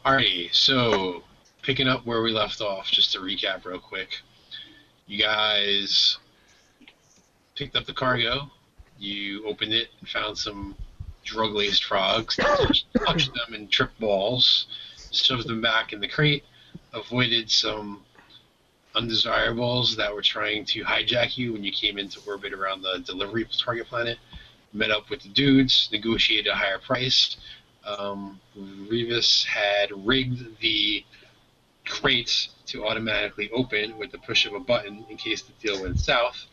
Alrighty, so picking up where we left off, just to recap real quick. You guys picked up the cargo, you opened it and found some drug-laced frogs, touched them and tripped balls, shoved them back in the crate, avoided some undesirables that were trying to hijack you when you came into orbit around the delivery target planet, met up with the dudes, negotiated a higher price. Revis had rigged the crates to automatically open with the push of a button in case the deal went south.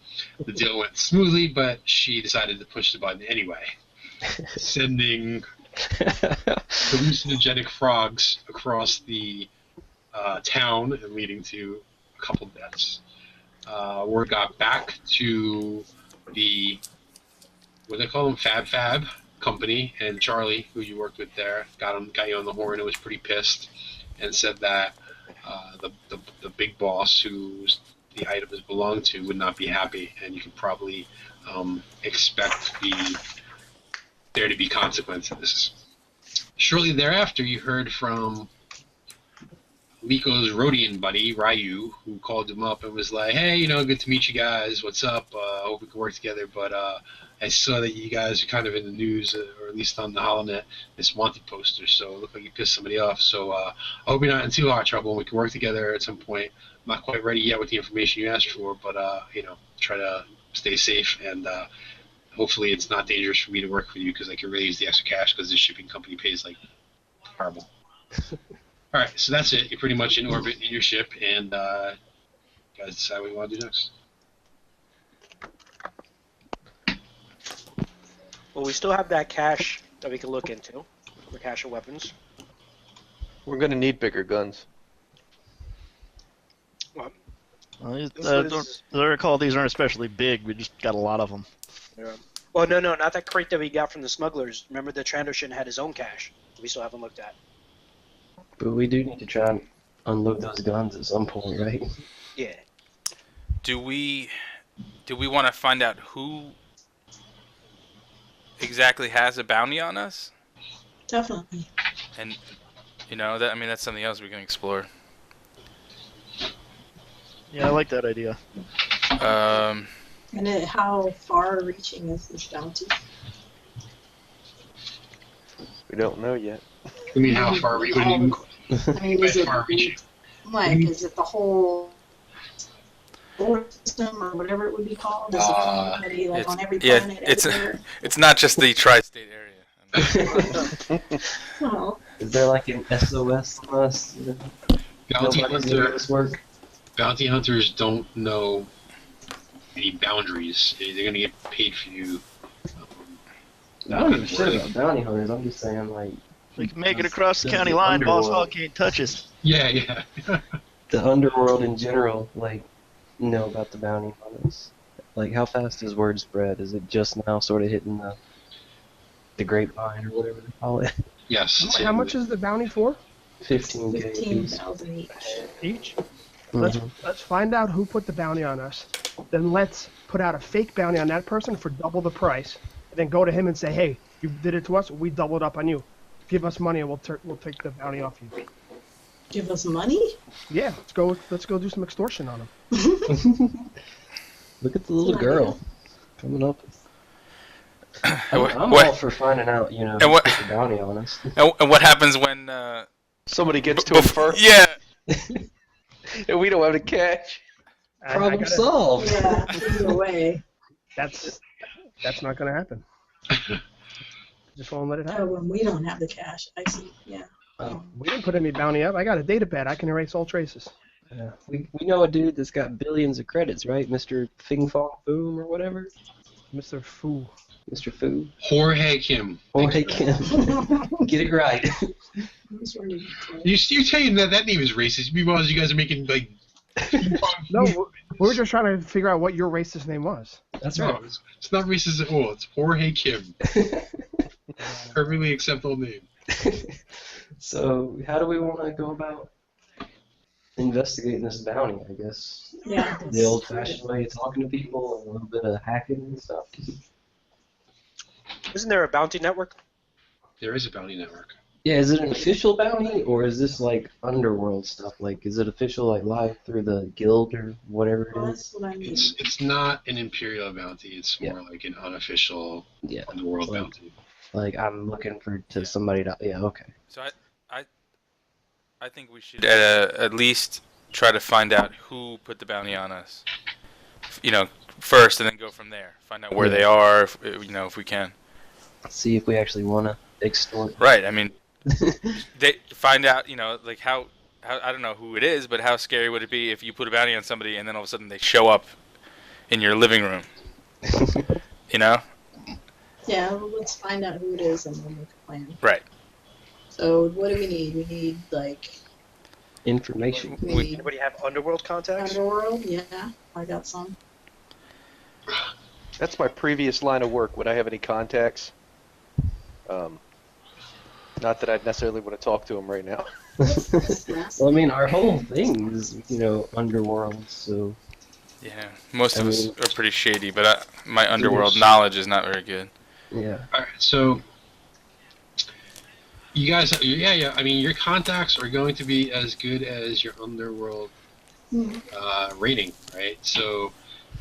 The deal went smoothly, but she decided to push the button anyway, sending hallucinogenic frogs across the town and leading to a couple deaths. Word got back to the, what do they call them, Fab company, and Charlie, who you worked with there, got you on the horn and was pretty pissed, and said that the big boss, who the items belonged to, would not be happy, and you could probably expect there to be consequences. Shortly thereafter, you heard from Liko's Rhodian buddy, Ryu, who called him up and was like, hey, good to meet you guys. What's up? Hope we can work together. But I saw that you guys are kind of in the news, or at least on the Holonet, this wanted poster. So it looked like you pissed somebody off. So I hope you're not in too hot trouble and we can work together at some point. I'm not quite ready yet with the information you asked for, but, try to stay safe. And hopefully it's not dangerous for me to work with you, because I can really use the extra cash because the shipping company pays like horrible. All right, so that's it. You're pretty much in orbit in your ship, and you guys decide what you want to do next. Well, we still have that cache that we can look into, the cache of weapons. We're going to need bigger guns. Well, As I recall, these aren't especially big. We just got a lot of them. yeah. Well, no, not that crate that we got from the smugglers. Remember, the Trandoshan had his own cache. We still haven't looked at. But we do need to try and unload those guns at some point, right? Yeah. Do we want to find out who exactly has a bounty on us? Definitely. And that's something else we can explore. Yeah, I like that idea. And how far-reaching is this bounty? We don't know yet. I mean, how far are we? I mean, is it far-reaching? like, is it the whole system or whatever it would be called? Is it everybody, like, on every planet? It's not just the tri-state area. Well, Is there like an SOS on us? Bounty hunters don't know any boundaries. They're going to get paid for you. I don't give a shit about bounty hunters. I'm just saying, like, We can make it across the county line. Boss Hall can't touch us. Yeah. the underworld in general, like, know about the bounty hunters. Like, how fast is word spread? Is it just now sort of hitting the grapevine or whatever they call it? Yes. How much is the bounty for? 15K. 15,000 each. Each? Mm-hmm. Let's find out who put the bounty on us. Then let's put out a fake bounty on that person for double the price. And then go to him and say, hey, you did it to us, we doubled up on you. Give us money and we'll take the bounty off you. Give us money? Yeah, let's go do some extortion on him. Look at the little girl coming up. I'm what- all for finding out, And who what- put the bounty on us. And what happens when Somebody gets to him first. Yeah. And we don't have the cash. Problem solved. Yeah, either way. That's not going to happen. Just won't let it Oh, happen. when we don't have the cash. I see, yeah. We didn't put any bounty up. I got a datapad. I can erase all traces. Yeah. We know a dude that's got billions of credits, right? Mr. Fing Fong Boom or whatever? Mr. Fu. Mr. Fu. Jorge Kim. Oh, hey, Kim. Get it right. You're saying that name is racist. Meanwhile, you guys are making, like... No, we were just trying to figure out what your racist name was. That's No, right. it's not racist at all. It's Jorge Kim. Perfectly acceptable name. So, how do we want to go about investigating this bounty, I guess? Yeah. The old-fashioned way of talking to people and a little bit of hacking and stuff. Isn't there a bounty network? There is a bounty network. Yeah, is it an official bounty, or is this like underworld stuff? Like, is it official, like live through the guild or whatever Well, it that's is? what I mean. It's not an imperial bounty. It's Yeah. more like an unofficial Yeah, underworld like- bounty. like I'm looking to somebody to. Yeah, okay. So I think we should at least try to find out who put the bounty on us. First, and then go from there. Find out where Yeah. they are, if we can. See if we actually want to extort. Right. I mean, they find out, like how I don't know who it is, but how scary would it be if you put a bounty on somebody and then all of a sudden they show up in your living room? You know? Yeah, well, let's find out who it is and we'll make a plan. Right. So what do we need? We need like Information. Anybody have underworld contacts? underworld. Yeah, I got some. That's my previous line of work. Would I have any contacts? Not that I'd necessarily want to talk to them right now. Well, I mean, our whole thing is, underworld, so. Yeah. Most of us mean- are pretty shady, but my underworld knowledge is not very good. Yeah. All right, so you guys, yeah. I mean, your contacts are going to be as good as your underworld rating, right? So,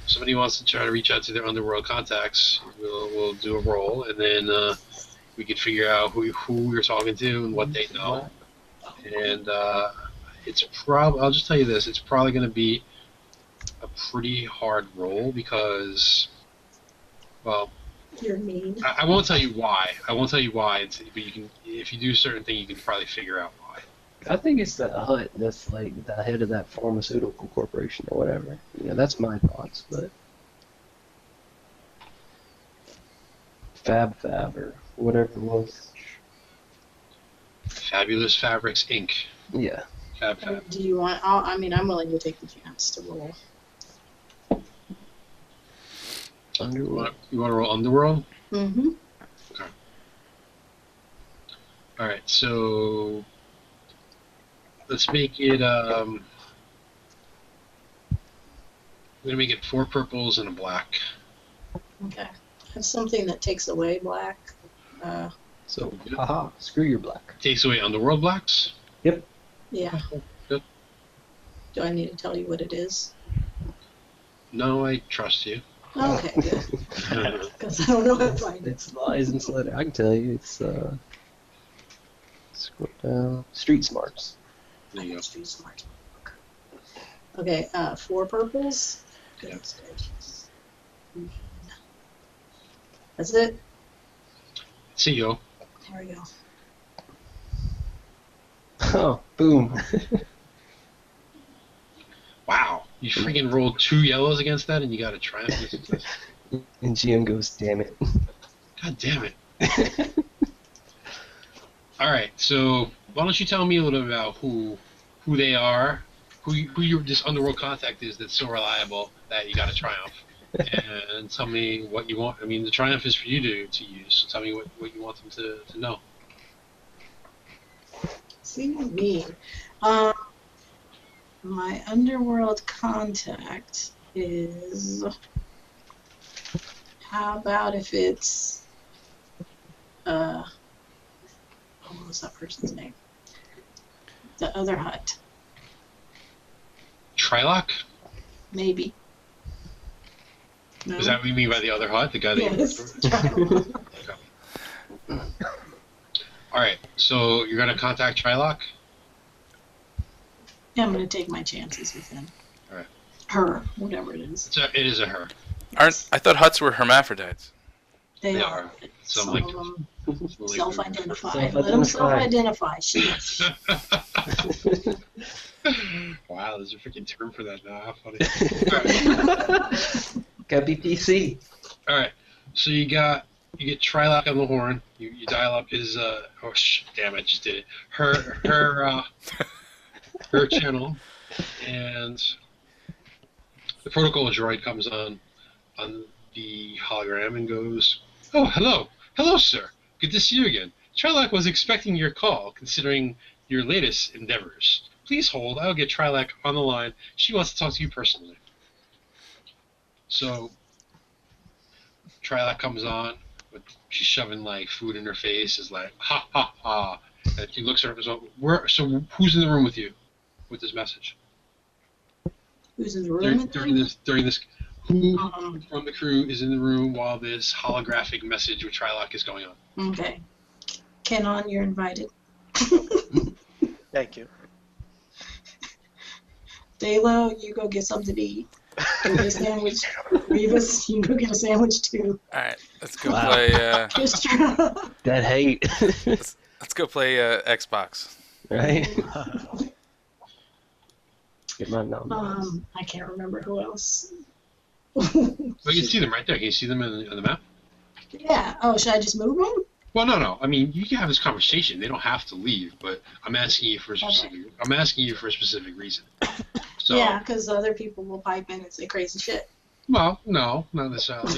if somebody wants to try to reach out to their underworld contacts, we'll do a roll, and then we could figure out who you're talking to and what they know. And I'll just tell you this: it's probably going to be a pretty hard roll because, well. You're mean. I won't tell you why. But you can, if you do a certain thing, you can probably figure out why. I think it's the Hutt that's like the head of that pharmaceutical corporation or whatever. That's my thoughts, but. Fab or whatever it was. Fabulous Fabrics Inc. Yeah. Fab. Do you want? I'm willing to take the chance to roll. Underworld. You want to roll Underworld? Mm-hmm. All right. So let's make it. I'm gonna make it 4 purples and a black. Okay. Have something that takes away black. So, haha, screw your black. Takes away Underworld blacks. Yeah. Good. Do I need to tell you what it is? No, I trust you. Okay, good. Because I don't know if I. It's lies and slander. I can tell you, it's scroll down. Street smarts. There you go. Street smart. Okay. 4 purples. Yeah. That's it. See you. There we go. Oh, boom. Wow. You freaking rolled 2 yellows against that, and you got a triumph. And GM goes, damn it. God damn it. All right, so why don't you tell me a little bit about who they are, who this underworld contact is that's so reliable that you got a triumph, and tell me what you want. I mean, the triumph is for you to use. So tell me what you want them to know. See me. My underworld contact is. How about if it's. What was that person's name? The other Hutt. Trilock? Maybe. No? Is that what you mean by the other Hutt? The guy that Yes. you worked for? All right, so you're gonna contact Trilock. Yeah, I'm going to take my chances with him. All right. Her, whatever it is. It is a her. I thought Hutts were hermaphrodites. They They are. are. Some Some like- of them Like- self-identify. Self-identify. Let them self-identify. Shit. Wow, there's a freaking term for that now. How funny. Gotta be PC. All right, so you get Trilock on the horn. You dial up his damn, I just did it. Her channel, and the protocol droid comes on the hologram and goes, "Oh, hello, sir. Good to see you again. Trilock was expecting your call, considering your latest endeavors. Please hold. I'll get Trilock on the line. She wants to talk to you personally." So Trilock comes on, she's shoving like food in her face, is like, "Ha ha ha, And he looks at her. So who's in the room with you, with this message? Who's in the room? During this, who Um, from the crew is in the room while this holographic message with Trilok is going on? Okay. Kenon, you're invited. Thank you. Dalo, you go get something to eat. Go get a sandwich. Revis, you go get a sandwich too. All right, let's go play. Just That hate, Let's go play Xbox. right? Get my number. I can't remember who else. But you can see them right there. Can you see them on the map? Yeah. Oh, should I just move them? Well, no. I mean, you can have this conversation. They don't have to leave, but I'm asking you for a specific. Okay. I'm asking you for a specific reason. So, Yeah, because other people will pipe in and say crazy shit. Well, no, not necessarily.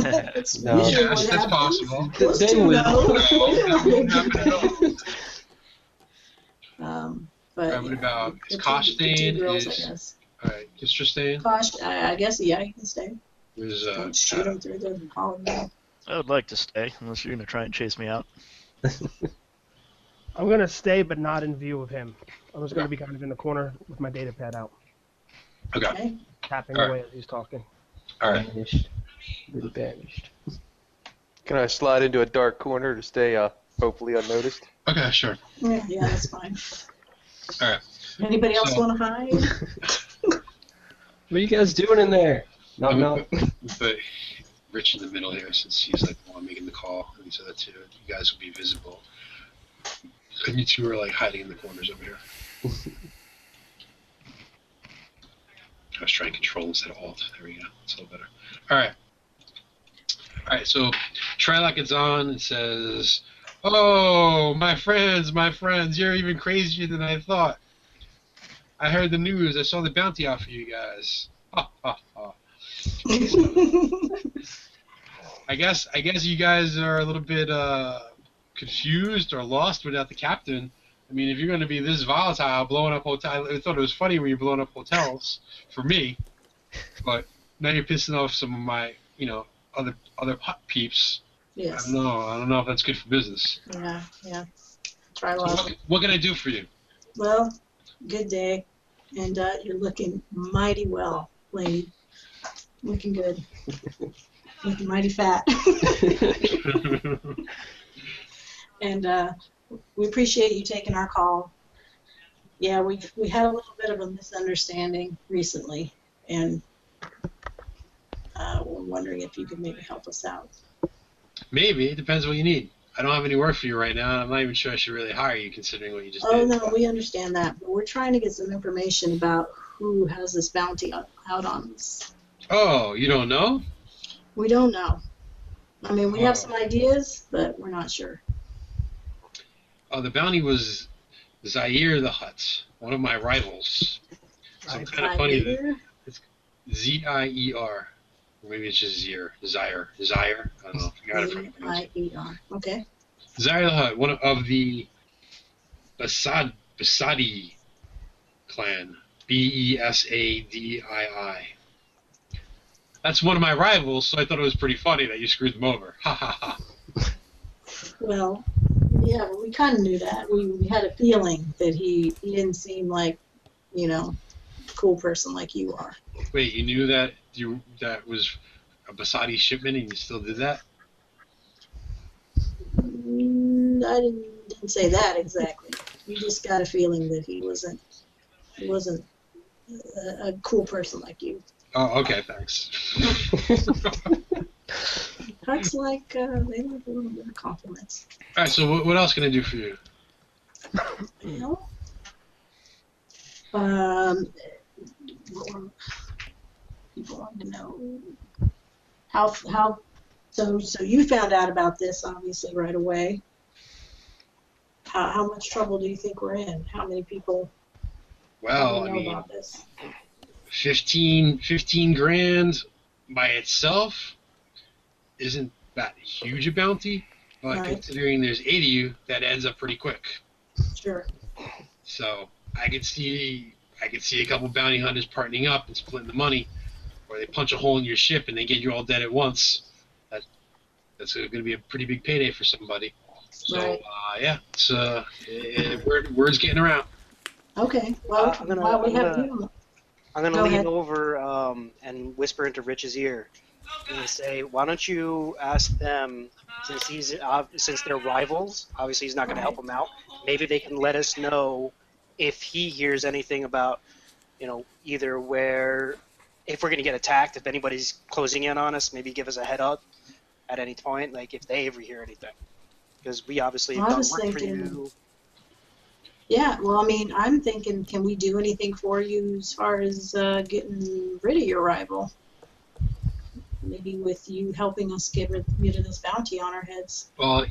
That's No. usually Yes, what that's happens. possible. Those Then two we- No, that won't happen at all. But Alright, what about the is Kosh the two staying? girls, I Is guess. alright, Kistra staying? Kosh, I guess, yeah, you can stay. There's Don't shoot them through the hologram. I would like to stay, unless you're gonna try and chase me out. I'm gonna stay, but not in view of him. I'm just gonna be kind of in the corner with my data pad out, okay. Okay. tapping Alright. away as he's talking. All right. Banished. Been banished. Can I slide into a dark corner to stay hopefully unnoticed? Okay, sure. Yeah, that's fine. All right. Anybody else So- want to hide? What are you guys doing in there? Knock, I'm knock. gonna put Rich in the middle here since he's like the one making the call, and so that you guys will be visible. And you two are like hiding in the corners over here. I was trying Control instead of Alt. There we go. It's a little better. All right. All right. So Trilok gets on and says, "Oh, my friends, you're even crazier than I thought. I heard the news. I saw the bounty offer you guys. Ha ha ha. I guess you guys are a little bit confused or lost without the captain. I mean, if you're going to be this volatile, blowing up hotels, I thought it was funny when you're blowing up hotels for me, but now you're pissing off some of my, other peeps. Yes. I don't know if that's good for business. Yeah. Try So love. what can I do for you? Well, good day. And you're looking mighty well, lady. Looking good. Looking mighty fat. And we appreciate you taking our call. Yeah, we had a little bit of a misunderstanding recently, and we're wondering if you could maybe help us out. Maybe. It depends what you need. I don't have any work for you right now, and I'm not even sure I should really hire you considering what you just Oh, did. no, we understand that, but we're trying to get some information about who has this bounty out on us. Oh, you don't know? We don't know. I mean, we have some ideas, but we're not sure. Oh, the bounty was Zaire the Hutt, one of my rivals. So it's kind of funny that it's Z-I-E-R. Or maybe it's just Zaire. Zaire. I don't know. I got it from Z-I-E-R. Okay. Zaire the Hutt, one of the Basadi clan. B-E-S-A-D-I-I. That's one of my rivals, so I thought it was pretty funny that you screwed them over. Ha ha ha. Well, yeah, but we kind of knew that. We had a feeling that he didn't seem like, a cool person like you are. Wait, you knew that that was a Basadi shipment and you still did that? I didn't say that exactly. We just got a feeling that he wasn't a cool person like you. Oh, okay, thanks. Huts like they like a little bit of compliments. All right, so what else can I do for you? You know? People want to know how so you found out about this obviously right away. How much trouble do you think we're in? How many people Well, know I mean, about this? 15 grand by itself isn't that huge a bounty, but Right. considering there's 8 of you, that adds up pretty quick. Sure. So I could see a couple bounty hunters partnering up and splitting the money, or they punch a hole in your ship and they get you all dead at once. That's going to be a pretty big payday for somebody. So Right. yeah, it's word's getting around. Okay. Well, I'm gonna- while we I'm have gonna- you, I'm gonna Go lean ahead. over and whisper into Rich's ear. I'm gonna say, why don't you ask them, since they're rivals, obviously he's not gonna help them out. Maybe they can let us know if he hears anything about, either if we're gonna get attacked, if anybody's closing in on us, maybe give us a head up at any point, like if they ever hear anything, because we obviously have I done was work for thinking- you. yeah. Well, I mean, I'm thinking, can we do anything for you as far as getting rid of your rival? Maybe with you helping us get rid of this bounty on our heads. Well,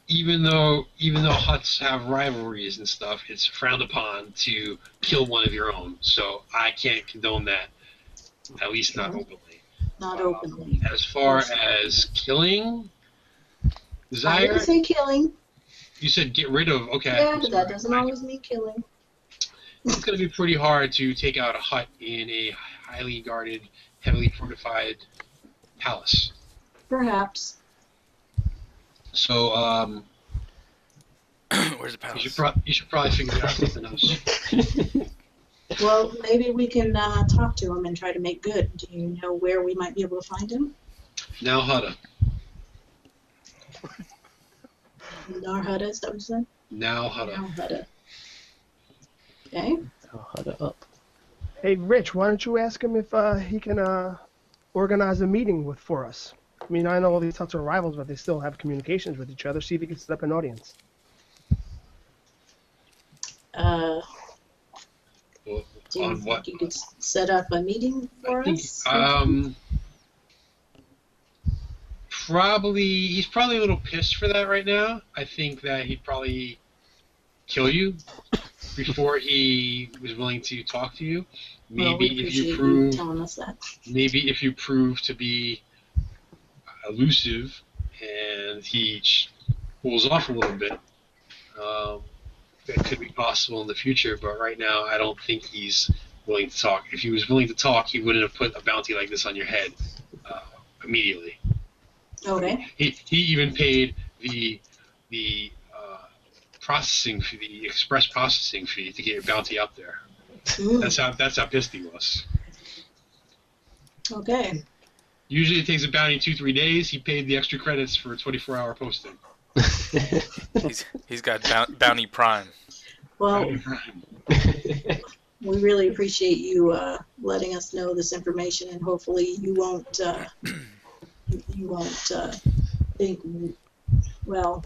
even though Hutts have rivalries and stuff, it's frowned upon to kill one of your own. So I can't condone that, at least not openly. Not openly. As far as killing, I desire, didn't say killing. you said get rid of. Okay. Yeah, I'm but sorry. that doesn't always mean killing. It's going to be pretty hard to take out a Hutt in a highly guarded, heavily fortified palace. Perhaps. So Where's the palace? you should probably figure out something else. Well, maybe we can talk to him and try to make good. Do you know where we might be able to find him? Now Hutta. Narhutta, is that what you said? Now Hutta. Narhutta. Okay. Oh, Hutt up. Hey, Rich, why don't you ask him if he can organize a meeting for us? I mean, I know all these Hutts are rivals, but they still have communications with each other. See if he can set up an audience. Well, Do you on think what? you could set up a meeting for I think, us? he's probably a little pissed for that right now. I think that he'd probably kill you before he was willing to talk to you. Well, we Maybe if appreciate you prove, telling us that. maybe if you prove to be elusive and he pulls off a little bit, that could be possible in the future. But right now, I don't think he's willing to talk. If he was willing to talk, he wouldn't have put a bounty like this on your head immediately. Okay. He even paid the processing fee, the express processing fee to get your bounty up there. Mm, That's how pissed he was. okay. Usually it takes a bounty 2-3 days. He paid the extra credits for a 24-hour posting. He's got Bounty Prime. Well, we really appreciate you letting us know this information, and hopefully you won't think. Well,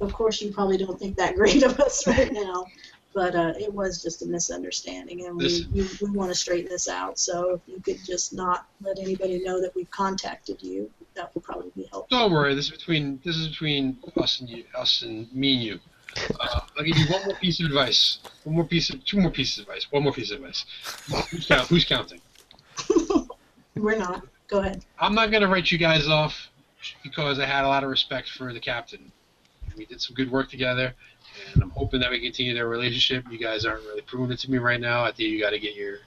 of course you probably don't think that great of us right now, but it was just a misunderstanding, and we want to straighten this out. So if you could just not let anybody know that we've contacted you, that would probably be helpful. Don't worry. This is between us and me and you. I'll give you one more piece of advice. Two more pieces of advice. One more piece of advice. Who's counting? We're not. Go ahead. I'm not going to write you guys off because I had a lot of respect for the captain. We did some good work together, and I'm hoping that we continue their relationship. You guys aren't really proving it to me right now. I think you got to get your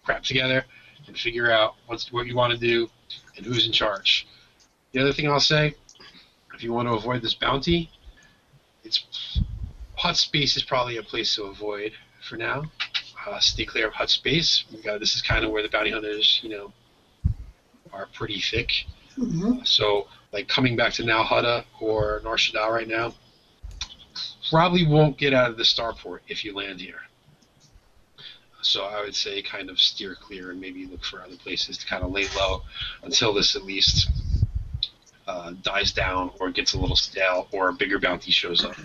crap together and figure out what you want to do and who's in charge. The other thing I'll say, if you want to avoid this bounty, Hutt space is probably a place to avoid for now. Stay clear of Hutt space. This is kind of where the bounty hunters, are pretty thick. Mm-hmm. So, like coming back to now Hutta or Nar Shaddaa right now, probably won't get out of the starport if you land here. So I would say kind of steer clear and maybe look for other places to kind of lay low until this at least dies down or gets a little stale or a bigger bounty shows up.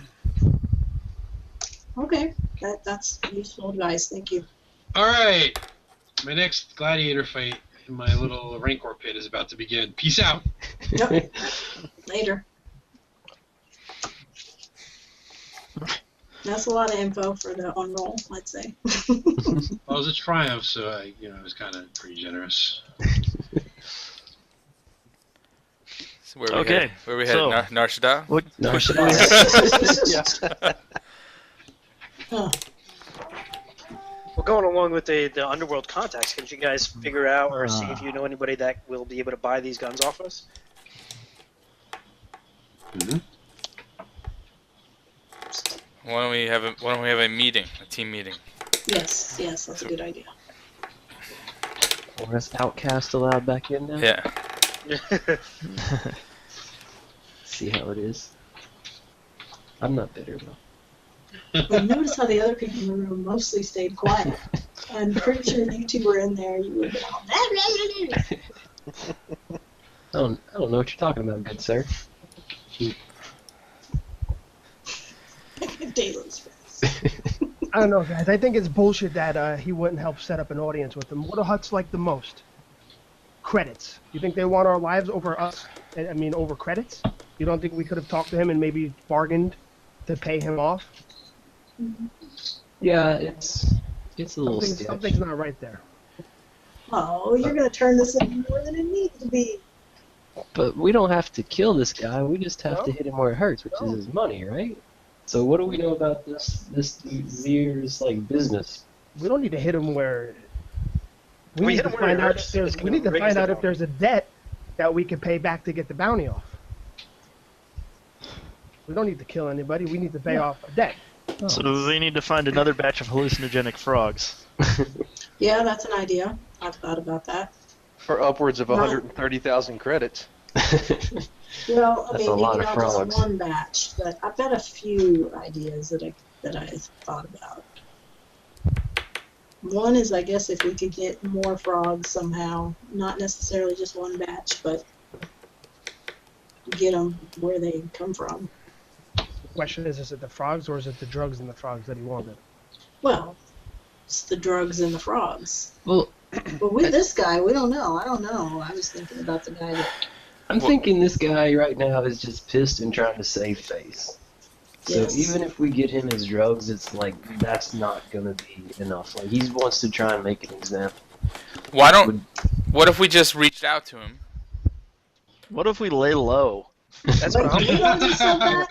Okay. That's useful advice. Thank you. All right. My next gladiator fight in my little Rancor pit is about to begin. Peace out. Yep. Later. That's a lot of info for the on roll, I'd say. Well, it was a triumph, so I was kind of pretty generous. So where Okay, we so- headed? Nar Shaddaa? What, Nar what- Shaddaa. Huh. Well, going along with the underworld contacts, can you guys figure out or see if you know anybody that will be able to buy these guns off us? Mm-hmm. Why don't we have a meeting, a team meeting? Yes, that's a good idea. Or is Outcast allowed back in now? Yeah. See how it is. I'm not bitter though. But notice how the other people in the room mostly stayed quiet. I'm pretty sure if you two were in there, you would have been all. I don't know what you're talking about, good sir. Dayland's face. I don't know, guys. I think it's bullshit that he wouldn't help set up an audience with them. What do Hutts like the most? Credits. You think they want our lives over us? I mean, over credits? You don't think we could have talked to him and maybe bargained to pay him off? Yeah, it's a little sketch. Something's not right there. Oh, you're gonna turn this into more than it needs to be. But we don't have to kill this guy. We just have to hit him where it hurts, which is his money, right? So what do we know about this Zier's like business? We don't need to hit him where. We need hit to him where find it out hurts, if there's. it's We gonna need to raise find the out if bounty. there's a debt that we can pay back to get the bounty off. We don't need to kill anybody. We need to pay off a debt. So we need to find another batch of hallucinogenic frogs. Yeah, that's an idea. I've thought about that. For upwards of 130,000 credits. Well, I That's mean, a lot maybe of not just frogs. one batch, but I've got a few ideas that I thought about. One is, I guess, if we could get more frogs somehow, not necessarily just one batch, but get them where they come from. The question is it the frogs or is it the drugs and the frogs that he wanted? Well, it's the drugs and the frogs. Well, But with this guy, we don't know. I don't know. I was thinking about the guy that. I'm thinking this guy right now is just pissed and trying to save face. So Yes. even if we get him his drugs, it's like that's not gonna be enough. Like he wants to try and make an example. What if we just reached out to him? What if we lay low? That's what Wait, you already said that?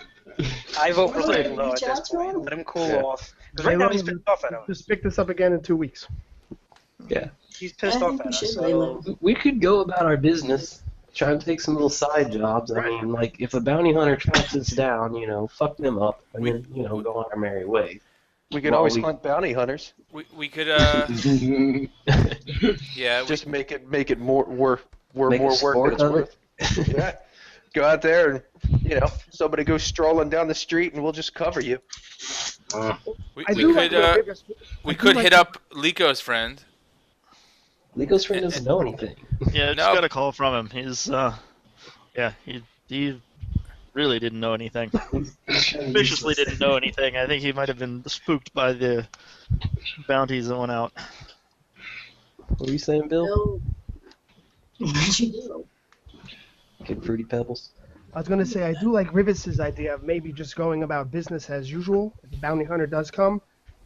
I vote for Well, laying low at reach this out to point. him? Let him cool Yeah. off. Because right now he's pissed off at us. Just pick this up again in 2 weeks. Yeah. He's pissed I off think at we us. should lay low. So We could go about our business, try and take some little side jobs. I mean, like if a bounty hunter tracks us down, fuck them up, and then go on our merry way. We could Well, always we- hunt bounty hunters. We could yeah. Just make it more worth more Make a work sport than of it's worth. Yeah. Go out there and somebody goes strolling down the street and we'll just cover you. we I do like could what Vegas- we I do could like hit the- up Lico's friend. Lico's friend doesn't know anything. Yeah, just No. got a call from him. He's he really didn't know anything. Viciously didn't know anything. I think he might have been spooked by the bounties that went out. What were you saying, Bill? Bill, what'd you do? Kid Fruity Pebbles. I was gonna say I do like Rivets' idea of maybe just going about business as usual. If the bounty hunter does come,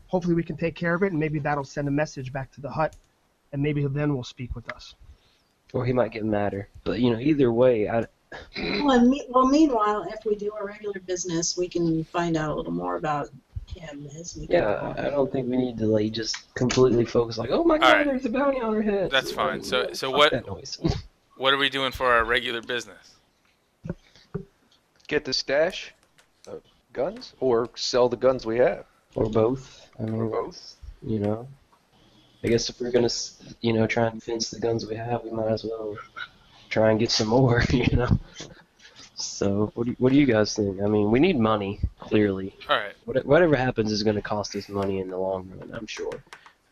hopefully we can take care of it, and maybe that'll send a message back to the hut, and maybe then will speak with us. Or he might get madder. But either way, Well, meanwhile, if we do our regular business, we can find out a little more about him as we go yeah, along. I don't think we need to just completely focus oh my god, Alright. there's a bounty on our head. That's fine. So Fuck what that noise. what are we doing for our regular business? Get the stash of guns or sell the guns we have. Or both. I mean, Or both. I guess if we're gonna, try and fence the guns we have, we might as well try and get some more. So, what do you guys think? I mean, we need money, clearly. All right. Whatever happens is gonna cost us money in the long run, I'm sure.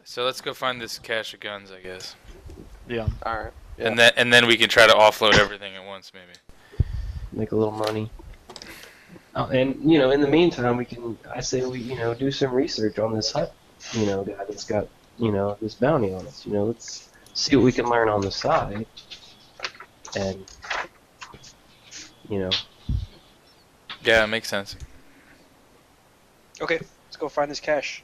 So let's go find this cache of guns, I guess. Yeah. All right. And then we can try to offload everything at once, maybe. Make a little money. Oh, and in the meantime, I say we do some research on this Hutt, guy that's got this bounty on us. Let's see what we can learn on the side, and Yeah, it makes sense. okay, let's go find this cache.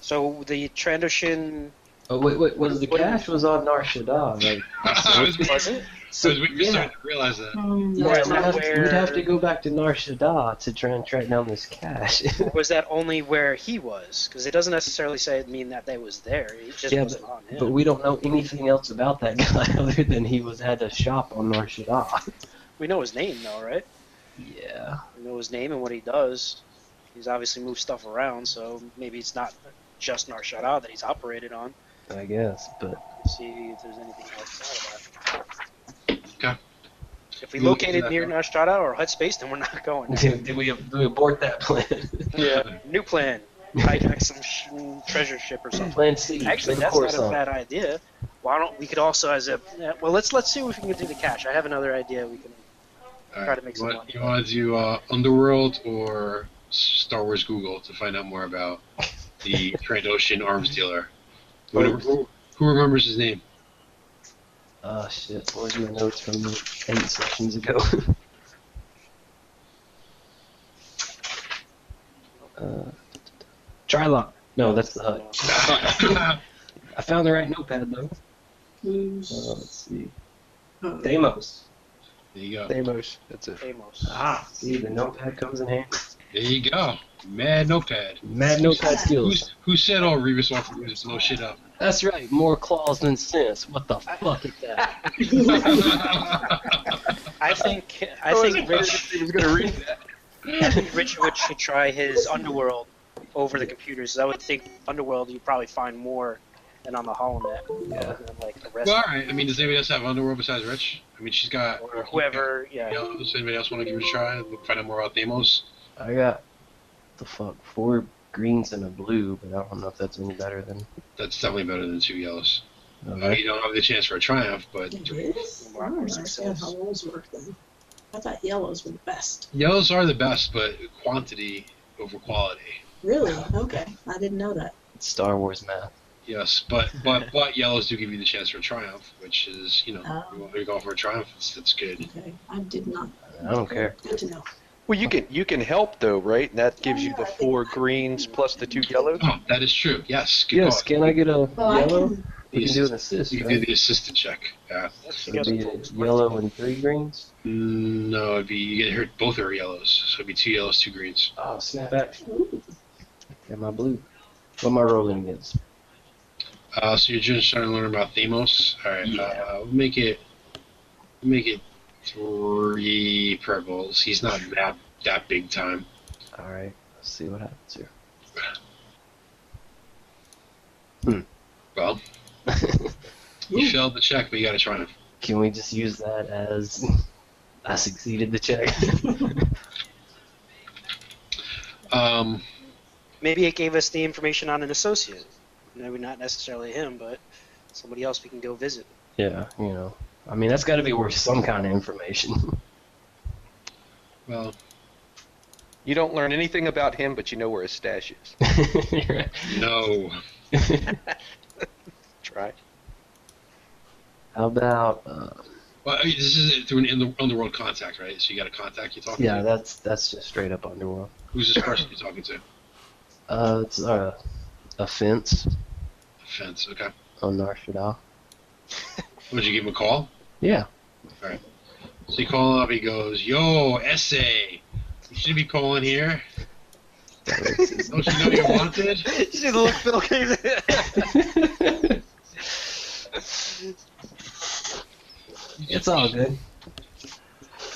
So the Trandoshan Oh wait, was the cache was on Nar Shaddaa, right? I was was it? So we just started to realize that. Yeah, Yeah, is that we'd have to go back to Nar Shaddaa to try and track down this cache. Or was that only where he was? Because it doesn't necessarily mean that they was there. It just Yeah, wasn't on him. But we don't know anything else about that guy other than he had a shop on Nar Shaddaa. We know his name though, right? Yeah. We know his name and what he does. He's obviously moved stuff around, so maybe it's not just Nar Shaddaa that he's operated on. I guess, but See if there's anything outside of that. Okay. If we You look located at near that. Nar Shaddaa or Hutt space, then we're not going. do we abort that plan? Yeah. New plan. Hijack some treasure ship or something. Plan C. Actually, Of that's course not a not. bad idea. Why don't we could also as a well? Let's see if we can do the cash. I have another idea. We can All try to make some you money. you want to do Underworld or Star Wars Google to find out more about the Trans-Ocean arms dealer? Who remembers his name? Oh shit! What are your notes from 8 sessions ago? Trylock. No, that's the Hutt. I found the right notepad though. Who's Let's see. oh, Deimos. There you go. Deimos. That's it. Amos. Ah, see, the notepad comes in handy. There you go. Mad notepad. Mad notepad skills. Who said all Revis want to do is blow shit up? That's right, more claws than sense. What the fuck is that? I think Rich. He was gonna read that. I think Rich should try his Underworld over the computers. I would think Underworld you'd probably find more than on the Holonet. Yeah. Than like the rest. Well, all right. I mean, does anybody else have Underworld besides Rich? I mean, she's got. Or whoever, yeah. Does anybody else want to give it a try? Find out more about Deimos? I got the fuck 4 greens and a blue, but I don't know if that's any better than. That's definitely better than 2 yellows. Okay. You don't have the chance for a triumph, but it is? I don't understand how rolls work then. I thought yellows were the best. yellows are the best, but quantity over quality. Really? Okay. I didn't know that. It's Star Wars math. Yes, but yellows do give you the chance for a triumph, which is you want to go for a triumph. That's good. Okay. I did not. I don't care. Good to know. Well, you can help though, right? And that gives you the 4 greens plus the 2 yellows. Oh, that is true. Yes. Good Yes, call. can I get a Well, I yellow? can. You can do an assist, You can do right? the assistant check. Yeah. It'd be a yellow and 3 greens? No, it'd be you get hurt. Both are yellows, so it'd be 2 yellows, 2 greens. Oh, snap action. Ooh. Got my blue. What am I rolling against? So you're just trying to learn about Deimos. All right. Yeah. We'll make it 3 purples. He's not that big time. Alright, let's see what happens here. Well, you failed the check, but you got a triumph. Can we just use that as I succeeded the check? Maybe it gave us the information on an associate. Maybe not necessarily him, but somebody else we can go visit. Yeah, you know. I mean, that's got to be worth some kind of information. Well, You don't learn anything about him, but you know where his stash is. You're right. no. Try. How about, Well, I mean, this is through an underworld contact, right? So you got a contact you're talking yeah, to? that's just straight up Underworld. Who's this person you're talking to? It's a fence Fence, okay. on Nar Shaddaa. Would you give him a call? Yeah. So you call him up, he goes, yo, essay, you should be calling here. Don't you know you're wanted? You see the look Phil gave it? It's all good.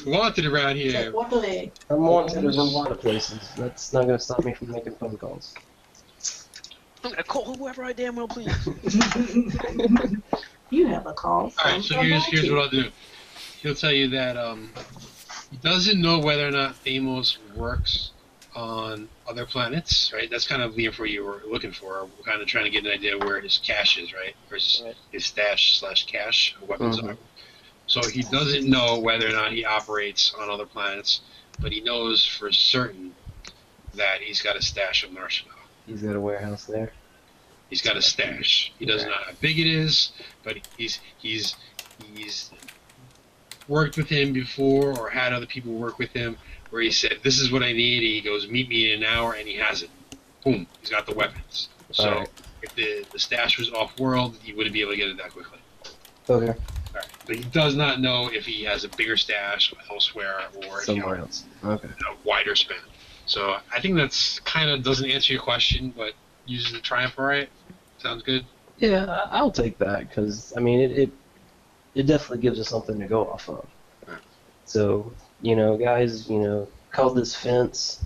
Wanted around It's here. like, what do they? I'm wanted in a lot of places. That's not going to stop me from making phone calls. I'm gonna call whoever I damn well please. You have a call. Alright, so here's what I'll do. He'll tell you that he doesn't know whether or not Deimos works on other planets, right? That's kind of the info you were looking for. We're kind of trying to get an idea where his cache is, right? Versus Right. his stash / cache of weapons Mhm. are. So he doesn't know whether or not he operates on other planets, but he knows for certain that he's got a stash of Nar Shaddaa. He's got a warehouse there. He's got a stash. He doesn't know how big it is, but he's worked with him before or had other people work with him where he said, this is what I need. He goes, meet me in an hour, and he has it. Boom. He's got the weapons. So Alright. if the stash was off-world, he wouldn't be able to get it that quickly. Okay. All right. But he does not know if he has a bigger stash elsewhere or if Somewhere he else. Okay. a wider span. So I think that's kind of doesn't answer your question, but uses the triumph all right. Sounds good. Yeah, I'll take that because I mean it definitely gives us something to go off of. Right. So guys, call this fence.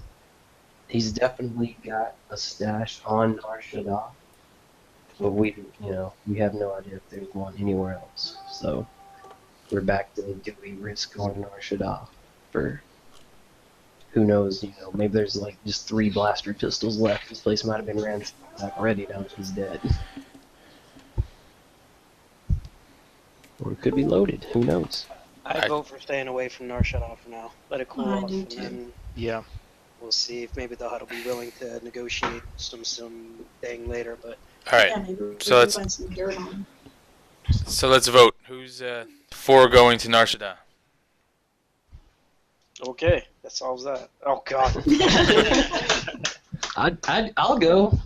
he's definitely got a stash on Nar Shaddaa, but we have no idea if there's one anywhere else. So we're back to, do we risk going to Nar Shaddaa for, who knows, maybe there's like just 3 blaster pistols left. This place might have been ransacked already now that he's dead. Or it could be loaded, who knows? I vote for staying away from Nar Shaddaa for now. Let it cool I off, do and too. then Yeah. we'll see if maybe the Hutt will be willing to negotiate some thing later. But All right. Yeah, maybe we So can let's find some dirt on him. so let's vote. Who's for going to Nar Shaddaa? okay, that solves that. Oh God. I'll go,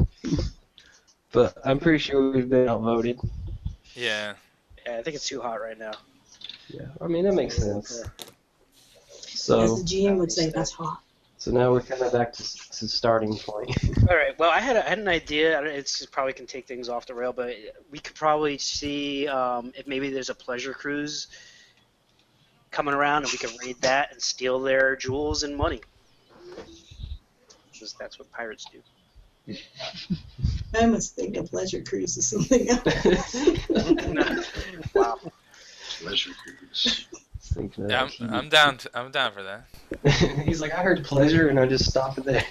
but I'm pretty sure we've been outvoted. Yeah. Yeah, I think it's too hot right now. Yeah, I mean that makes sense. As So the GM would say, that's hot. so now we're kind of back to starting point. All right. Well, I had an idea. It's probably can take things off the rail, but we could probably see if maybe there's a pleasure cruise coming around, and we can raid that and steal their jewels and money. Because that's what pirates do. I must think a pleasure cruise is something else. Wow. Pleasure cruise. Thinking of Yeah, that. I'm down. I'm down for that. He's like, I heard pleasure, and I just stopped there.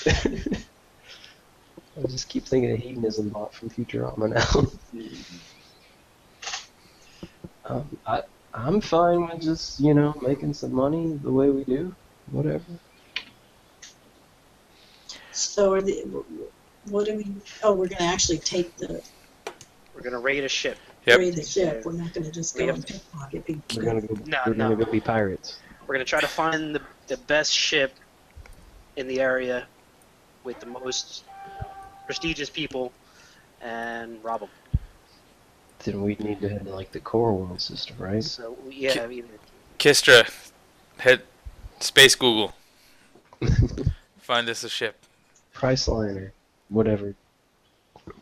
I just keep thinking of hedonism bot from Futurama now. I'm fine with just making some money the way we do, whatever. So what do we? Oh, we're gonna actually take the We're gonna raid a ship. Yep. raid the ship. We're not gonna just go We have and pickpocket people. We're gonna go. No, we're no. gonna go be pirates. We're gonna try to find the best ship in the area with the most prestigious people and rob them. Then we need to head to like the core world system, right? So yeah, I mean, Kistra, head space Google. Find us a ship. Priceline or whatever.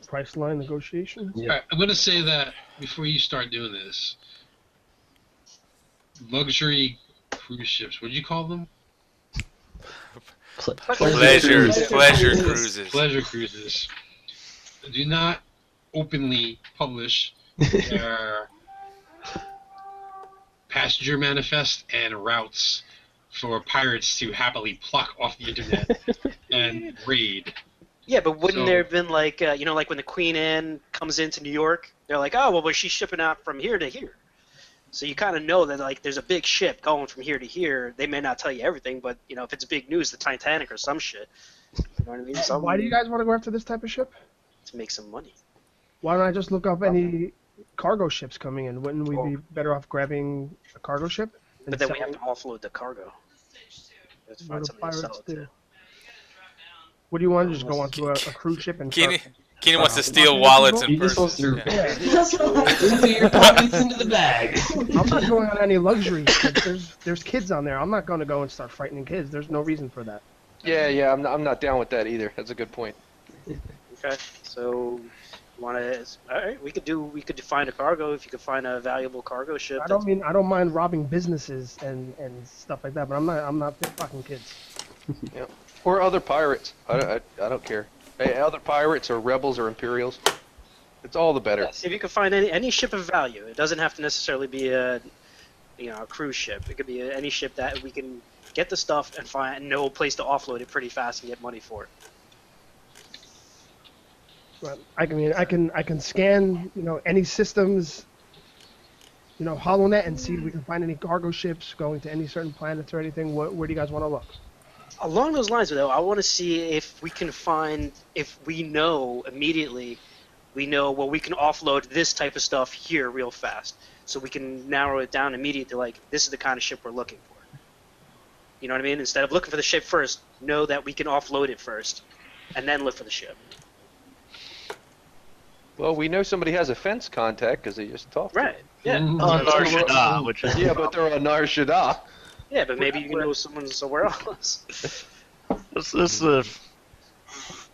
Price line negotiations. Yeah. All right, I'm going to say that before you start doing this, luxury cruise ships, what do you call them? Pleasure cruises. cruises. Pleasure cruises. Do not openly publish their passenger manifest and routes for pirates to happily pluck off the internet and raid. yeah, but wouldn't So- there have been like like when the Queen Anne comes into New York, they're like, oh well, she's shipping out from here to here. So you kind of know that like there's a big ship going from here to here. They may not tell you everything, but if it's big news, the Titanic or some shit. You know what I mean? Why do you guys want to go after this type of ship? To make some money. Why don't I just look up any cargo ships coming in? Wouldn't we be better off grabbing a cargo ship? and But then we selling have to offload the cargo. We have to what find do somebody to sell pirates it to. do? What do you want to just go onto a cruise ship and Keenan, start? Keenan wants to Wow. steal wallets He and just wants purses. to Yeah. into your pockets, into the bag. I'm not going on any luxury ships. There's kids on there. I'm not going to go and start frightening kids. There's no reason for that. Yeah, I'm not down with that either. That's a good point. Okay, so want to? All right, we could find a cargo if you could find a valuable cargo ship. I don't mind robbing businesses and stuff like that, but I'm not fucking kids. Or other pirates. I don't care. Hey, other pirates or rebels or Imperials. It's all the better. See if you can find any ship of value. It doesn't have to necessarily be a cruise ship. It could be any ship that we can get the stuff and find no place to offload it pretty fast and get money for it. But I can scan any systems, Holonet, and see if we can find any cargo ships going to any certain planets or anything. Where do you guys want to look? Along those lines, though, I want to see if we can find, if we know immediately, we can offload this type of stuff here real fast. So we can narrow it down immediately, like, this is the kind of ship we're looking for. You know what I mean? Instead of looking for the ship first, know that we can offload it first, and then look for the ship. Well, we know somebody has a fence contact because they just talked. Right, yeah. On Nar Shaddaa, which is Yeah, but they're on Nar Shaddaa. Yeah, but maybe you can know someone somewhere else. this the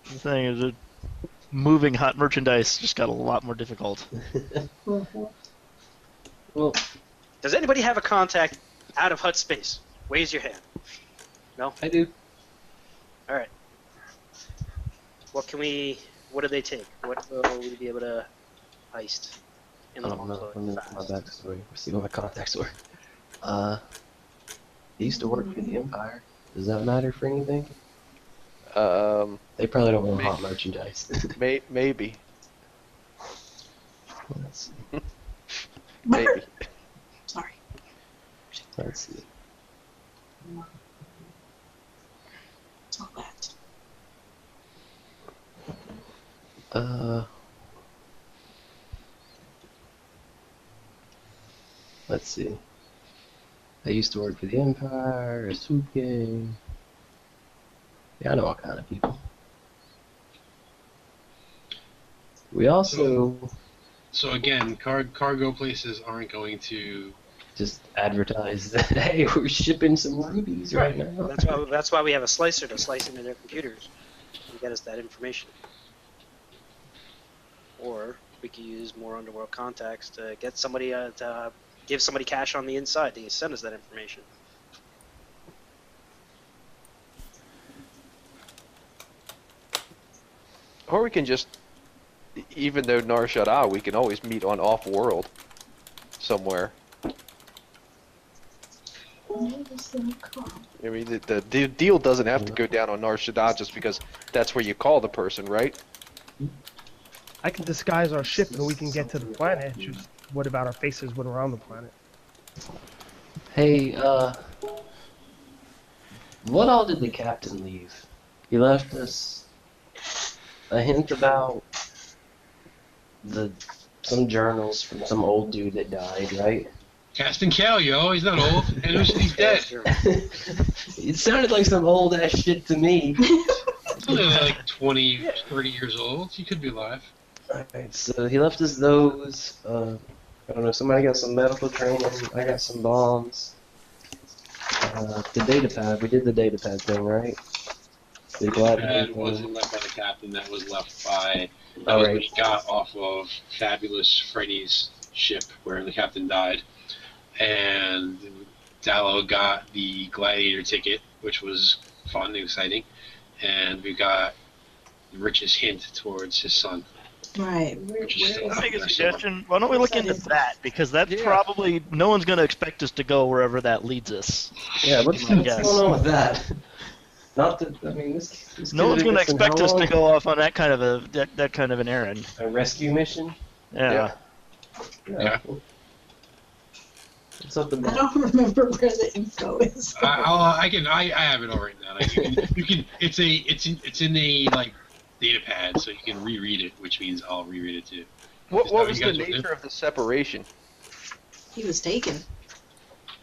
thing is that moving hot merchandise just got a lot more difficult. Well, Does anybody have a contact out of Hutt space? Raise your hand. No? I do. All right. What did they take? What will we be able to heist in I the don't know. workload Let me look at my fast? backstory. See what my contacts were. He used to work for the Empire. Does that matter for anything? They probably don't want May- hot merchandise. Maybe. Let's see. Maybe. Sorry. Let's see. It's all that. Let's see. I used to work for the Empire, a swoop gang. Yeah, I know all kind of people. We also So again, cargo places aren't going to. just advertise that, hey, we're shipping some rubies right now. That's why we have a slicer to slice into their computers and get us that information. Or we could use more underworld contacts to get somebody to give somebody cash on the inside to send us that information. Or we can just, even though Nar Shaddaa, we can always meet on off-world somewhere. I mean, the deal doesn't have to go down on Nar Shaddaa just because that's where you call the person, right? I can disguise our ship and we can get to the planet. Just what about our faces when we're on the planet? Hey, what all did the captain leave? He left us a hint about some journals from some old dude that died, right? Casting Cal, yo, he's not old, and he's dead. It sounded like some old ass shit to me. He's only like 20, 30 years old. He could be alive. Alright, so he left us those. I don't know, somebody got some medical training, I got some bombs. The datapad, we did the datapad thing, right? The That wasn't left by the captain. That was left by. That was what he got off of Fabulous Freddy's ship, where the captain died, and Dallo got the gladiator ticket, which was fun and exciting, and we got Rich's hint towards his son. Right. Can I make a suggestion? Why don't we look into that? Because that's probably, no one's going to expect us to go wherever that leads us. Yeah, what's going on with that? Not that, I mean, this No one's going to been expect us how to long? go off on that kind of an errand. A rescue mission? Yeah. Yeah. What's up with I that? don't remember where the info is. I have it all right now. Like, you can. It's in a like datapad, so you can reread it, which means I'll reread it too. What Is that was you the guys want to do? nature of the separation? He was taken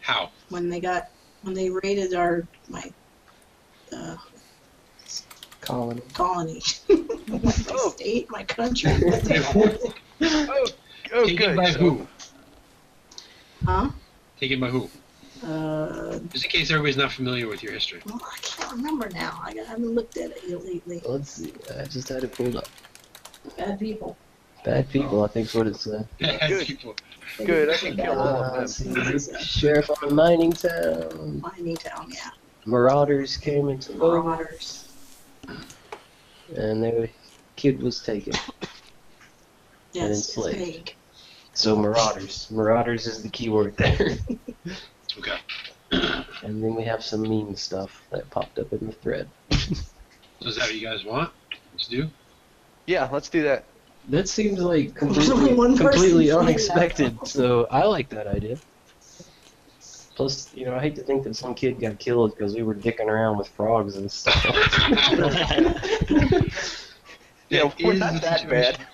How? when they raided my Colin. colony, my state, my country. Oh, Taken good. by So- who? Huh? Taken by who? Well, Just in case everybody's not familiar with your history. I can't remember now. I haven't looked at it lately. Let's see, I just had it pulled up. Bad people. Bad people, I think's what it said. Good. People. Good, I can kill all of them. Let's see, Sheriff on a mining town. Mining town, yeah. Marauders came into Marauders. and their kid was taken. Yes, it's enslaved. vague. So Marauders. Marauders is the key word there. Okay. And then we have some mean stuff that popped up in the thread. So is that what you guys want? Let's do. Yeah, let's do that. That seems like There's only one person completely saying that. unexpected, so I like that idea. Plus, you know, I hate to think that some kid got killed because we were dicking around with frogs and stuff. Yeah, It we're is not a that situation- bad.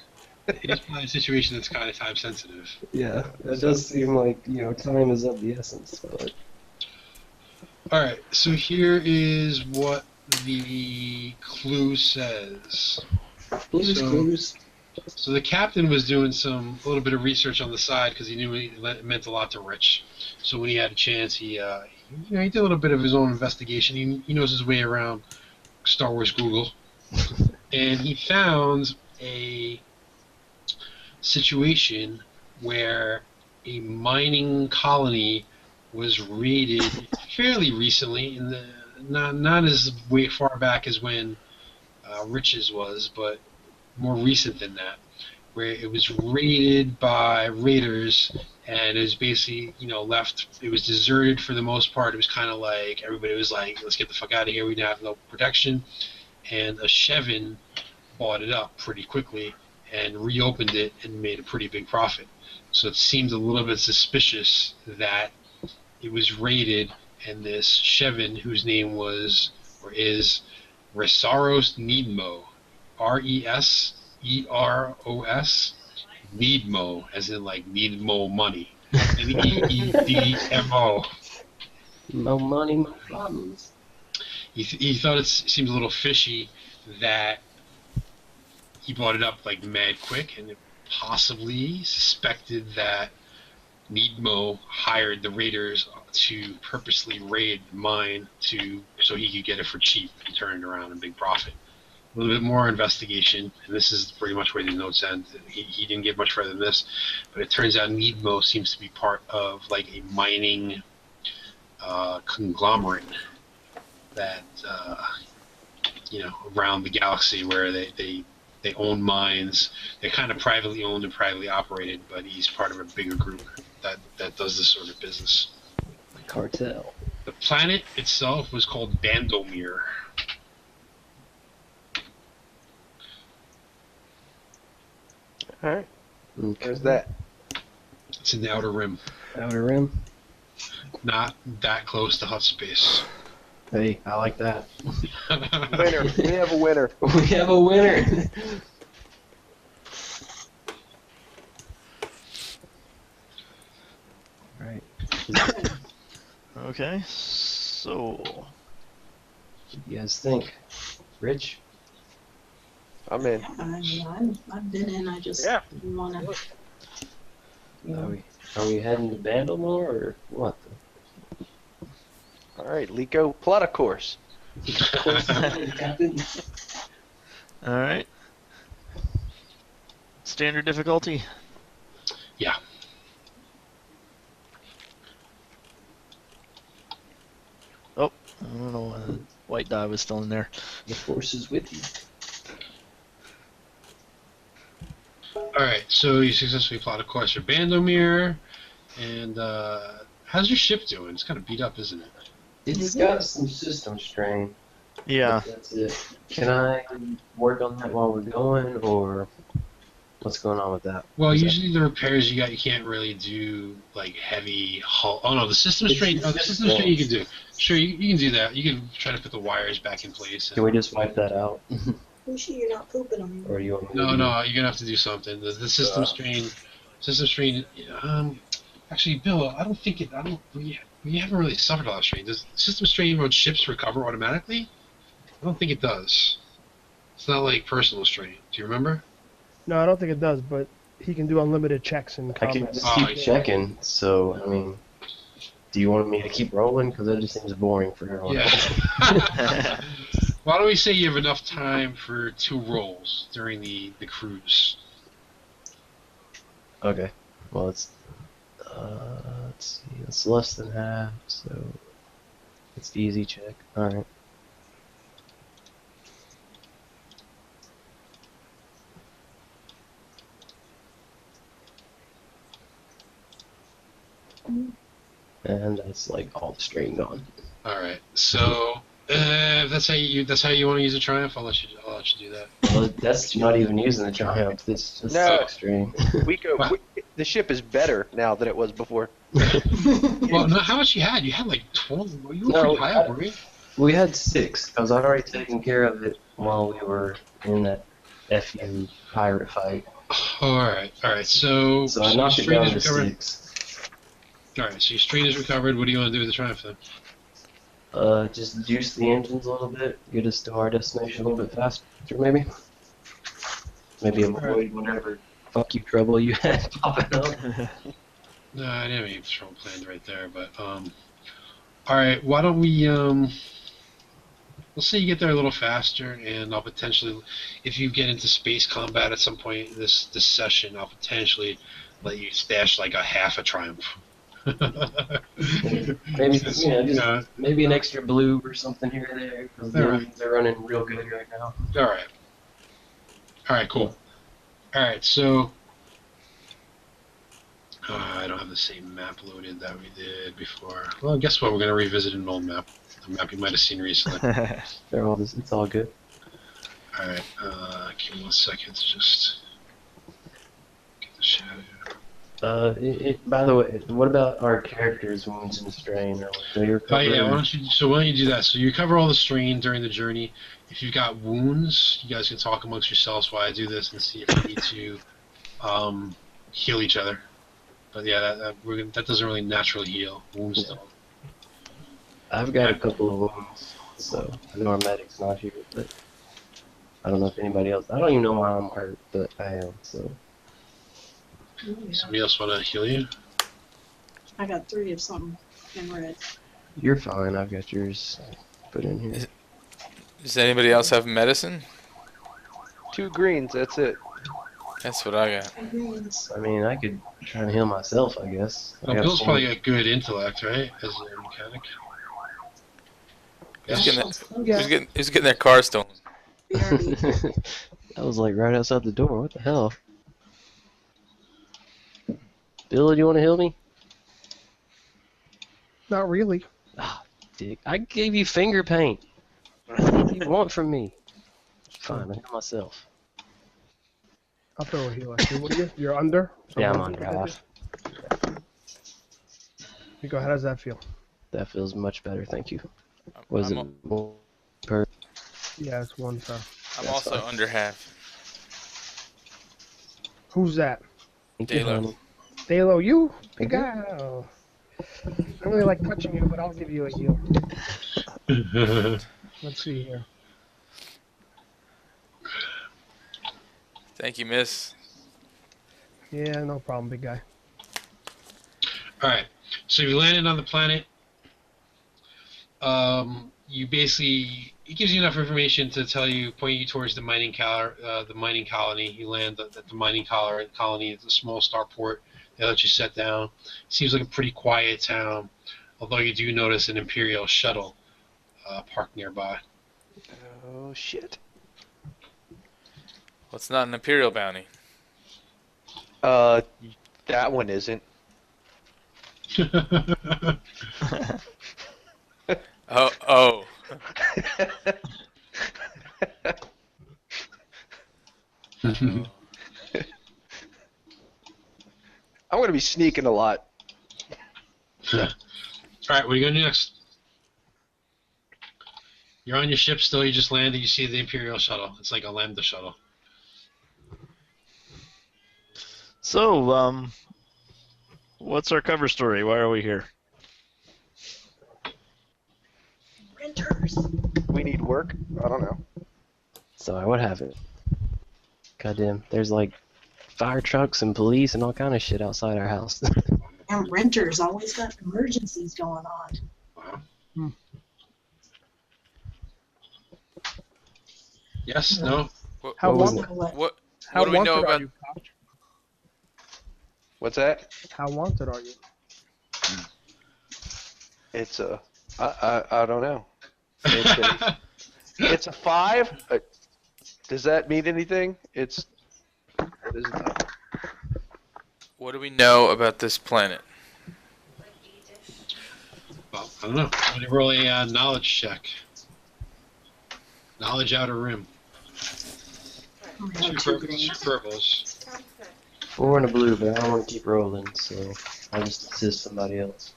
It is probably a situation that's kind of time sensitive. Yeah, it does seem like, you know, time is of the essence, but... Alright, so here is what the clue says. Blues So- Clues. So the captain was doing a little bit of research on the side because he knew it meant a lot to Rich. So when he had a chance, he did a little bit of his own investigation. He knows his way around Star Wars Google, and he found a situation where a mining colony was raided fairly recently in the not as way far back as when Riches was, but more recent than that, where it was raided by raiders, and it was basically, left. It was deserted for the most part. It was kind of like everybody was like, "Let's get the fuck out of here. We have no protection." And a Shevin bought it up pretty quickly and reopened it and made a pretty big profit. So it seemed a little bit suspicious that it was raided, and this Shevin, whose name was or is Resaros Needmo, Reseros, Needmo, as in like Needmo money, Needmo. No money, no problems. He thought it seemed a little fishy that he bought it up like mad quick, and possibly suspected that Needmo hired the raiders to purposely raid the mine so he could get it for cheap and turn it around in big profit. A little bit more investigation, and this is pretty much where the notes end. He didn't get much further than this, but it turns out Needmo seems to be part of like a mining conglomerate that around the galaxy, where they own mines. They're kind of privately owned and privately operated, but he's part of a bigger group that does this sort of business. The cartel. The planet itself was called Bandomir. All right. Okay. Where's that? It's in the Outer Rim. Outer Rim. Not that close to Hutt space. Hey, I like that. Winner. We have a winner. We have a winner. Right. Okay, so What do you guys think? Rich? I'm in. I mean, I've been in. I just Yeah. didn't want to. Are we heading to Bandlemore or what? All right, Lico, plot a course. Captain? all right. Standard difficulty. Yeah. Oh, I don't know. White die was still in there. The force is with you. Alright, so you successfully plot a course for Bandomir, and how's your ship doing? It's kind of beat up, isn't it? It's got some system strain. Yeah. but That's it. Can I work on that while we're going, or what's going on with that? Well, Is that- usually the repairs you can't really do like heavy hull. Oh no, the system strain. Oh, the system strain you can do. Sure, you can do that. You can try to put the wires back in place. Can we just wipe that out? I'm sure you're not pooping on me. Or do you want me No, to no, you're gonna have to do something. The system strain. System strain. Actually, Bill, I don't think it. I don't. We haven't really suffered a lot of strain. Does system strain on ships recover automatically? I don't think it does. It's not like personal strain. Do you remember? No, I don't think it does, but he can do unlimited checks in I can combat. just Oh, keep yeah. checking, so, I mean, do you want me to keep rolling? Because that just seems boring for everyone else. Yeah. Why don't we say you have enough time for 2 rolls during the cruise? Okay. Well, let's see, it's less than half, so it's easy check. Alright. And that's like all the strain gone. All right. So if that's how you want to use a triumph, I'll let you do that. Well, that's not even using the triumph. This just No. sucks strain. The ship is better now than it was before. Well, no, how much you had? You had like 12. You were No, pretty high up, weren't you? We had 6, because I'd already taken care of it while we were in that FU pirate fight. All right. So So I your knocked it strain down is to recovered. 6. All right. So your strain is recovered. What do you want to do with the triumph then? Just juice the engines a little bit, get us to our destination a little bit faster, maybe? Maybe avoid whatever fuck you trouble you had popping up. No, I didn't have any trouble planned right there, but all right. Why don't we let's say you get there a little faster, and I'll potentially, if you get into space combat at some point this session, I'll potentially let you stash like a half a triumph. Maybe just Yeah. maybe an extra blue or something here or there because the All right. engines are running real good right now. All right. All right. Cool. All right. So I don't have the same map loaded that we did before. Well, guess what? We're gonna revisit an old map. A map you might have seen recently. They're all this. It's all good. All right. Give me 1 second to just get the shit out of here. By the way, what about our characters' wounds and strain? Or do you recover? Yeah. Why don't you do that? So you cover all the strain during the journey. If you've got wounds, you guys can talk amongst yourselves while I do this and see if you need to heal each other. But yeah, that doesn't really naturally heal wounds. Yeah. I've got a couple of wounds, so I know our medic's not here, but I don't know if anybody else. I don't even know why I'm hurt, but I am. So. Somebody else want to heal you? I got 3 of something in red. You're fine. I've got yours put in here. Does anybody else have medicine? 2 greens, that's it. That's what I got. I mean, I could try and heal myself, I guess. Well, Bill's probably got good intellect, right? As a mechanic. He's getting their car stolen. That was like right outside the door. What the hell? Bill, do you want to heal me? Not really. Ah, dick. I gave you finger paint. What do you want from me? Fine, I heal myself. I'll throw a heal at you. What are you? You're under? Yeah, I'm under half. You go. How does that feel? That feels much better, thank you. Was it per? Yeah, it's 1 star. I'm also under half. Who's that? Thank you, Dalo. honey. Dalo, you? Big guy. Oh. I don't really like touching you, but I'll give you a heal. Let's see here. Thank you, miss. Yeah, no problem, big guy. Alright, so you landed on the planet. You basically, it gives you enough information to tell you, point you towards the mining colony. You land at the mining colony. It's a small starport. They let you set down. Seems like a pretty quiet town, although you do notice an Imperial shuttle parked nearby. Oh shit. Well, it's not an Imperial bounty. That one isn't. Oh. I'm gonna be sneaking a lot. Alright, what are you gonna do next? You're on your ship still, you just landed, you see the Imperial shuttle. It's like a Lambda shuttle. So, what's our cover story? Why are we here? Renters. We need work? I don't know. So what happened? Goddamn, there's like fire trucks and police and all kind of shit outside our house. And renters always got emergencies going on. Wow. Yes, no? How What was wanted, What how do we know wanted are about... you, Koch? What's that? How wanted are you? It's a... I don't know. It's a 5? Does that mean anything? It's... What is it? What do we know about this planet? Well, I don't know. I'm gonna roll a knowledge check. Knowledge outer rim. I Two have 2 purples. greens. 4 and a blue, but I don't want to keep rolling, so I'll just assist somebody else.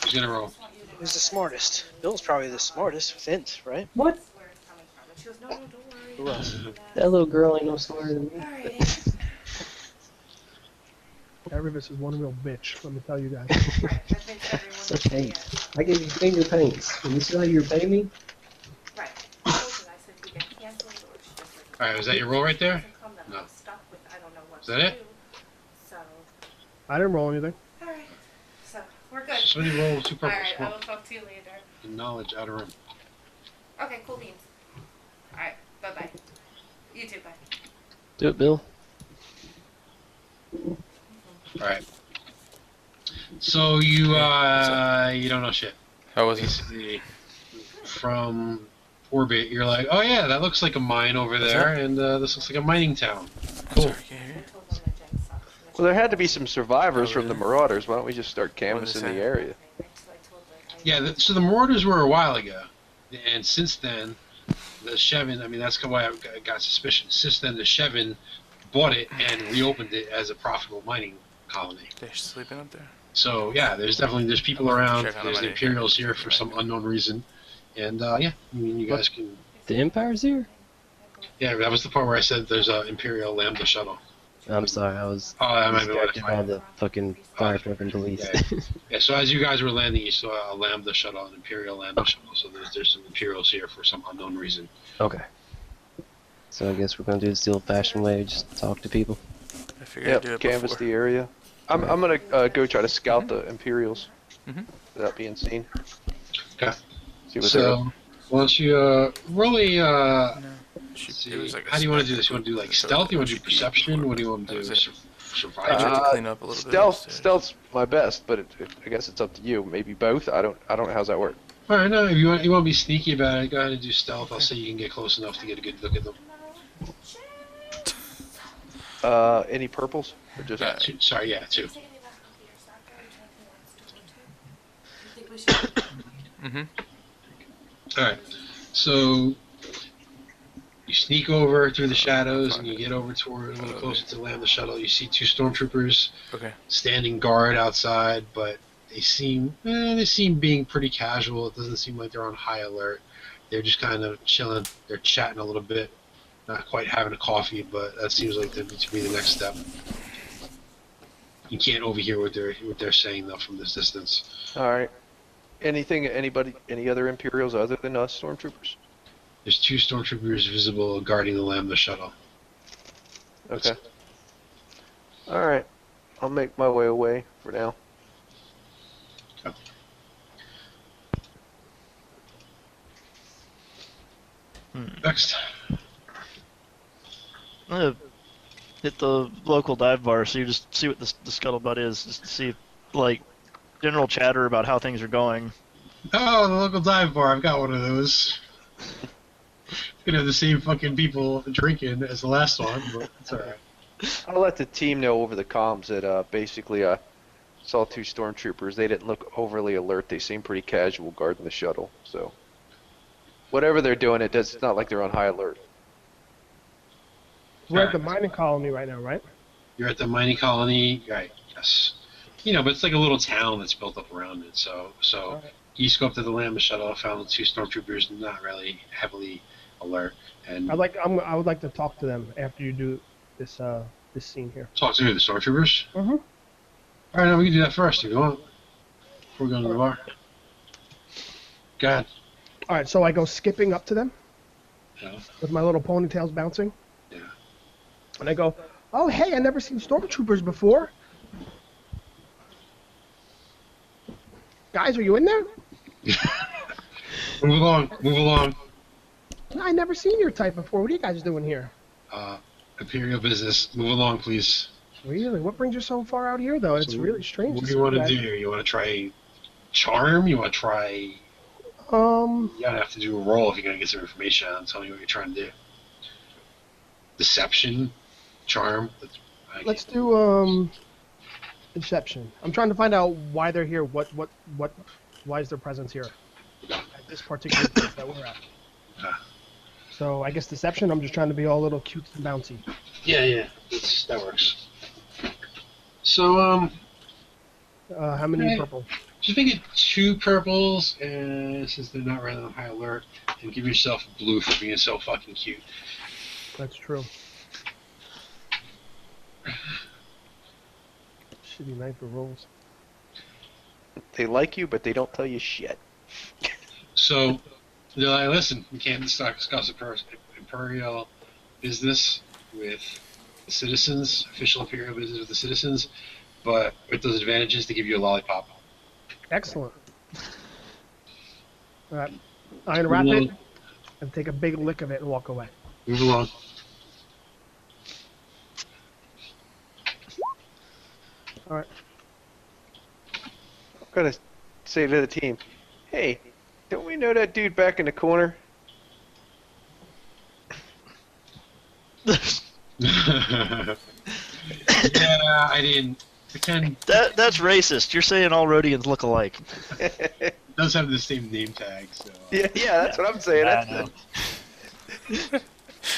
Who's gonna roll? Who's the smartest? Bill's probably the smartest with int, right? What? Who else? That little girl ain't no smarter than me. Erebus is one real bitch, let me tell you guys. Such hate. I gave you finger paints. And you see how you repay me? Alright, was that your roll right there? No. Is that it? I didn't roll anything. Alright, so we're good. So somebody roll 2 purples. Alright, Come I on. will talk to you later. The knowledge outer rim. Okay, cool beans. Alright, bye bye. You too, bye. Do it, Bill. All right. So you you don't know shit. How was it? Basically, from orbit, you're like, oh yeah, that looks like a mine over What's there, that? and this looks like a mining town. I'm Cool. sorry, can't hear you. Well, there had to be some survivors Oh, from the really? Marauders. Why don't we just start What did canvassing they the say? area? Yeah. So the Marauders were a while ago, and since then, the Shevin. I mean, that's why I got suspicion. Since then, the Shevin bought it and reopened it as a profitable mining colony. They're sleeping up there. So yeah, there's people I'll around. check on There's them the later. Imperials here for some unknown reason, and yeah, I mean, you guys can. The Empire's here? Yeah, that was the part where I said there's a Imperial Lambda shuttle. I'm sorry, I was Oh, that might be what distracted by the fucking fire truck police. Yeah. Yeah, so as you guys were landing, you saw a Lambda shuttle, an Imperial Lambda shuttle. So there's some Imperials here for some unknown reason. Okay. So I guess we're gonna do this the old-fashioned way, just talk to people. I figured I'd do Yep, it canvass before. the area. I'm gonna go try to scout the Imperials Mhm. without being seen. Okay. See what So why don't you roll a No. let's It was see, like a how do you want to spec do this? You want to do like so stealth? You want to do she beat perception? before. What do you want to That do? was it. I Survival? tried to Uh, clean up a little bit. stealth, upstairs. stealth's my best, but I guess it's up to you. Maybe both. I don't. How's that work? All right, no. If you want to be sneaky about it, go ahead and do stealth. I'll say you can get close enough to get a good look at them. Any purples or just? Two, sorry, yeah, two. Mhm. All right. So you sneak over through the shadows, and you get over toward a little closer to land the shuttle. You see two stormtroopers Okay. standing guard outside, but they seem being pretty casual. It doesn't seem like they're on high alert. They're just kind of chilling. They're chatting a little bit, not quite having a coffee, but that seems like that needs to be the next step. You can't overhear what they're saying though from this distance. All right. Any other Imperials other than us stormtroopers? There's two stormtroopers visible guarding the Lambda shuttle. Okay. All right. I'll make my way away for now. Next. Hit the local dive bar, so you just see what the scuttlebutt is, just to see, like, general chatter about how things are going. Oh, the local dive bar. I've got one of those. Gonna have the same fucking people drinking as the last one, but it's alright. I'll let the team know over the comms that basically I saw two stormtroopers. They didn't look overly alert. They seemed pretty casual guarding the shuttle. So whatever they're doing, it's not like they're on high alert. We're at the mining colony right now, right? You're at the mining colony, right? Yes. You know, but it's like a little town that's built up around it. So Alright. you scoped at the Lambda shuttle, found the two stormtroopers not really heavily alert, and I would like to talk to them after you do this this scene here. talk to the stormtroopers. Mm-hmm. All right, now we can do that first if you want. Before we go to the bar. Go ahead. All right, so I go skipping up to them Yeah. with my little ponytails bouncing. Yeah. And I go, "Oh, hey, I never seen stormtroopers before. Guys, are you in there? Move along. Move along. I never seen your type before. What are you guys doing here? Imperial business. Move along, please. Really? What brings you so far out here, though? It's So really strange. What do see you want to guys- do? You want to try charm? You want to try? You gotta have to do a roll if you're gonna get some information on. Tell me what you're trying to do. Deception, charm. Let's do deception. I'm trying to find out why they're here. Why is their presence here at this particular place that we're at? So I guess deception. I'm just trying to be all little cute and bouncy. Yeah. That works. So How many Right. purple? just make it 2 purples, and since they're not right on high alert, and give yourself a blue for being so fucking cute. That's true. Shitty night for rolls. They like you, but they don't tell you shit. So they're like, listen, we can't discuss imperial business with the citizens, official imperial business with the citizens, but with those advantages, they give you a lollipop. Excellent. All right. I unwrap it and take a big lick of it and walk away. Move along. All right. I'm gonna say to the team, hey, don't we know that dude back in the corner? Yeah, I didn't pretend. That's racist. You're saying all Rhodians look alike. It does have the same name tag, so. Yeah, that's what I'm saying. I That's know.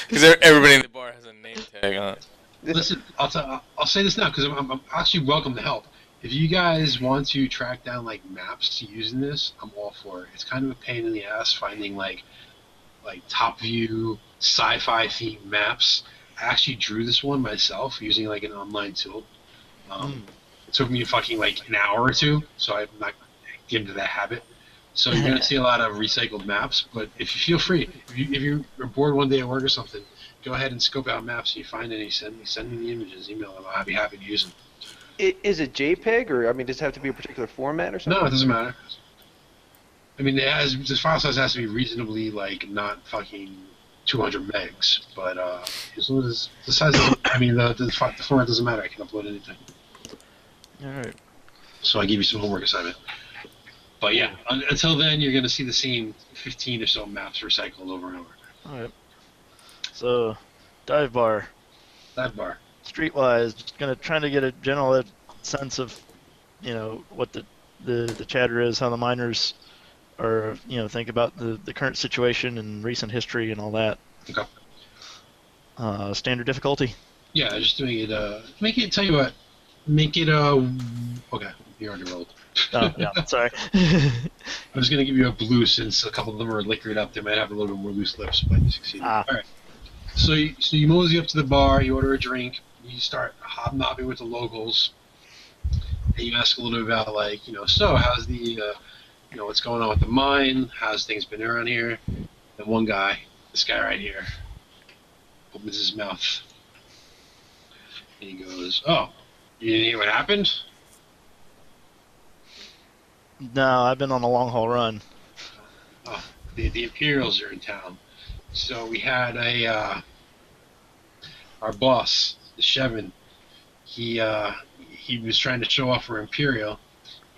Because everybody in the bar has a name tag on it. Listen, I'll say this now because I'm actually welcome to help. If you guys want to track down like maps to use in this, I'm all for it. It's kind of a pain in the ass finding like top view sci-fi themed maps. I actually drew this one myself using like an online tool. It took me fucking like an hour or two, so I'm not getting into that habit. So you're gonna see a lot of recycled maps, but if you feel free, if you're bored one day at work or something, go ahead and scope out maps. If you find any, send me the images, email them. I'll be happy to use them. Is it JPEG, or I mean, does it have to be a particular format or something? No, it doesn't matter. I mean, the file size has to be reasonably like not fucking 200 megs, but as long as the size, the format doesn't matter. I can upload anything. All right. So I give you some homework assignment. But yeah, until then, you're gonna see the same 15 or so maps recycled over and over. All right. So, dive bar. Dive bar. Streetwise, just trying to get a general sense of, what the chatter is, how the miners are, think about the current situation and recent history and all that. Okay. Standard difficulty. Yeah, just doing it. Tell you what. Make it Okay, you already rolled. Oh yeah, sorry. I was gonna give you a blue since a couple of them are liquored up. They might have a little bit more loose lips, but you succeeded. All right. So you mosey up to the bar. You order a drink. You start hobnobbing with the locals, and you ask a little bit about so how's the what's going on with the mine? How's things been around here? And one guy, this guy right here, opens his mouth, and he goes, "Oh, you didn't hear what happened?" No, I've been on a long haul run. Oh, the Imperials are in town. So we had our boss, the Shevin. He was trying to show off for Imperial,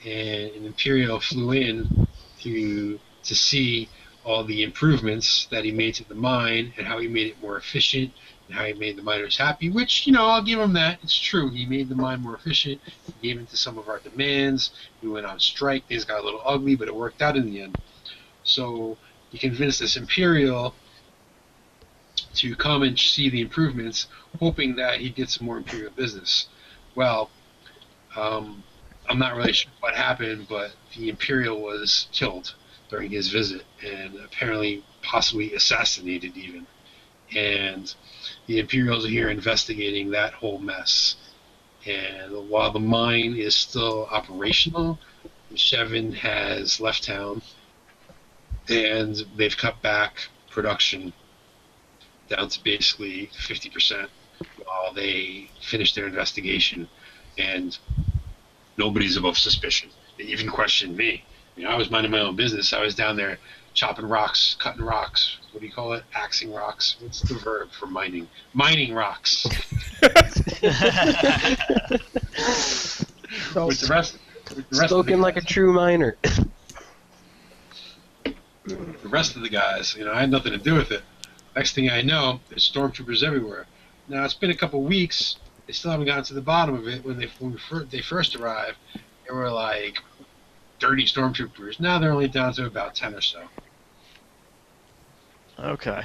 and an Imperial flew in to see all the improvements that he made to the mine and how he made it more efficient and how he made the miners happy, which, I'll give him that. It's true. He made the mine more efficient. He gave in to some of our demands. We went on strike. Things got a little ugly, but it worked out in the end. So he convinced this Imperial to come and see the improvements, hoping that he'd get some more Imperial business. Well, I'm not really sure what happened, but the Imperial was killed during his visit and apparently possibly assassinated even. And the Imperials are here investigating that whole mess. And while the mine is still operational, Shevin has left town and they've cut back production down to basically 50% while they finish their investigation. And nobody's above suspicion. They even questioned me. I was minding my own business. I was down there chopping rocks, cutting rocks. What do you call it? Axing rocks. What's the verb for mining? Mining rocks. So, with the rest Spoken like a true miner. the rest of the guys, I had nothing to do with it. Next thing I know, there's stormtroopers everywhere. Now, it's been a couple weeks. They still haven't gotten to the bottom of it. When they first arrived, there were like 30 stormtroopers. Now they're only down to about 10 or so. Okay.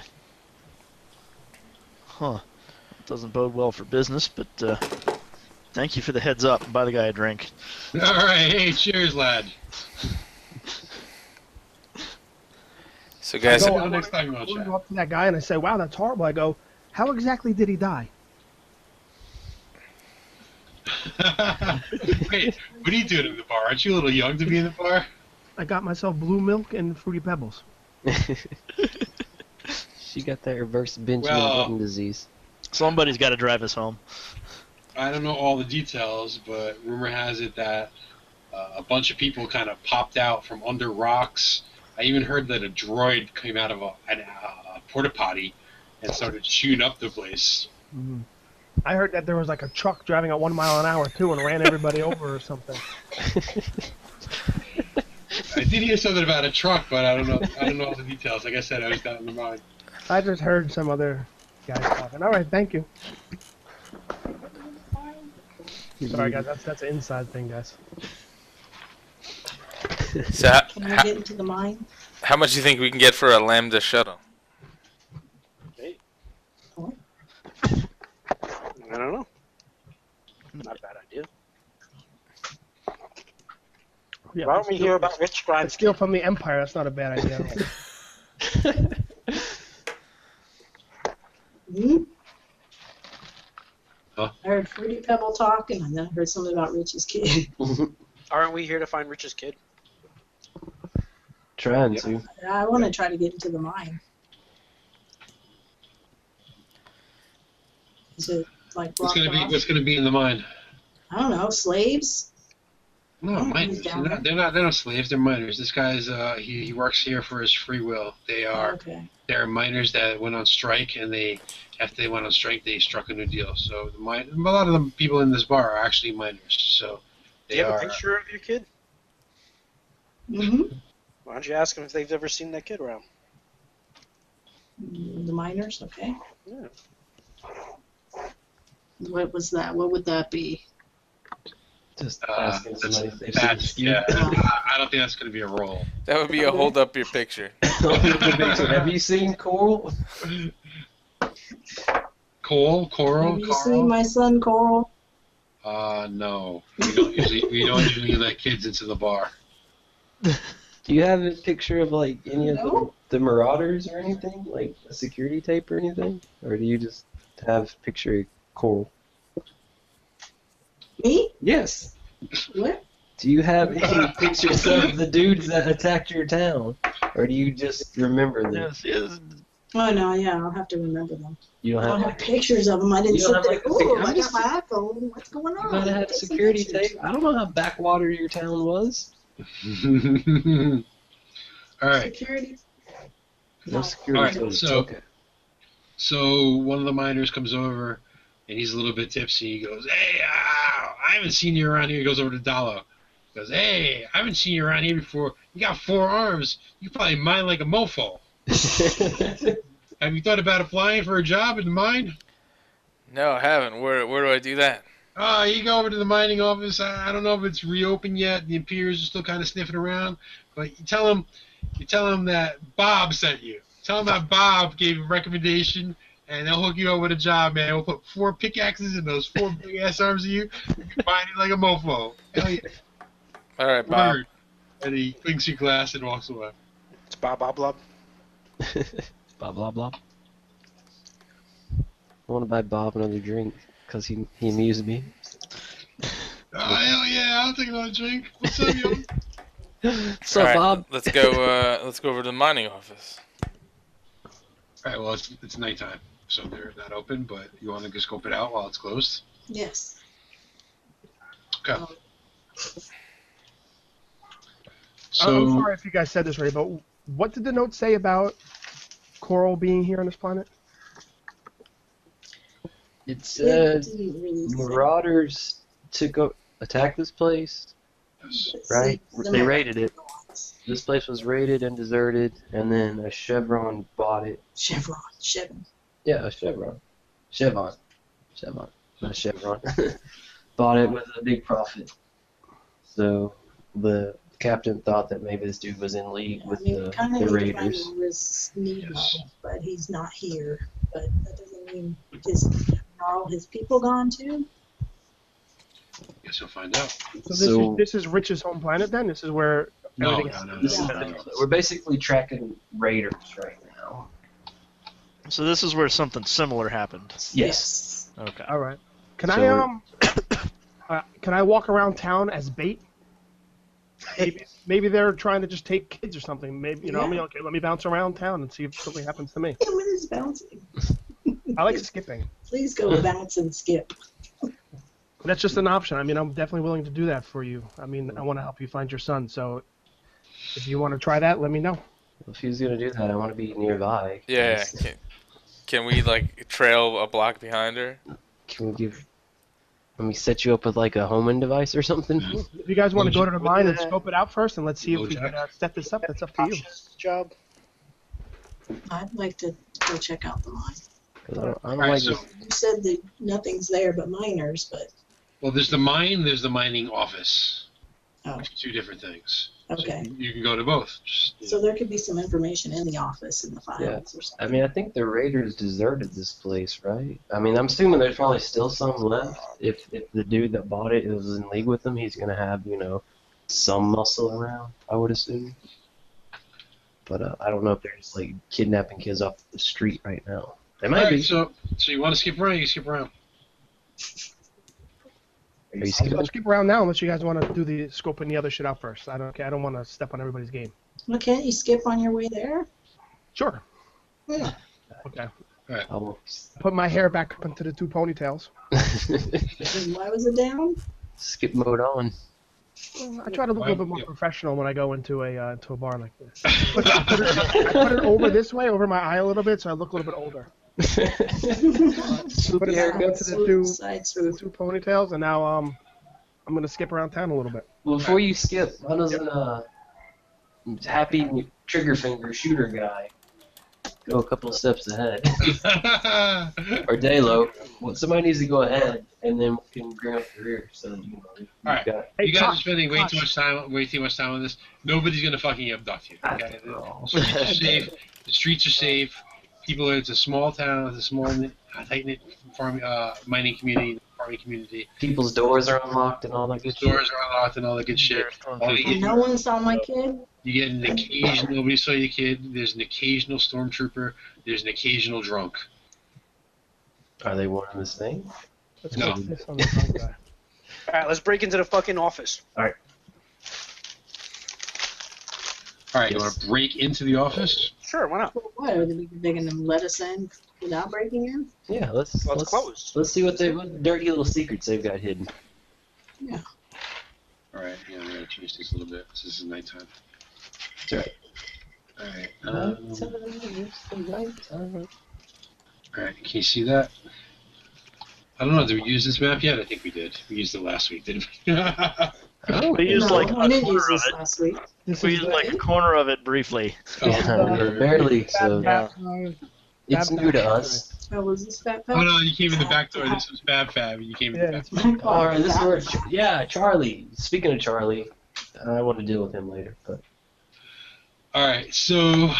Huh. Doesn't bode well for business, but thank you for the heads up. Buy the guy a drink. All right, hey, cheers, lad. So guys, I Until next time you want to go up to that guy and I say, "Wow, that's horrible." I go, "How exactly did he die?" Wait, what are you doing in the bar? Aren't you a little young to be in the bar? I got myself blue milk and fruity pebbles. She got that reverse Benjamin Well- Button disease. Somebody's got to drive us home. I don't know all the details, but rumor has it that a bunch of people kind of popped out from under rocks. I even heard that a droid came out of a porta potty and started shooting up the place. I heard that there was like a truck driving at 1 mile an hour too and ran everybody over or something. I did hear something about a truck, but I don't know. I don't know all the details. Like I said, I was down in the mine. I just heard some other guys talking. All right, thank you. Sorry, guys. That's an inside thing, guys. So Can I get into the mine? how much do you think we can get for a Lambda shuttle? I don't know. Not a bad idea. Yeah, Why don't we hear about Rich Grimes? steal from the Empire? That's not a bad idea. Hmm? Huh? I heard Fruity Pebble talk, and then I heard something about Rich's kid. Aren't we here to find Rich's kid? Trying to. I want to try to get into the mine. Is it like blocked off? What's gonna be in the mine? I don't know. Slaves? No, miners. They're not slaves. They're miners. This guy's he works here for his free will. Okay. They're miners that went on strike, and after they went on strike, they struck a new deal. So a lot of the people in this bar are actually miners. So Do you have a picture of your kid? Mm-hmm. Why don't you ask them if they've ever seen that kid around? The miners, okay. Yeah. What was that? What would that be? Just asking somebody if they've That's seen yeah. I don't think that's gonna be a roll. That would be a hold up your picture. Have you seen Coral? Coral. Have you seen my son Coral? No. We don't usually let kids into the bar. Do you have a picture of like any of the Marauders or anything? Like a security tape or anything? Or do you just have a picture of Coral? Me? Yes. What? Do you have any pictures of the dudes that attacked your town? Or do you just remember them? Yes. Oh no, yeah, I'll have to remember them. You I don't don't have have pictures of them. I didn't You sit don't there. have, like, Oh, I'm I just- got my iPhone. What's going on? You gotta have Take some security pictures. tape. I don't know how backwater your town was. All right. Security. No security All right, tape. so- Okay. So one of the miners comes over, and he's a little bit tipsy. He goes, "Hey, I haven't seen you around here." He goes over to Dalo. He goes, "Hey, I haven't seen you around here before. You got 4 arms. You probably mine like a mofo. Have you thought about applying for a job in the mine?" No, I haven't. Where do I do that? You go over to the mining office. I don't know if it's reopened yet. The Imperials are still kind of sniffing around. But you tell them that Bob sent you. Tell them that Bob gave you a recommendation, and they'll hook you up with a job, man. We'll put 4 pickaxes in those 4 big ass arms of you. You can mine it like a mofo. Hell yeah. All right, Bob. Word. And he clinks your glass and walks away. It's Bob Oblub. Blah blah blah. I want to buy Bob another drink because he amused me. Oh, hell yeah. I'll take another drink. What's up, yo? What's up, All right, Bob? let's go. Let's go over to the mining office. All right, well, it's nighttime, so they're not open, but you want to just scope it out while it's closed? Yes. Okay. I'm So, sorry if you guys said this already, but what did the note say about Coral being here on this planet? It It said didn't really say. Marauders to go attack this place. yes. Right? The They raided it. Marauders. This place was raided and deserted, and then a Chevron bought it. Chevron. Yeah, a Chevron. Chevron, not Chevron. Bought it with a big profit. So the captain thought that maybe this dude was in league with kind the of raiders. Need Yes. but he's not here. But that doesn't mean are all his people gone too? Guess you'll find out. So this is Rich's home planet then? This is where No, everything no. This is Yeah. we're basically tracking raiders right now. So this is where something similar happened. Yes. Okay. All right. Can So can I walk around town as bait? Maybe they're trying to just take kids or something. Maybe I mean, okay, let me bounce around town and see if something happens to me. What is bouncing? I like skipping. Please go bounce and skip. That's just an option. I mean, I'm definitely willing to do that for you. I mean, I want to help you find your son. So if you want to try that, let me know. If he's gonna do that, I want to be nearby. Yeah. Can we like trail a block behind her? Can we give? Let me set you up with like a homing device or something. If you guys want to go to the mine and that- scope it out first, and let's see if we LoJack. can set this up, that's up to you. Cautious job. I'd like to go check out the mine. 'Cause I don't Alright, like so this. You said that nothing's there but miners, but well, there's the mine, there's the mining office. Oh. Two different things. okay. So you can go to both. Just, So there could be some information in the office in the files Yeah. or something. I mean, I think the raiders deserted this place, right? I mean, I'm assuming there's probably still some left. If the dude that bought it was in league with them, he's gonna have some muscle around. I would assume. But I don't know if they're just like kidnapping kids off the street right now. They might be. Alright, so you want to skip around? You skip around. Are you skipping? Let's skip around now unless you guys want to do the scoping the other shit out first. I don't want to step on everybody's game. Well, can't you skip on your way there? Sure. Yeah. Okay. I'll- Put my hair back up into the two ponytails. Then why was it down? Skip mode on. I try to look a little bit more professional when I go into a bar like this. I put it over this way, over my eye a little bit, so I look a little bit older. Put it back into the Side the swoop. two ponytails, and now I'm gonna skip around town a little bit. Well, before you skip, how doesn't happy trigger finger shooter guy go a couple of steps ahead? Or Dalo, well, somebody needs to go ahead, and then we can bring up the rear. So that, Alright. got. Hey, You guys are spending way Kosh. too much time on this. Nobody's gonna fucking abduct you. Okay? Oh. The streets are safe. The streets are safe. People it's a small town, it's a small tight knit farming mining community, farming community. People's doors are unlocked and all that The good shit. doors are unlocked and all that good shit. All you, And get, no one saw my kid? you get an occasional nobody saw your kid. There's an occasional stormtrooper. There's an occasional drunk. Are they one and the same? Let's No. put this on the front guy. Alright, let's break into the fucking office. Alright, you want to break into the office? Sure, why not? What, are they going to let us in without breaking in? Yeah, let's closed. let's see what dirty little secrets they've got hidden. Alright, yeah, I'm gonna change this a little bit. This is nighttime. That's right. Alright. Alright, can you see that? I don't know, did we use this map yet? I think we did. We used it last week, didn't we? We used like I a didn't use corner of this it. last week. This We is used like a corner of it briefly. Barely. So it's new to us. Oh, was this Fat Oh Pat? no, you came in the back door. This was Fab Fab. You came in the Yeah, back it's door. All right, this is where. Yeah, Charlie. Speaking of Charlie, I want to deal with him later, but Alright, so.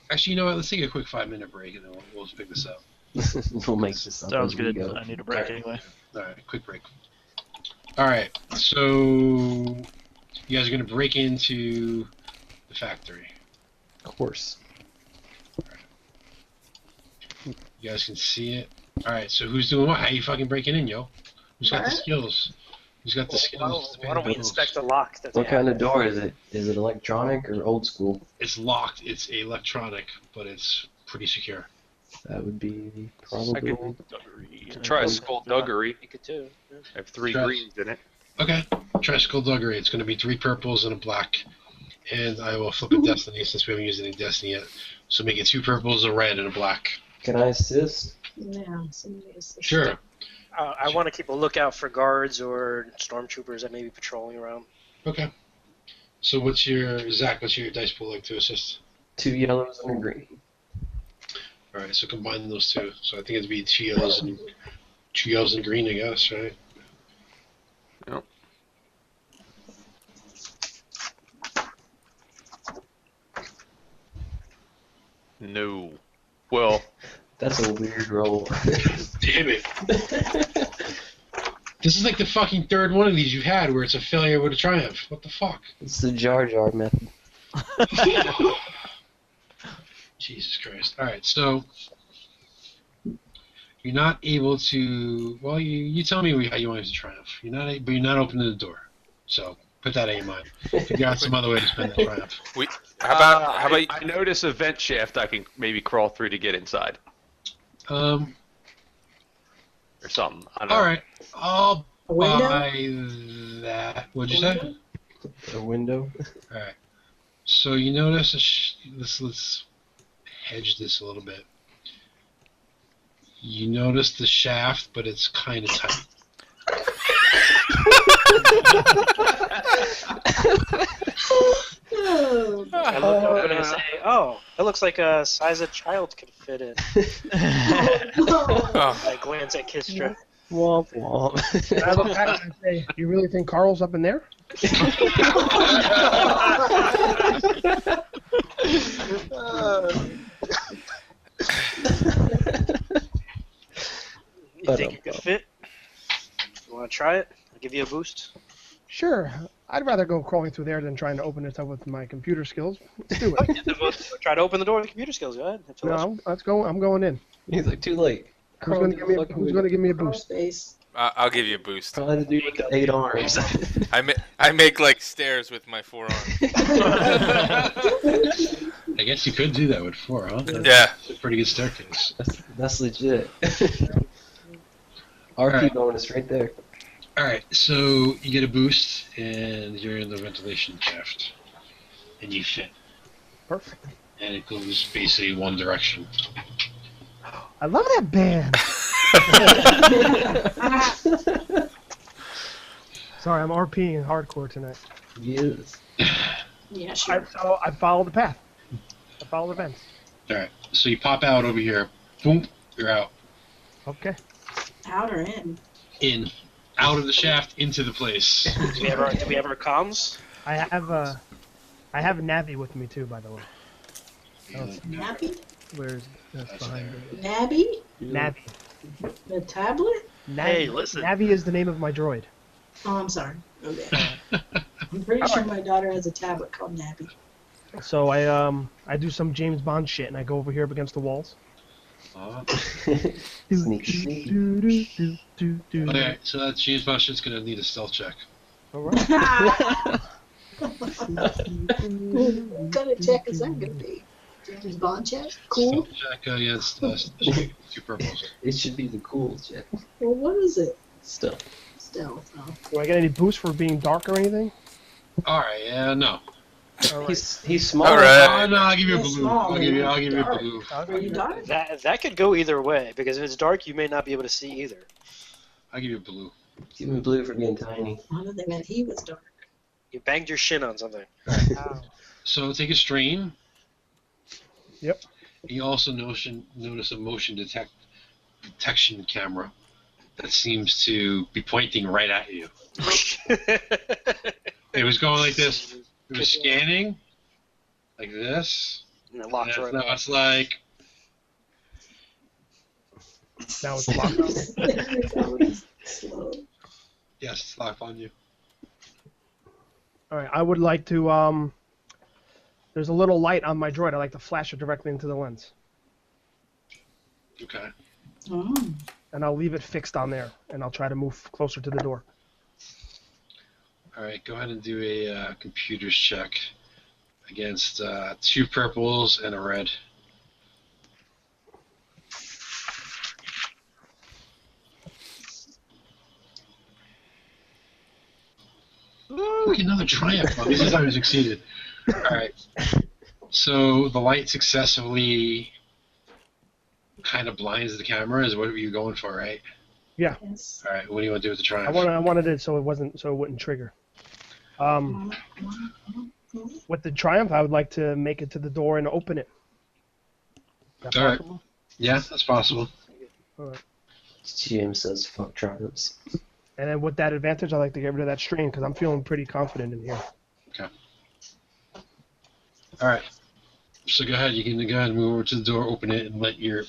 Actually, you know what? Let's take a quick 5-minute break and then we'll just pick this up. we'll make this up. Sounds as we good. go. I need a break anyway. Alright, quick break. Alright, so. You guys are going to break into the factory. Of course. You guys can see it. Alright, so who's doing what? How you fucking breaking in, yo? Who's got the skills? Who's got the skills? to pay Why don't the we bills? inspect the lock that they What kind have? of door is it? Is it electronic or old school? It's locked. It's electronic, but it's pretty secure. That would be probably. Try a skullduggery. You could too. I have 3 Try- greens in it. Okay. Try skullduggery. It's going to be 3 purples and a black. And I will flip a destiny since we haven't used any destiny yet. So make it 2 purples, a red, and a black. Can I assist? Yeah, somebody is. Sure. I want to keep a lookout for guards or stormtroopers that may be patrolling around. Okay. So what's your dice pool like to assist? 2 yellows and a green. All right. So combine those 2. So I think it'd be 2 yellows and green, I guess, right? Yep. No. Well, That's a weird roll. Damn it. This is like the fucking 3rd one of these you've had where it's a failure with a triumph. What the fuck? It's the Jar Jar method. Jesus Christ. Alright, so you're not able to well you tell me how you want it to triumph. But you're not opening the door. So put that in your mind. Figure out some other way to spend that triumph. How about I notice a vent shaft I can maybe crawl through to get inside or something. I don't know. Alright. I'll A window? buy that. What'd you say? A window. Alright. So you notice let's hedge this a little bit. You notice the shaft, but it's kind of tight. Oh, I look over and I say, "Oh, that looks like a size a child could fit in." Oh, I glance at Kistra. Womp womp. And I look back and I say, "You really think Carl's up in there?" You think you could fit? You want to try it? I'll give you a boost. Sure. I'd rather go crawling through there than trying to open it up with my computer skills. Let's do it. Try to open the door with computer skills. Go ahead. No, let's go. I'm going in. He's like, too late. Who's going to give me a boost? space. I'll give you a boost. Trying to do with the 8 arms. I make like stairs with my forearm. I guess you could do that with 4, huh? Yeah. It's a pretty good staircase. That's legit. RP Alright. bonus right there. Alright, so you get a boost, and you're in the ventilation shaft. And you fit. Perfect. And it goes basically one direction. I love that band. Sorry, I'm RPing hardcore tonight. Yes. Yeah, sure. So I follow the path. I follow the vents. Alright, so you pop out over here. Boom, you're out. Okay. Out or in? In. Out of the shaft, into the place. Do we have our comms? I have a Navi with me too, by the way. Nabby? Where's that's behind me? Nabby? Navi. The tablet? Hey, listen. Navi is the name of my droid. Oh, I'm sorry. Okay. I'm pretty sure my daughter has a tablet called Nabby. So I do some James Bond shit and I go over here up against the walls. Sneak, sneak. Okay, so that James Bond shit's gonna need a stealth check. Alright. What kind of check is that going to be? James Bond check? Cool. Stealth check against 2 purples. It should be the cool check. Well, what is it? Still. Stealth. Oh. Do I get any boost for being dark or anything? Alright, yeah, no. He's small. Alright. Oh, no, I'll give you a Yeah, blue. small, I'll give you a dark. blue. Are you dark? That could go either way because if it's dark, you may not be able to see either. I'll give you a blue. Give me blue for being tiny. I don't think meant he was dark. You banged your shin on something. So take a strain. Yep. You also notice a motion detection camera that seems to be pointing right at you. It was going like this. It was scanning like this. And it locked right Now it's like Now it's locked. Slow. yes, it's locked on you. Alright, I would like to there's a little light on my droid. I like to flash it directly into the lens. Okay. Oh. And I'll leave it fixed on there and I'll try to move closer to the door. All right, go ahead and do a computers check against 2 purples and a red. Ooh, another triumph. Well, this is how we succeeded. All right. So the light successfully kind of blinds the camera. Is what you're going for, right? Yes. All right. What do you want to do with the triumph? I wanted it so it wouldn't trigger. With the Triumph, I would like to make it to the door and open it. Is that All right. possible? Yeah, that's possible. James says fuck triumphs. And then with that advantage, I like to get rid of that strain because I'm feeling pretty confident in here. Okay. All right. So go ahead. You can go ahead and move over to the door, open it, and let your.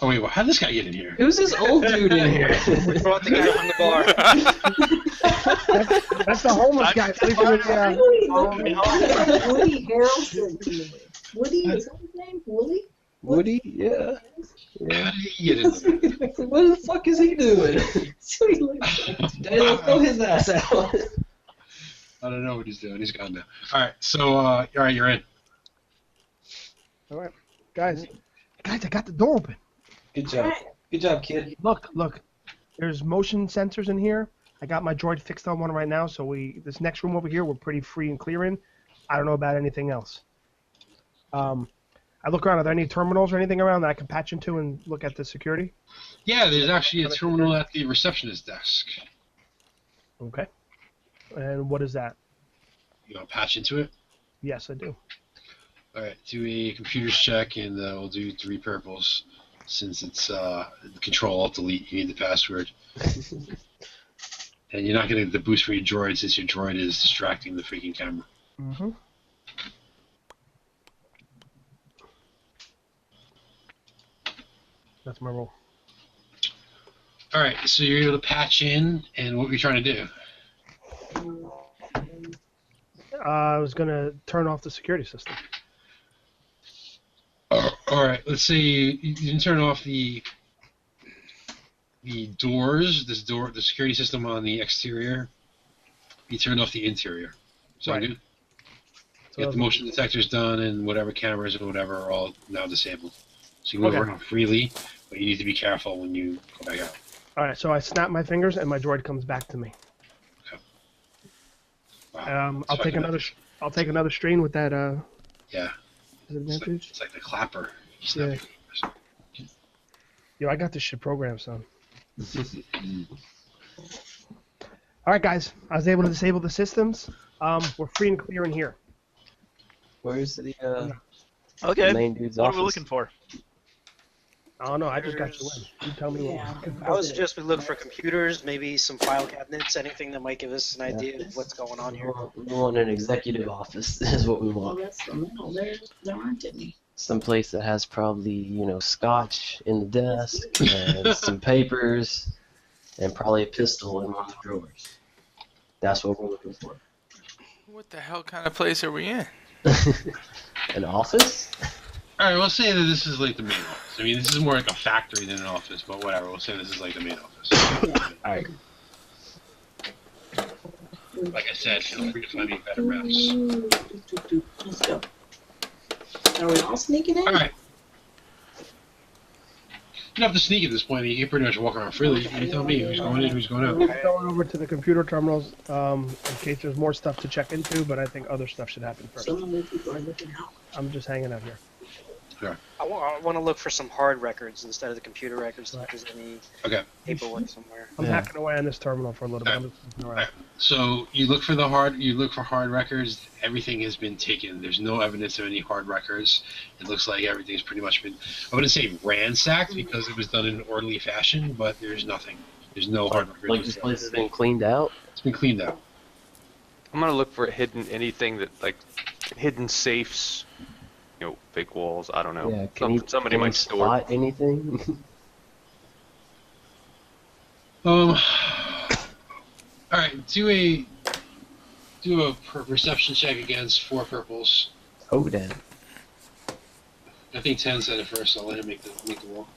Oh wait, well, how did this guy get in here? Who's this old dude in here? We brought the guy from the bar. That's the homeless guy sleeping in there. Woody Harrelson to me. Woody, is that his name? Woody? Woody? Yeah. How did he get in there? What the fuck is he doing? So he looks like Daniel, throw his ass out. I don't know what he's doing. He's gone now. All right. So all right, you're in. All right, guys, I got the door open. Good job. Good job, kid. Look. There's motion sensors in here. I got my droid fixed on one right now, so this next room over here we're pretty free and clear in. I don't know about anything else. I I look around. Are there any terminals or anything around that I can patch into and look at the security? Yeah, there's actually a terminal at the receptionist desk. Okay. And what is that? You want to patch into it? Yes, I do. All right, do a computers check, and we'll do 3 purples. Since it's Control Alt Delete, you need the password. And you're not getting the boost from your droid since your droid is distracting the freaking camera. Mm-hmm. That's my roll. All right, so you're able to patch in, and what were you trying to do? I was gonna turn off the security system. All right, let's say you can turn off the doors, the security system on the exterior. You turned off the interior. So Right. good. So You got the motion detectors done, and whatever cameras and whatever are all now disabled. So you can move Okay. around freely, but you need to be careful when you go back out. All right, so I snap my fingers and my droid comes back to me. Wow. I'll take another. I'll take another strain with that. Yeah. Disadvantage. It's like the clapper. You snap Yeah. your fingers. Yo, I got this shit programmed, son. All right, guys. I was able to disable the systems. We're free and clear in here. Where's the Okay. main dude's What office? are we looking for? I don't know. I just got you in. You tell me Yeah. what. I would suggest we look for computers, maybe some file cabinets, anything that might give us an idea of what's going on here. We want an executive office. Is what we Well, want. that's the middle. There aren't any. Some place that has probably scotch in the desk and some papers and probably a pistol in one of the drawers. That's what we're looking for. What the hell kind of place are we in? An office? All right, we'll say that this is like the main office. I mean, this is more like a factory than an office, but whatever. We'll say this is like the main office. Alright. Like I said, feel free to find me better maps. Let's go. Are we all sneaking in? All right. You don't have to sneak at this point. You can pretty much walk around freely. You tell me who's going in, who's going out. We're going over to the computer terminals in case there's more stuff to check into, but I think other stuff should happen first. Some other people are looking out. I'm just hanging out here. I want to look for some hard records instead of the computer records. If Right. there's any Okay. paperwork somewhere. I'm Yeah. hacking away on this terminal for a little bit. I'm just looking around. So you look for hard records. Everything has been taken. There's no evidence of any hard records. It looks like everything's pretty much been, I wouldn't say ransacked because it was done in an orderly fashion, but there's nothing. There's no hard records. Like this place has been cleaned out? It's been cleaned out. I'm gonna look for anything that like hidden safes, fake walls. I don't know. Yeah, Somebody can you might store. spot anything? All right. Do a perception check against 4 purples. Oh, damn. I think 10 said it first, so I'll let him make the roll.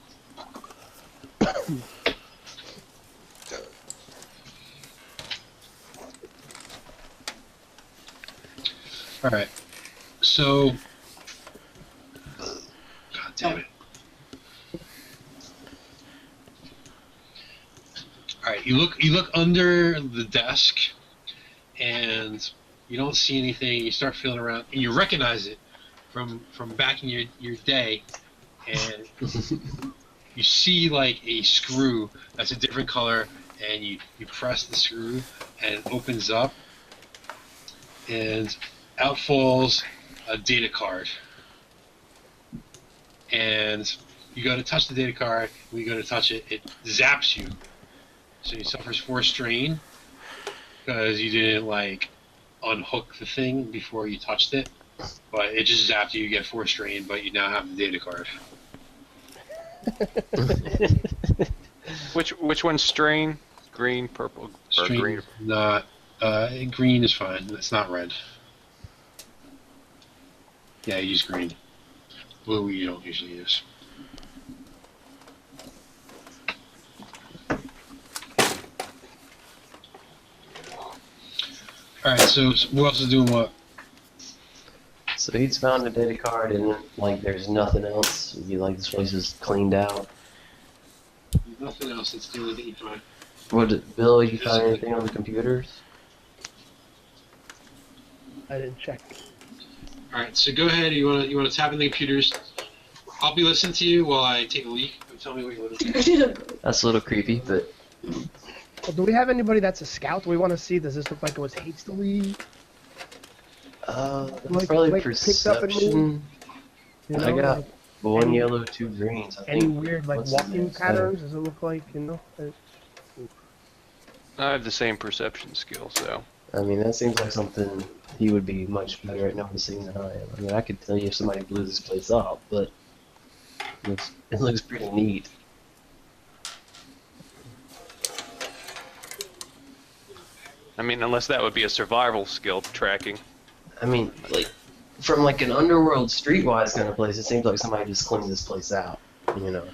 All right. So, God damn it. All right. You look under the desk, and you don't see anything. You start feeling around, and you recognize it from back in your day, and you see like a screw that's a different color, and you press the screw, and it opens up, and out falls a data card. And you go to touch the data card, when you go to touch it, it zaps you. So you suffers 4 strain because you didn't like unhook the thing before you touched it. But it just zapped you, you get 4 strain, but you now have the data card. Which one's strain? Green, purple, or Strain green? is not green is fine. It's not red. Yeah, use green. Blue you don't usually use. Alright, so who else is doing what? So he's found a data card and like there's nothing else. This place is cleaned out. Nothing else. That's the only thing you find. Bill, you found anything on the computers? I didn't check. Alright, so go ahead. You wanna tap in the computers. I'll be listening to you while I take a leak. Tell me what you're listening to. That's a little creepy, but Well, do we have anybody that's a scout? Do we want to see? Does this look like it was hastily probably picked up and moved? perception. You know, I got like, one any- yellow, 2 greens. I any think. weird like What's the walking next patterns? Does it look like, you know? I have the same perception skill, so. I mean, that seems like something he would be much better at noticing than I am. I mean, I could tell you if somebody blew this place up, but it looks pretty neat. I mean, unless that would be a survival skill tracking. I mean, like, from like an underworld streetwise kind of place, it seems like somebody just cleaned this place out, you know.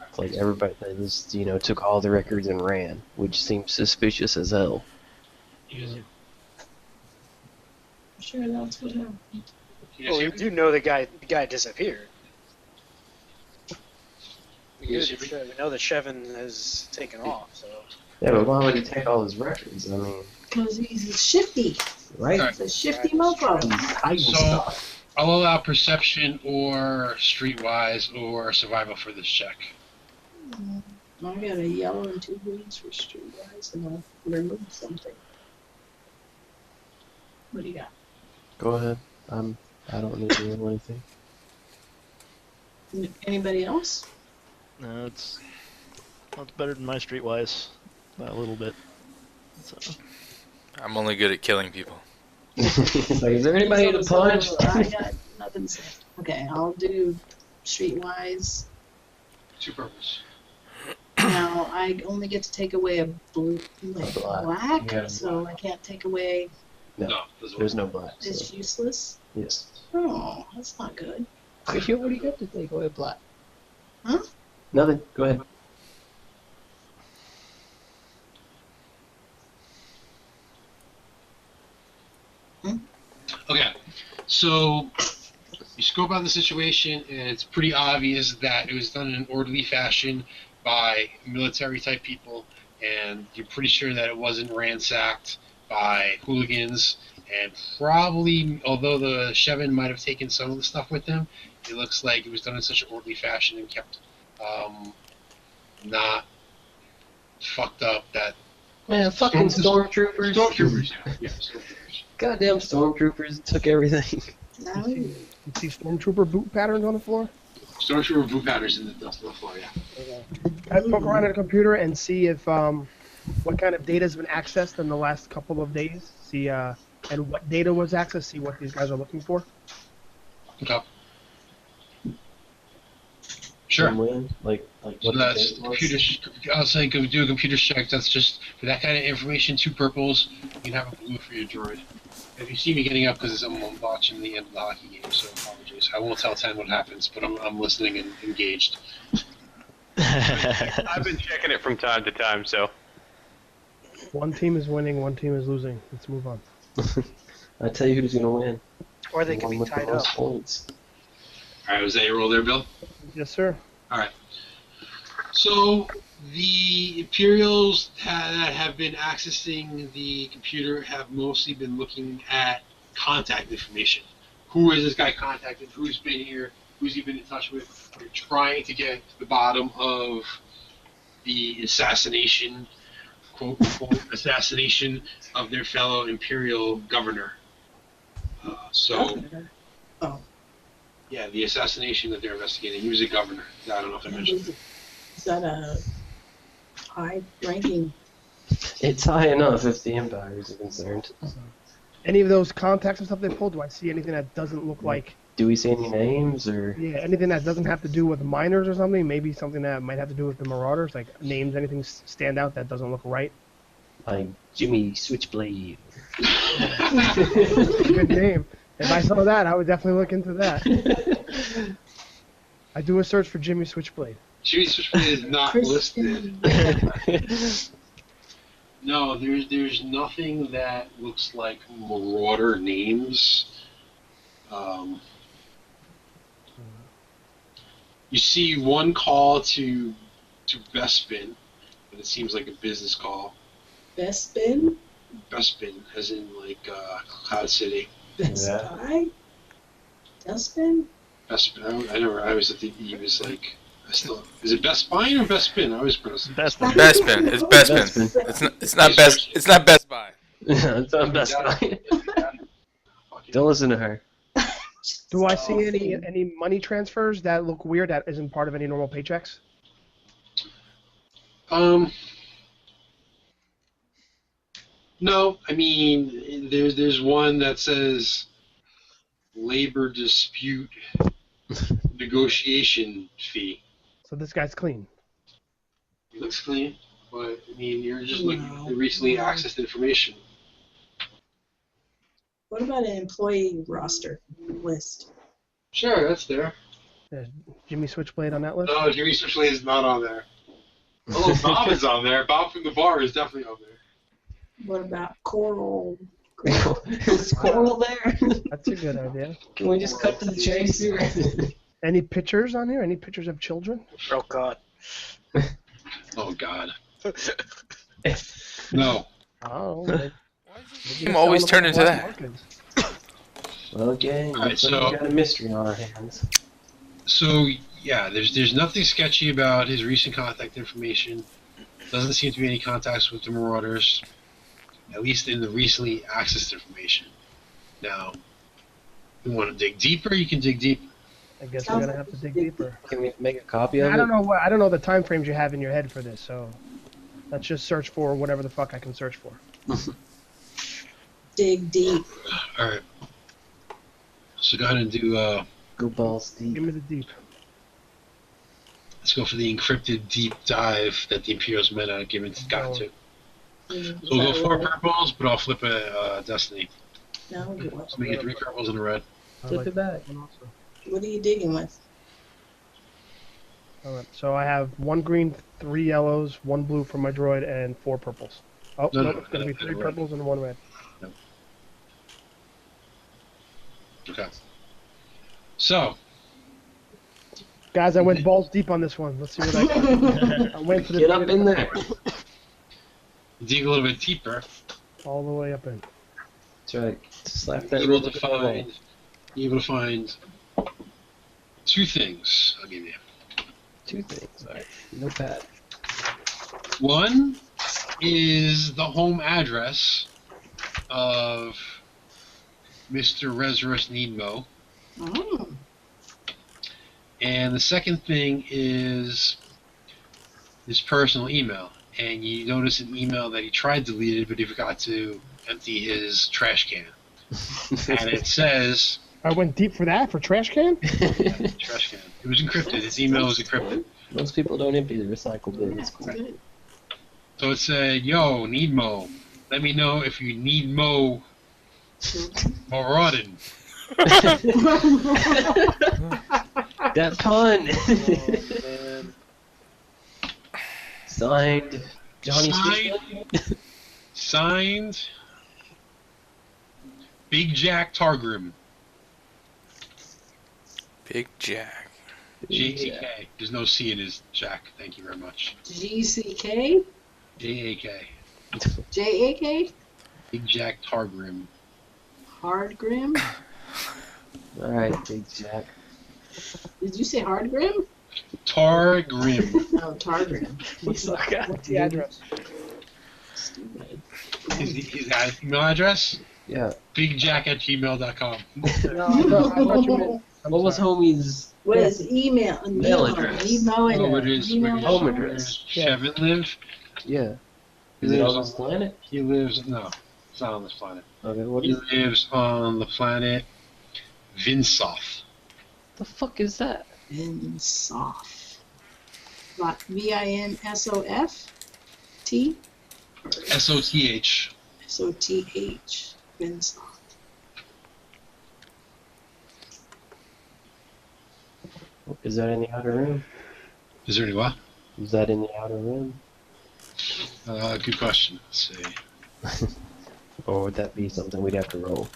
It's like everybody just, you know, took all the records and ran, which seems suspicious as hell. I'm sure that's what happened. Well, we do know the guy disappeared. We know that Shevin has taken off, so. Yeah, but why would he take all his records? I mean, Because he's shifty. right? Alright. He's a shifty mofo. He's hiding So- stuff. I'll allow perception or streetwise or survival for this check. I got a yellow and 2 greens for streetwise, and I'll remove something. What do you got? Go ahead. I don't need to know anything. Anybody else? No, it's better than my streetwise by a little bit. So, I'm only good at killing people. It's like, is there anybody to punch? I got nothing to say. Okay, I'll do streetwise. Two purples. Now, I only get to take away a Black. black, Yeah. so I can't take away. No, there's no black. So. It's useless. Yes. Oh, that's not good. You already got to take away black. Huh? Nothing. Go ahead. Okay, so you scope out the situation, and it's pretty obvious that it was done in an orderly fashion by military-type people, and you're pretty sure that it wasn't ransacked by hooligans, and probably, although the Shevin might have taken some of the stuff with him, it looks like it was done in such an orderly fashion and kept not fucked up that... Man, fucking stormtroopers. Stormtroopers, yeah, stormtroopers. Goddamn stormtroopers took everything. Now, You see stormtrooper boot patterns on the floor? Stormtrooper boot patterns in the dust on the floor, yeah. I poke around at a computer and see if what kind of data has been accessed in the last couple of days. See and what data was accessed. See what these guys are looking for. Okay. Sure. Like So what that's the date was? computer. I'll say go do a computer check. That's just for that kind of information. 2 purples. You can have a blue for your droid. If you see me getting up because I'm watching the end of the hockey game, so apologies. I won't tell 10 what happens, but I'm listening and engaged. I've been checking it from time to time, so. One team is winning, one team is losing. Let's move on. I tell you who's gonna win. Or they The can one be with the tied most up. points. All right, was that your roll there, Bill? Yes, sir. So the Imperials that have been accessing the computer have mostly been looking at contact information. Who is this guy contacted? Who's been here? Who's he been in touch with? They're trying to get to the bottom of the assassination, quote unquote, assassination of their fellow Imperial governor. Oh. Yeah, the assassination that they're investigating. He was a governor. I don't know if I mentioned. Is that a high-ranking? It's high enough if the Empires are concerned. Any of those contacts and stuff they pulled? Do I see anything that doesn't look like? Do we see any names or? Yeah, anything that doesn't have to do with miners or something? Maybe something that might have to do with the Marauders, like names. Anything stand out that doesn't look right? Like Jimmy Switchblade. Good name. If I saw that, I would definitely look into that. I do a search for Jimmy Switchblade. Jimmy Switchblade is not listed. No, there's nothing that looks like Marauder names. You see one call to Bespin, but it seems like a business call. Bespin? Bespin, as in like Cloud City. Best Yeah. Buy? Dustbin? Best Spin. I always thought he was like. Is it Best Buy or Best Spin? I always pronounce it. Best Best Spin. It's Best Best Spin. Spin. It's not best. It's not Best Buy. It's on Best Buy. Don't listen to her. Do I see any money transfers that look weird that isn't part of any normal paychecks? No, I mean there's one that says labor dispute negotiation fee. So this guy's clean. It looks clean, but I mean you're just looking at the recently accessed information. What about an employee roster list? Sure, that's there. There's Jimmy Switchblade on that list. No, Jimmy Switchblade is not on there. Oh, Bob is on there. Bob from the bar is definitely on there. What about Coral? Is Coral there? That's a good idea. Can we just cut to the chase here? Any pictures on here? Any pictures of children? Oh God. Oh God. No. Oh. I'm always turn into that. Well, gang, Alright, looks like so- we got a mystery on our hands. So yeah, there's nothing sketchy about his recent contact information. Doesn't seem to be any contacts with the Marauders, at least in the recently accessed information. Now, if you want to dig deeper, you can dig deeper. I guess we're gonna have to dig deeper. Can we make a copy of it? I don't know the time frames you have in your head for this, so let's just search for whatever the fuck I can search for. Dig deep. All right. So go ahead and do. Go balls Give deep. me the deep. Let's go for the encrypted deep dive that the Imperials men got to. So we'll go 4 purples, but I'll flip a Destiny. No, So we get 3 purples and a red. Flip it back. what are you digging with? Alright, so I have 1 green, 3 yellows, 1 blue for my droid, and 4 purples. Oh, No, no, no, it's gonna be 3 red. purples and 1 red. Okay. So, Guys, I went balls deep on this one. Let's see what I got. I went for the Get up in there. dig a little bit deeper. all the way up in. That's right. Slap that Able ribbon to find, able to find 2 things. I'll give you. 2 things. Alright. Notepad. One is the home address of Mr. Resurus Needmo. Oh. And the second thing is his personal email. And you notice an email that he tried deleted, but he forgot to empty his trash can. And it says, I went deep for that, for trash can? trash can. It was encrypted. His email was encrypted. Most people don't empty the recycle bin. It's cool. So it said, yo, Needmo, let me know if you need Mo Maraudin. That pun! Signed, Johnny Switchblade. Signed, Big Jack Targrim. Big Jack. JTK. There's no C in his Jack. Thank you very much. GCK? JAK. JAK? Big Jack Targrim. Hardgrim? Alright, Big Jack. Did you say Hardgrim? Targrim. Oh, Targrim. What's the address? Stupid. His email address? Yeah. BigJack@gmail.com. No, I thought you meant. I'm What was sorry. homie's What is email? Mail address. Email Where does Home address. Chevin live? Yeah. He Is it lives on this planet? He lives, no, it's not on this planet. Okay, what He is lives on the planet Vinsoth. the fuck is that? Vinsoft. Like VINSOF? T? SOTH. SOTH. Vinsoft. Is that in the outer rim? Is there any what? Is that in the outer rim? Good question. Let's see. Or would that be something we'd have to roll?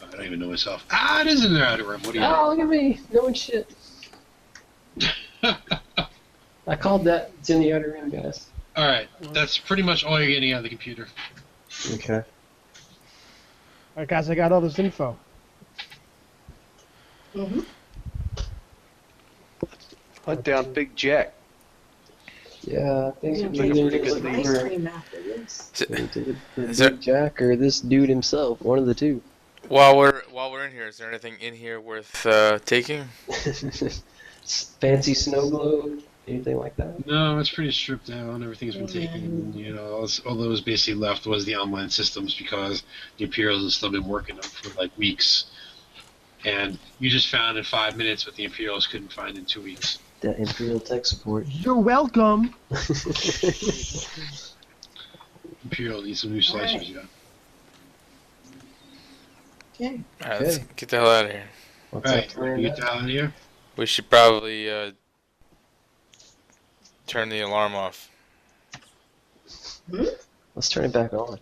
I don't even know myself. Ah, it is in the outer room. What do you Oh, look at me! Knowing shit. I called that. It's in the outer rim, guys. Alright, that's pretty much all you're getting out of the computer. Okay. Alright, guys, I got all this info. Mm-hmm. Hunt down Big Jack. Yeah, I think Yeah, we drink either pretty good look lead. ice for cream after this. the Is there- Big Jack or this dude himself. One of the two. While we're in here, is there anything in here worth taking? Fancy snow globe, anything like that? No, it's pretty stripped down. Everything's been taken. You know, all that was basically left was the online systems because the Imperials have still been working them for like weeks. And you just found in 5 minutes what the Imperials couldn't find in 2 weeks. That Imperial tech support. You're welcome. Imperial needs some new slicers, yeah. Okay. Alright, let's Okay. get the hell out of here. What's Alright, after you get that? the hell out of here? We should probably turn the alarm off Let's turn it back on.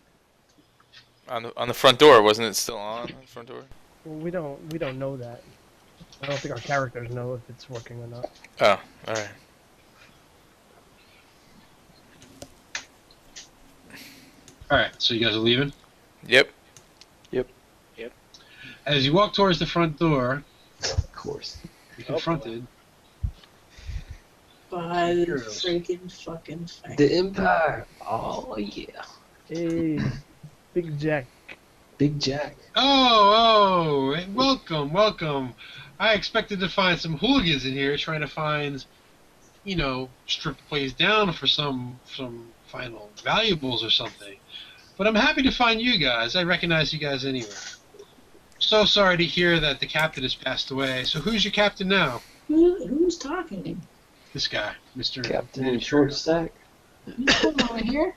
on the front door. Wasn't it still on the front door? Well, we don't know that. I don't think our characters know if it's working or not. Oh, all right. Alright, so you guys are leaving? Yep. As you walk towards the front door, Of course. you're confronted. By the Heroes. freaking fucking fact. The Empire. Oh yeah. Hey, Big Jack. Big Jack. Oh, hey, welcome. I expected to find some hooligans in here trying to find, you know, strip the place down for some final valuables or something. But I'm happy to find you guys. I recognize you guys anywhere. So sorry to hear that the captain has passed away. So who's your captain now? Who's talking? This guy, Mr. Captain in short stack. Who's coming over here?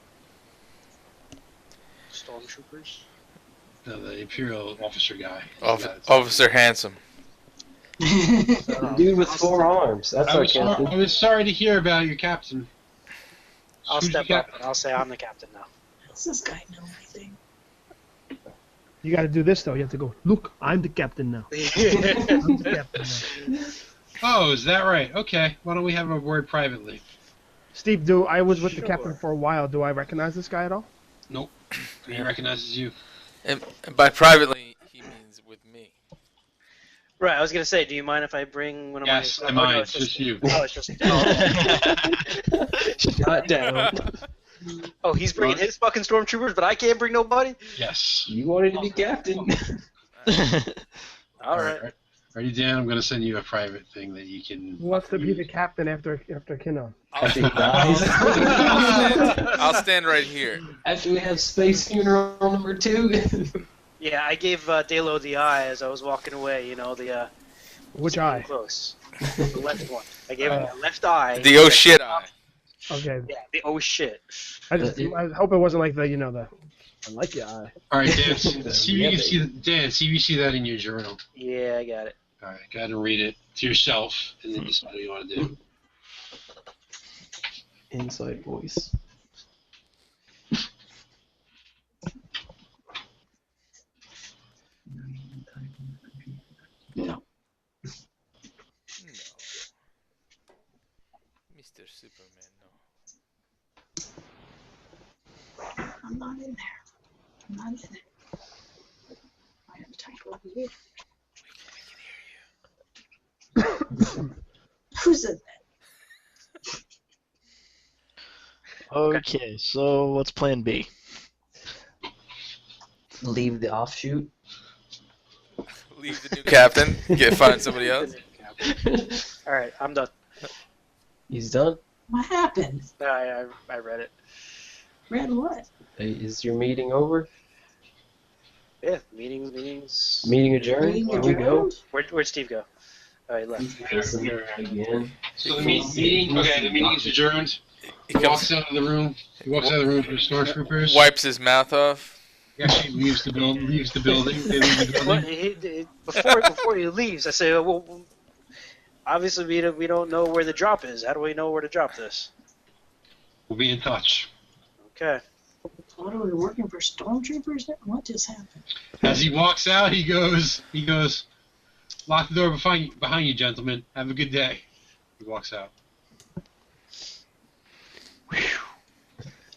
Stormtroopers. No, the Imperial officer guy. Officer Handsome. The dude with 4 arms. That's I our was, captain. I was sorry to hear about your captain. I'll Who's your step up cap- and I'll say I'm the captain now. Does this guy know anything? You got to do this though. You have to go. Look, I'm the captain now. I'm the captain now. Oh, is that right? Okay. Why don't we have a word privately? Steve, I was with the captain for a while. Do I recognize this guy at all? Nope. He recognizes you. And by privately, he means with me. Right, I was gonna say, do you mind if I bring one of Yes, my? I oh, mind. no, It's just you. Oh, it's just. Oh, Shot down. oh, he's bringing his fucking stormtroopers, but I can't bring nobody. Yes. You wanted to be captain. All right. Ready, Dan? I'm going to send you a private thing that you can. Who wants to be the captain after Kinnon? After he dies. I'll stand right here. After we have space funeral number 2. Yeah, I gave Dalo the eye as I was walking away. You know the. Which getting eye? Close. The left one. I gave him the left eye. The oh shit eye. Okay. Yeah, the oh shit. I hope it wasn't like the I like your eye. All right, Dan. See if you can see. Dan, see if you see that in your journal. Yeah, I got it. All right, go ahead and read it to yourself, and then decide what you want to do. Inside voice. No. No. Mr. Superman, no. I'm not in there. I'm not in there. I have to type over here. Who said that? Okay, so what's plan B? Leave the offshoot. Leave the new captain. Find somebody else. All right, I'm done. He's done. What happened? I read it. Read what? Hey, is your meeting over? Yeah, meetings. Meeting adjourned? Reading Here we go. adjourned? Where'd Steve go? Oh, he left. Again. So the meeting. Okay, the meeting's adjourned. He He walks out of the room. He walks out of the room for the stormtroopers. wipes his mouth off. He actually leaves the building. They leave the Well, building. before he leaves, I say, well, obviously we don't know where the drop is. How do we know where to drop this? We'll be in touch. Okay. What are we working for stormtroopers? What just happened? As he walks out, he goes, lock the door behind you, gentlemen. Have a good day. He walks out.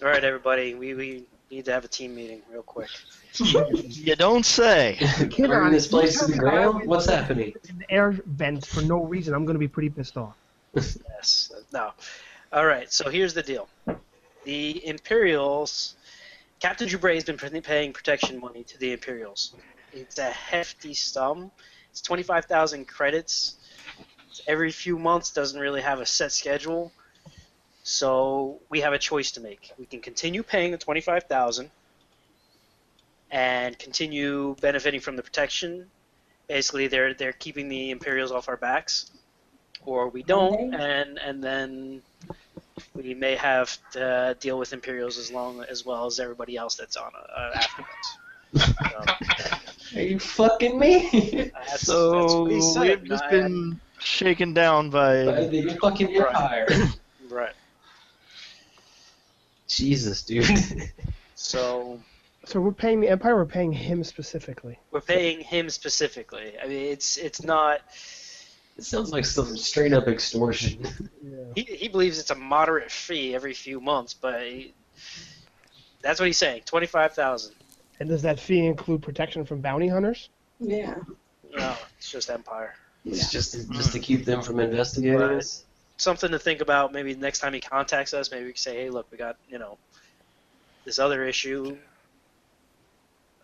All right, everybody. We need to have a team meeting real quick. You don't say. Bringing this place to the ground? What's happening? In the air vents for no reason. I'm gonna be pretty pissed off. Yes. No. All right. So here's the deal. The Imperials, Captain Joubray has been paying protection money to the Imperials. It's a hefty sum. It's 25,000 credits. It's every few months. Doesn't really have a set schedule. So we have a choice to make. We can continue paying the 25,000 and continue benefiting from the protection. Basically, they're keeping the Imperials off our backs, or we don't, and then we may have to deal with Imperials as well as everybody else that's on afterwards. Are you fucking me? That's what he said. we've just been shaken down by the fucking empire. Right. Jesus, dude. So we're paying the Empire. We're paying him specifically. we're paying him specifically. I mean, it's not. It sounds like some straight up extortion. Yeah. He believes it's a moderate fee every few months, but that's what he's saying. 25,000. And does that fee include protection from bounty hunters? Yeah. No, it's just Empire. It's just to keep them from investigating Right. us. Something to think about. Maybe next time he contacts us, maybe we can say, hey, look, we got this other issue.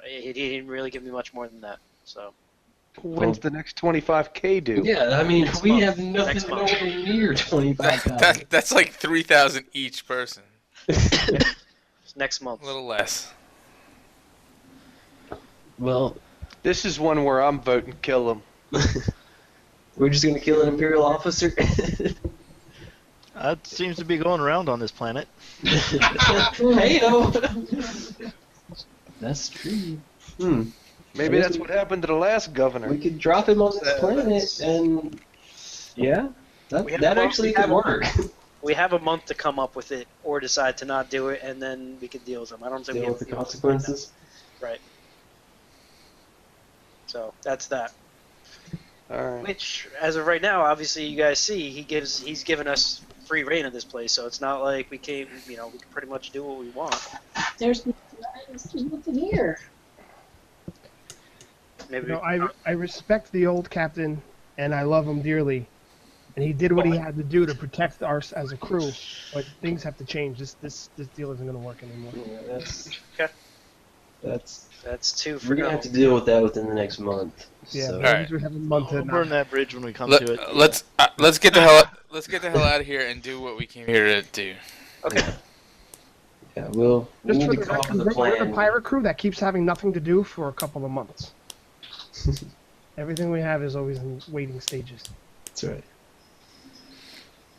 He didn't really give me much more than that. So When's the next 25K due? Yeah, I mean, Next we month. have nothing Next month. nowhere near 25,000. That's like 3,000 each person. next month. A little less. Well, This is one where I'm voting kill him. we're just gonna kill an Imperial officer. that seems to be going around on this planet. Hey-o. That's true. Maybe that's what happened to the last governor. We could drop him on this planet, and yeah, that actually could work. We have a month to come up with it, or decide to not do it, and then we can deal with them. I don't think we Deal have with the to deal with consequences. them. Right. So that's that. Alright. Which, as of right now, obviously you guys see, he's given us free reign of this place, so it's not like we came, we can pretty much do what we want. There's nothing here. Maybe I respect the old captain, and I love him dearly. And he did what he had to do to protect us as a crew. But things have to change. This deal isn't going to work anymore. Yeah, that's that's two for we're gonna now. have to deal with that within the next month. Yeah, So. but we have a month to We'll burn that bridge when we come to it. Let's get the hell out of here and do what we came here to do. Okay. Yeah, we Just need for to the come up record, with a we're the plan. pirate crew that keeps having nothing to do for a couple of months. Everything we have is always in waiting stages. That's right.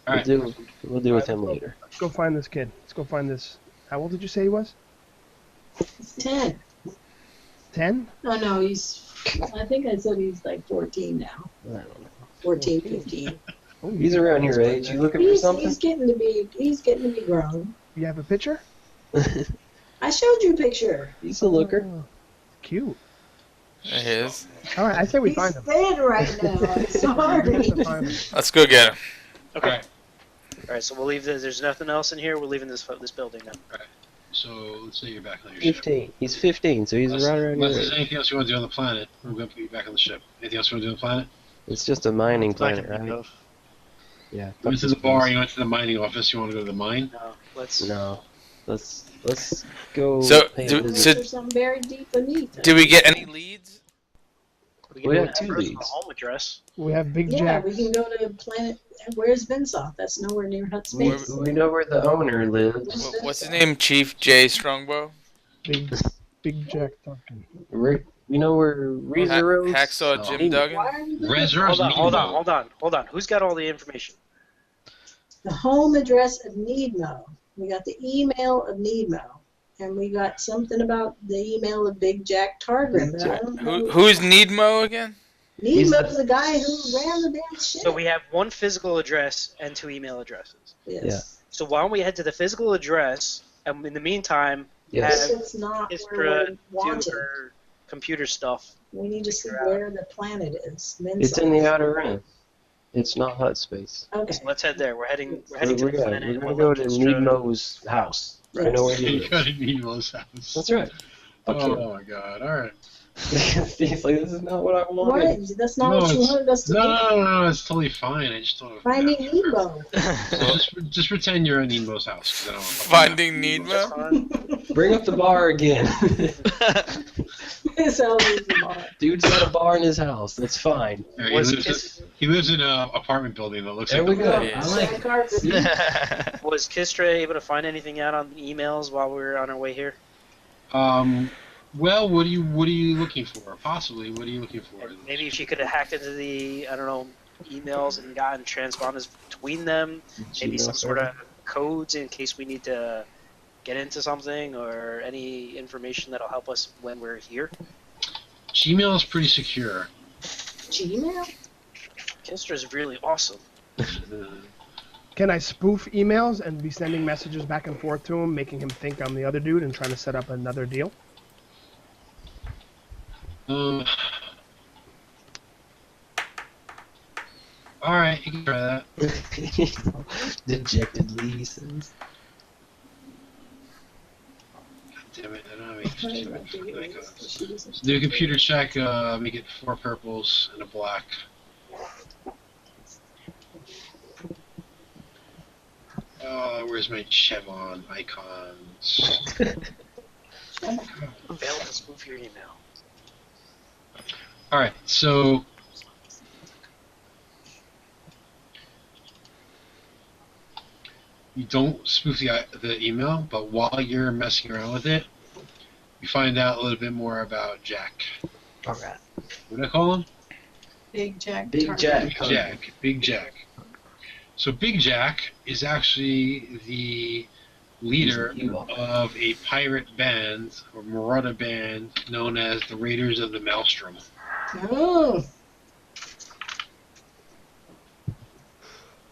All right. We'll deal with him later. Let's go find this kid. Let's go find this. How old did you say he was? It's 10. 10? Oh, no, I think I said he's like 14 now. I don't know. 14, 15. Oh, He's around your age. You looking for something? He's getting to be grown. You have a picture? I showed you a picture. He's a looker. Oh, cute. It is. All right, I say we He's find him. dead right now. I'm We sorry. have to find him. Let's go get him. Okay. All right. All right. So we'll leave. There's nothing else in here. We're leaving this building now. So let's say you're back on your ship. 15. He's 15, so he's Unless, right around unless your there's age. anything else you want to do on the planet, we're going to put you back on the ship. Anything else you want to do on the planet? It's just a mining I planet, can think right? of. Yeah. You went to the bar, you went to the mining office, you want to go to the mine? No. Let's. No. Let's go. So, pay a do- visit. so- There's something buried deep beneath it. Did we get any leads? We can We do have it two first with leads. the home address. We have Big Yeah, Jack. we can go to planet. Where's Vinsoff? That's nowhere near Hutt We, Space. we know where the owner lives. What's his name? Chief J. Strongbow? Big Jack Duncan. You know where Rezeros? Hacksaw Jim Duggan? Why are you looking? Reserves Hold on. Who's got all the information? The home address of Needmo. We got the email of Needmo. And we got something about the email of Big Jack Targrim. But I don't know. Who's Needmo again? Needmo's the guy who ran the damn ship. So we have one physical address and two email addresses. Yes. Yeah. So why don't we head to the physical address, and in the meantime, Yes. have It's not where Istra we're do wanted. her computer stuff. We need to see figure out. where the planet is. It's in the outer rim. It's not Hutt space. Okay. So let's head there. We're heading to We're the gonna planet. go to Needmo's house. I know where he You lives. got to need those house. That's right. Fuck Oh yeah. my god, alright. He's like, this is not what I What? wanted. That's not No, what you it's- wanted us to do. No, it's totally fine. I just don't. Finding Nemo. Just pretend you're in Nemo's house. 'Cause I don't wanna fucking Finding That's Nemo. fine. Bring up the bar again. It's all in the bar. Dude's got a bar in his house. That's fine. Yeah, he lives in an apartment building that looks There like we the go. Yeah. I like Red it. carpet. Was Kistra able to find anything out on the emails while we were on our way here? Well, what are you looking for? Possibly, what are you looking for? And maybe if she could have hacked into the, I don't know, emails and gotten transponders between them, maybe some sort of codes in case we need to get into something, or any information that'll help us when we're here. Gmail is pretty secure. Gmail? Kistra's really awesome. Can I spoof emails and be sending messages back and forth to him, making him think I'm the other dude and trying to set up another deal? All right, you can try that. Dejectedly, he says. Damn it, I don't have any icons. Do a computer check, make it 4 purples and a black. Where's my Chevron icons? Fail to spoof your email. Alright, so you don't spoof the email, but while you're messing around with it, you find out a little bit more about Jack. Alright. What do I call him? Big Jack. Big Target. Jack. Big Jack. So Big Jack is actually the leader of a pirate band or marauder band known as the Raiders of the Maelstrom. Oh,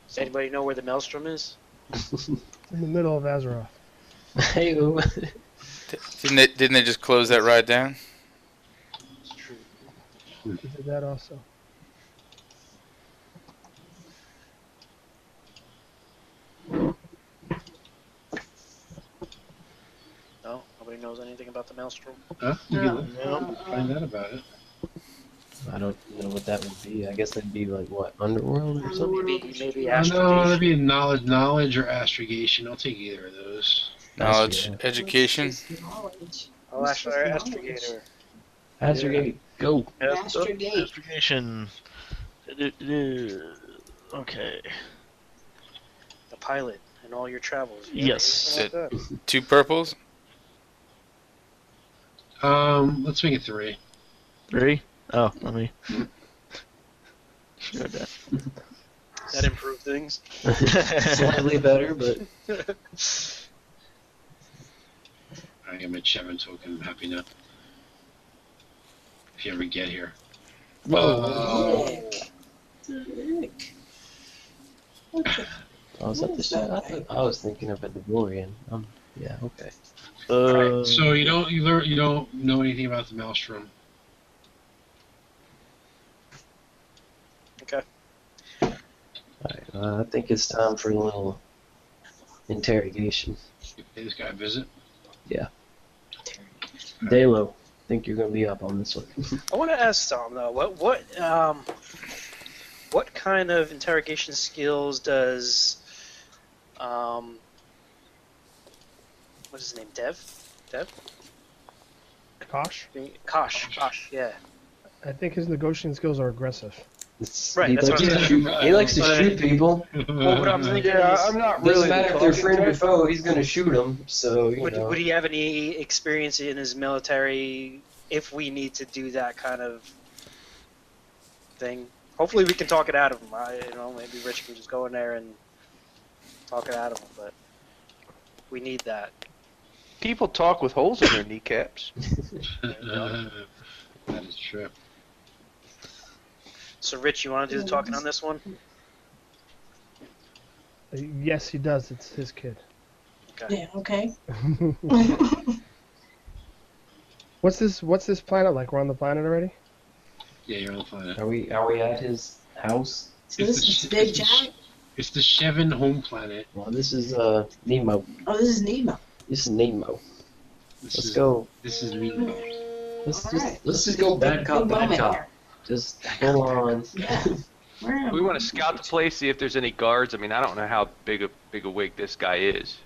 Does anybody know where the Maelstrom is? In the middle of Azeroth. Hey, Didn't they just close that ride down? It's true. He did that also. No? Nobody knows anything about the Maelstrom? Huh? no. Find out about it. I don't know what that would be. I guess that'd be like, what, Underworld or something? Maybe No, that'd astrogation. be knowledge or astrogation. I'll take either of those. Knowledge, Yeah. education. Knowledge. I'll ask our astrogator. Astrogate, go. Astrogate. Investigation. Okay. The pilot in all your travels. Yes. Anything like that? 2 purples. Let's make it 3. 3? Oh, let me. Sure that. That improved things. Slightly better, but I get my Chevron token. I'm happy now. If you ever get here. Whoa. Sick. Okay. I was at the shot. I was thinking of a DeLorean. Yeah, okay. Alright, so you don't know anything about the Maelstrom. Okay. Alright, I think it's time for a little interrogation. You pay this guy a visit. Dalo, I think you're gonna be up on this one. I want to ask Tom though. What kind of interrogation skills does what's his name? Dev? Kosh? Kosh. Yeah. I think his negotiating skills are aggressive. Right, He that's likes what to I'm shoot- saying. He likes to shoot people. Well, what I'm thinking Yeah, is, I'm not Doesn't really. matter if they're friend or foe, he's gonna shoot them. So you know. would he have any experience in his military if we need to do that kind of thing? Hopefully we can talk it out of him. Maybe Rich can just go in there and talk it out of him, but we need that. People talk with holes in their kneecaps. That is true. So Rich, you want to do the talking on this one? Yes, he does. It's his kid. Yeah, okay. What's this planet like? We're on the planet already? Yeah, you're on the planet. Are we at his house? So this is Big Jack. It's the Chevron home planet. Well, this is Nemo. Oh, this is Nemo. This is Nemo. This Let's is, go. This is Nemo. Let's just go bad cop, bad cop. Just full on. Yeah. Where am We I? want to scout the place, see if there's any guards. I mean, I don't know how big a wig this guy is.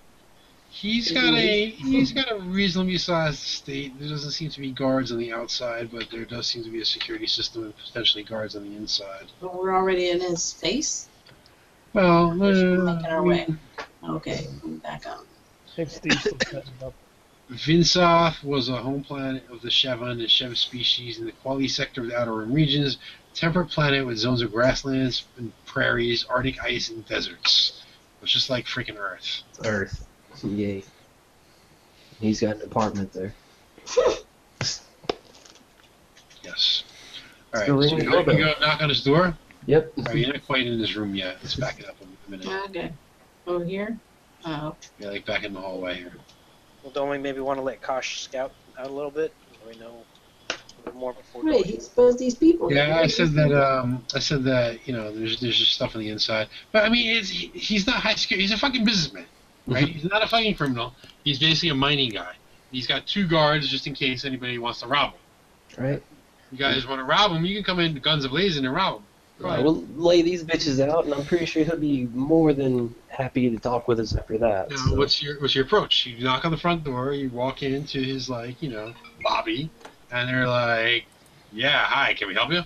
He's got a reasonably sized estate. There doesn't seem to be guards on the outside, but there does seem to be a security system and potentially guards on the inside. But we're already in his face. Well, We're making our way. Okay, back up. I think Steve's still setting it up. Vinsoth was a home planet of the Shevon and Shev species in the Quali sector of the Outer Rim regions, temperate planet with zones of grasslands and prairies, Arctic ice, and deserts. It's just like freaking Earth. Earth. Yay. He's got an apartment there. Yes. All right, Still so ringing the you doorbell. go knock on his door? Yep. All right, you're not quite in his room yet. Let's back it up a minute. Okay. Over here? Oh. Yeah, like back in the hallway here. Well, don't we maybe want to let Kosh scout out a little bit? So we know a little more before Wait, going. he exposed these people. Yeah, I said that. You know, there's just stuff on the inside. But I mean, he's not high security. He's a fucking businessman, right? He's not a fucking criminal. He's basically a mining guy. He's got 2 guards just in case anybody wants to rob him. Right. You guys want to rob him? You can come in guns ablazing and rob him. Go ahead. We'll lay these bitches out, and I'm pretty sure he'll be more than happy to talk with us after that. Now, so. what's your approach? You knock on the front door. You walk into his lobby, and they're like, "Yeah, hi, can we help you?"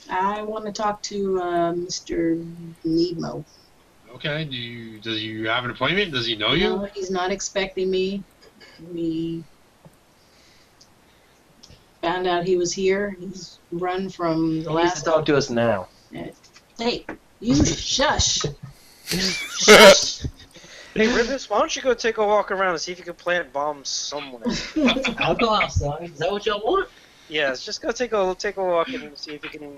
I want to talk to Mr. Nemo. Okay. Does you have an appointment? Does he know you? No, he's not expecting me. We found out he was here. He's run from the He needs last. to talk to us now. Hey, you shush. Shush. Hey, Rivers, why don't you go take a walk around and see if you can plant bombs somewhere? I'll go outside. Is that what y'all want? Yes, just go take a walk and see if you can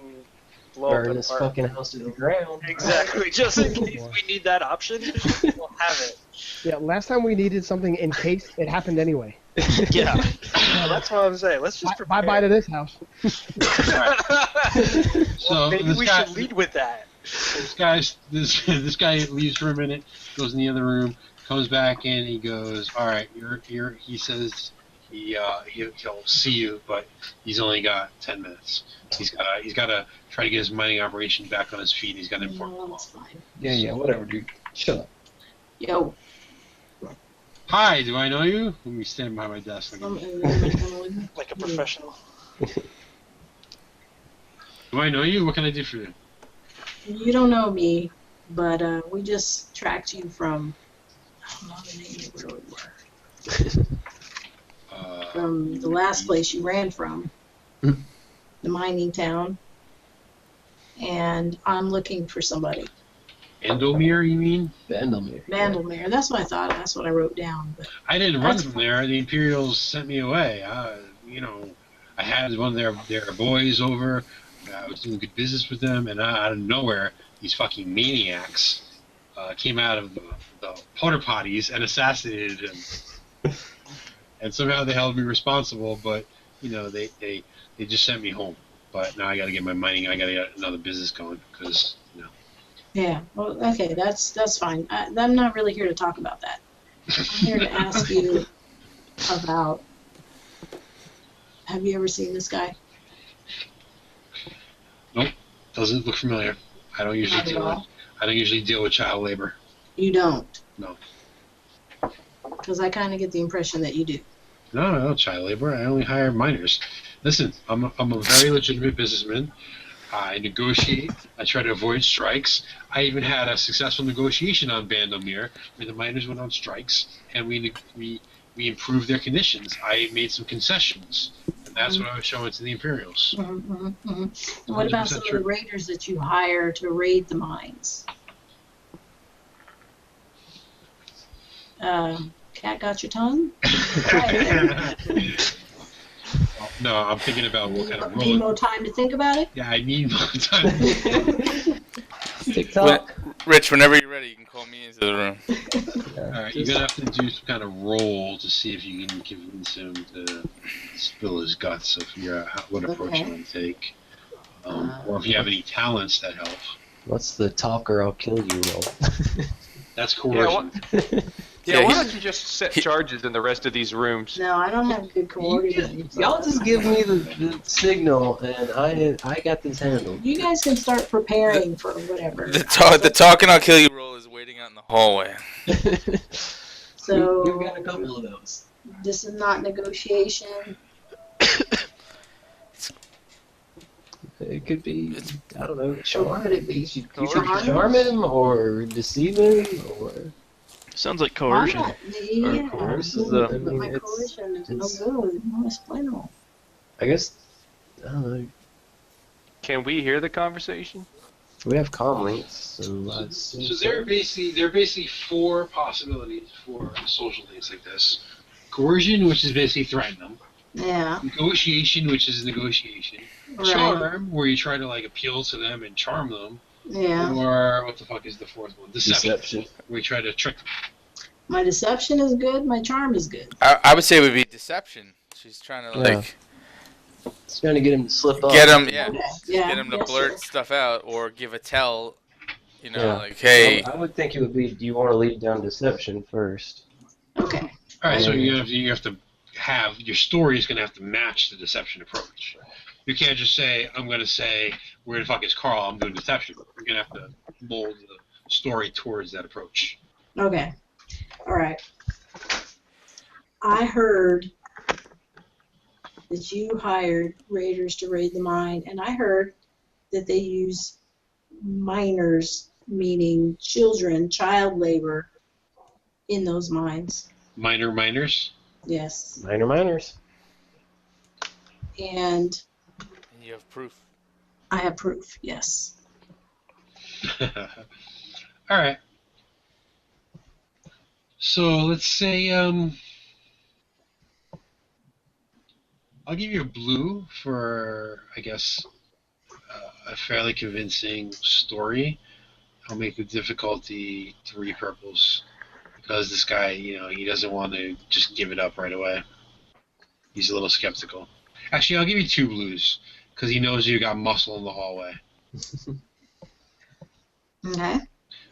blow Burn up this an apartment. fucking house to the ground. Exactly, just in case we need that option, we'll have it. Yeah, last time we needed something in case it happened anyway. Yeah, that's what I'm saying. Let's just prepare. Bye-bye to this house. So Maybe we should lead with that. This guy leaves for a minute, goes in the other room, comes back in. He goes, "All right, you're." He says he'll see you, but he's only got 10 minutes. He's got to try to get his mining operation back on his feet. He's got an important No, call. it's fine. Yeah, whatever, dude. Shut up. Yo. Hi, do I know you? Let me stand behind my desk. Like a professional. Do I know you? What can I do for you? You don't know me, but we just tracked you from. I don't know the name of where we were. From the last place you ran from, the mining town, and I'm looking for somebody. Andomir, you mean? Vandelmere. Vandalmere. That's what I thought. That's what I wrote down. But I didn't run That's from there. The Imperials sent me away. I had one of their boys over. I was doing good business with them, and out of nowhere, these fucking maniacs came out of the porta potties and assassinated him. And somehow they held me responsible, but they just sent me home. But now I got to get my mining. I got to get another business going because yeah. Well, okay. That's fine. I'm not really here to talk about that. I'm here to ask you about. Have you ever seen this guy? Doesn't look familiar. I don't usually Not at all. I don't usually deal with child labor. You don't. No. Because I kind of get the impression that you do. No, child labor. I only hire minors. Listen, I'm a very legitimate businessman. I negotiate. I try to avoid strikes. I even had a successful negotiation on Vandelmere where the miners went on strikes, and we improved their conditions. I made some concessions, and that's what I was showing to the Imperials. And what about 100% some of true. the raiders that you hire to raid the mines? Cat got your tongue? No, I'm thinking about what kind of Need role. more time to think about it? Yeah, I need more time. TikTok. Rich, whenever you're ready, you can call me into the room. All right, you're gonna have to do some kind of roll to see if you can convince him to spill his guts. So figure out what approach Okay. you want to take, or if you have any talents that help. What's the talk or I'll kill you roll? That's Yeah, coercion. yeah, Yeah, why he's- don't you just set charges in the rest of these rooms? No, I don't have good coordinates. Y'all just give me the signal, and I got this handled. You guys can start preparing for whatever. The talking I'll kill you roll is waiting out in the hallway. So We've got a couple of those. this is not negotiation. It could be, I don't know, charm. could it be? You could charm him or deceive him or Sounds like Why coercion. not? Yeah, coerce. but I mean, my it's- coercion is no it's- good. No explainable. I guess, I don't know. Can we hear the conversation? We have comm links, so I So assume there are basically four possibilities for social things like this. Coercion, which is basically threaten them. Yeah, Negotiation, which is negotiation. right. Charm, where you try to like appeal to them and charm them. Yeah. Or what the fuck is the fourth one? Deception. deception. Where you try to trick them. My deception is good. My charm is good. I would say it would be deception. She's trying to like Just trying to get him to slip up. get him, yeah, Okay. Yeah. get him to yes, blurt yes. stuff out or give a tell. You know, Yeah. like, hey, I would think it would be, do you want to lead down deception first? Okay. All right, so you have to have your story is going to have to match the deception approach. You can't just say, I'm going to say, where the fuck is Carl? I'm doing deception. You're going to have to mold the story towards that approach. Okay. All right. I heard that you hired raiders to raid the mine, and I heard that they use minors, meaning children, child labor, in those mines. Minors? Yes. Minors. And you have proof. I have proof, yes. All right. So let's say I'll give you a blue for, I guess, a fairly convincing story. I'll make the difficulty 3 purples because this guy, he doesn't want to just give it up right away. He's a little skeptical. Actually, I'll give you 2 blues because he knows you got muscle in the hallway. Okay.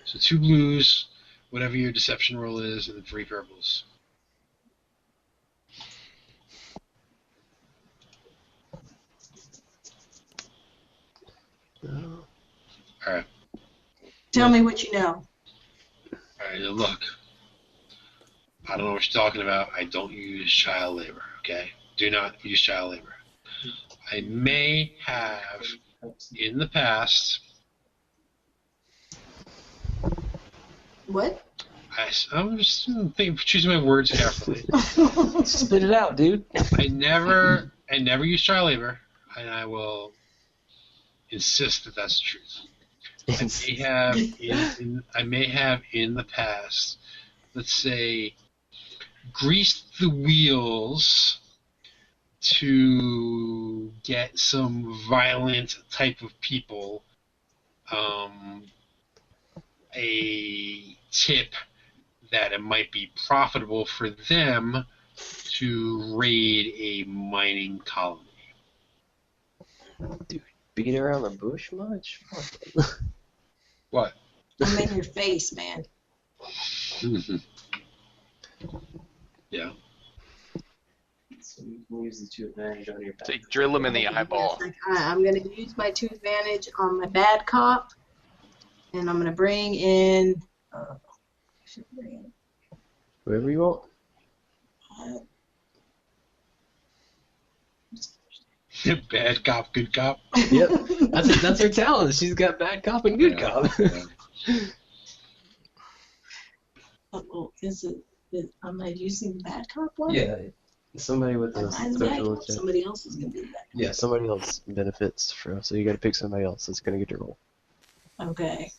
So 2 blues, whatever your deception roll is, and then 3 purples. Alright. Tell me what you know. Alright, now look. I don't know what you're talking about. I don't use child labor, okay? Do not use child labor. I may have, in the past, What? I'm just choosing my words carefully. Spit it out, dude. I never use child labor, and I will insist that that's the truth. I may have in the past, let's say, greased the wheels to get some violent type of people a tip that it might be profitable for them to raid a mining colony. Dude, beat around the bush much? What? I'm in your face, man. Yeah. So you can use the 2 advantage on your back. Say, drill him in the eyeball. Yes, I'm going to use my 2 advantage on my bad cop, and I'm going to bring in. Whoever you want. Bad cop, good cop. Yep, that's her talent. She's got bad cop and good cop. Oh, am I using the bad cop one? Yeah, somebody with a Mine's bad special cop. check. Somebody else is going to be the bad Yeah, somebody else benefits from. So you got to pick somebody else that's gonna get your roll. cop. Okay.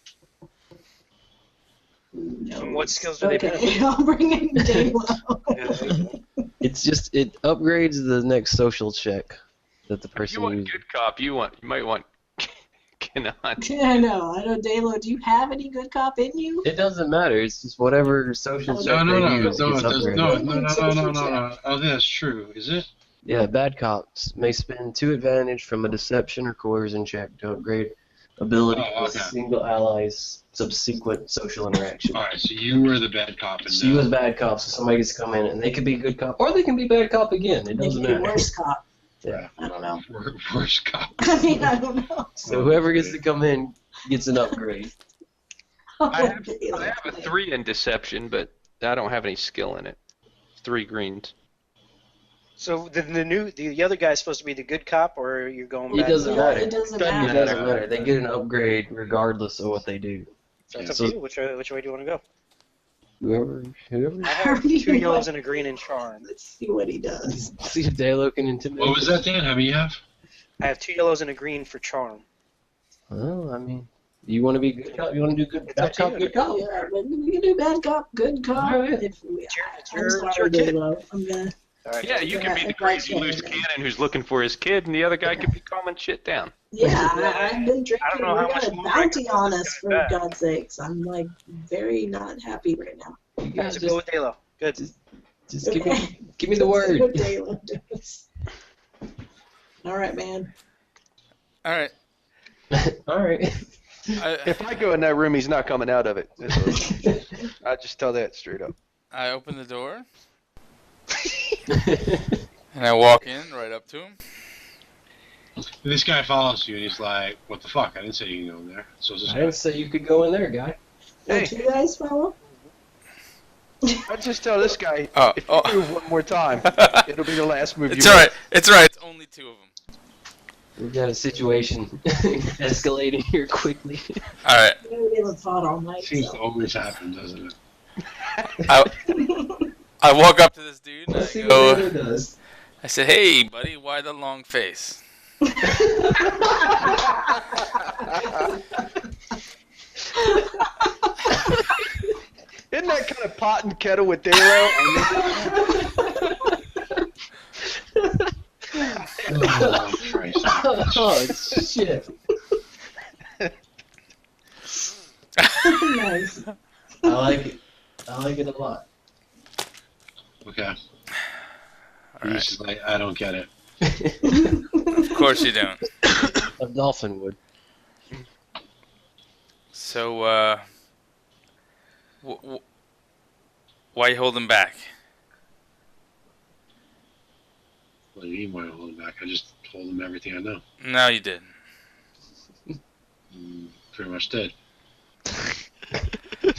No. What skills do they Okay, benefit? I'll bring in Daylo. It's just it upgrades the next social check that the If you person want uses. good cop, you might want cannot. Yeah, I know. Daylo, do you have any good cop in you? It doesn't matter. It's just whatever social No, check No, they use gets no, upgraded. no. I don't think that's true. Is it? Yeah, bad cops may spend 2 advantage from a deception or coercion check to upgrade ability Oh, with okay. single allies subsequent social interaction. All right, so you were the bad cop, and So you was bad cop, so somebody gets to come in and they could be good cop, or they can be bad cop again. It They doesn't can be matter. worse cop. Yeah. I don't know. Worst cop. I mean, I don't know. So whoever gets to come in gets an upgrade. I have a 3 in deception, but I don't have any skill in it. 3 greens. So the other guy's supposed to be the good cop, or you're going It back? doesn't matter. It doesn't It matter. doesn't matter. They get an upgrade regardless of what they do. So it's up So- to you. Which way do you want to go? Whoever. I have 2 yellows and a green in charm. Let's see what he does. See if Dalo can intimidate. What was that, Dan? How many you have? I have 2 yellows and a green for charm. Well, I mean, you want to be good cop? You want to do good It's bad up to cop, you. good cop? Yeah, but we can do bad cop, good cop. All right. If we, It's your I'm sorry, kid. Dalo. I'm gonna. All right. Yeah, you can be the If I crazy can, loose then. cannon who's looking for his kid, and the other guy could be calming shit down. Yeah, I've been drinking. I don't know We how got much a more I bounty can on do us, this for guy back. God's sakes. I'm like very not happy right now. You Yeah, guys so go with Dalo. Good. just give me the word. What Dalo does. All right, man. All right. All right. If I go in that room, he's not coming out of it. I just tell that straight up. I open the door and I walk in right up to him. This guy follows you, and he's like, "What the fuck? I didn't say you can go in there." So is this I guy. didn't say you could go in there, guy. Hey. Don't you guys follow? I just tell this guy, Oh, if you move one more time, it'll be the last move It's you all make. right. It's all right. It's only 2 of them. We've got a situation escalating here quickly. All right. We haven't fought all night. Seems So. to always happen, doesn't it? I walk up to this dude and Let's see I what go. Dalo does. I said, "Hey, buddy, why the long face?" Isn't that kind of pot and kettle with Dalo? Oh, Christ. Oh, shit. Nice. I like it. I like it a lot. Okay. All He's right. just like, I don't get it. Of course you don't. A dolphin would. So, why you holding back? What do you mean, why don't hold him back? I just told him everything I know. No, you didn't. Pretty much did.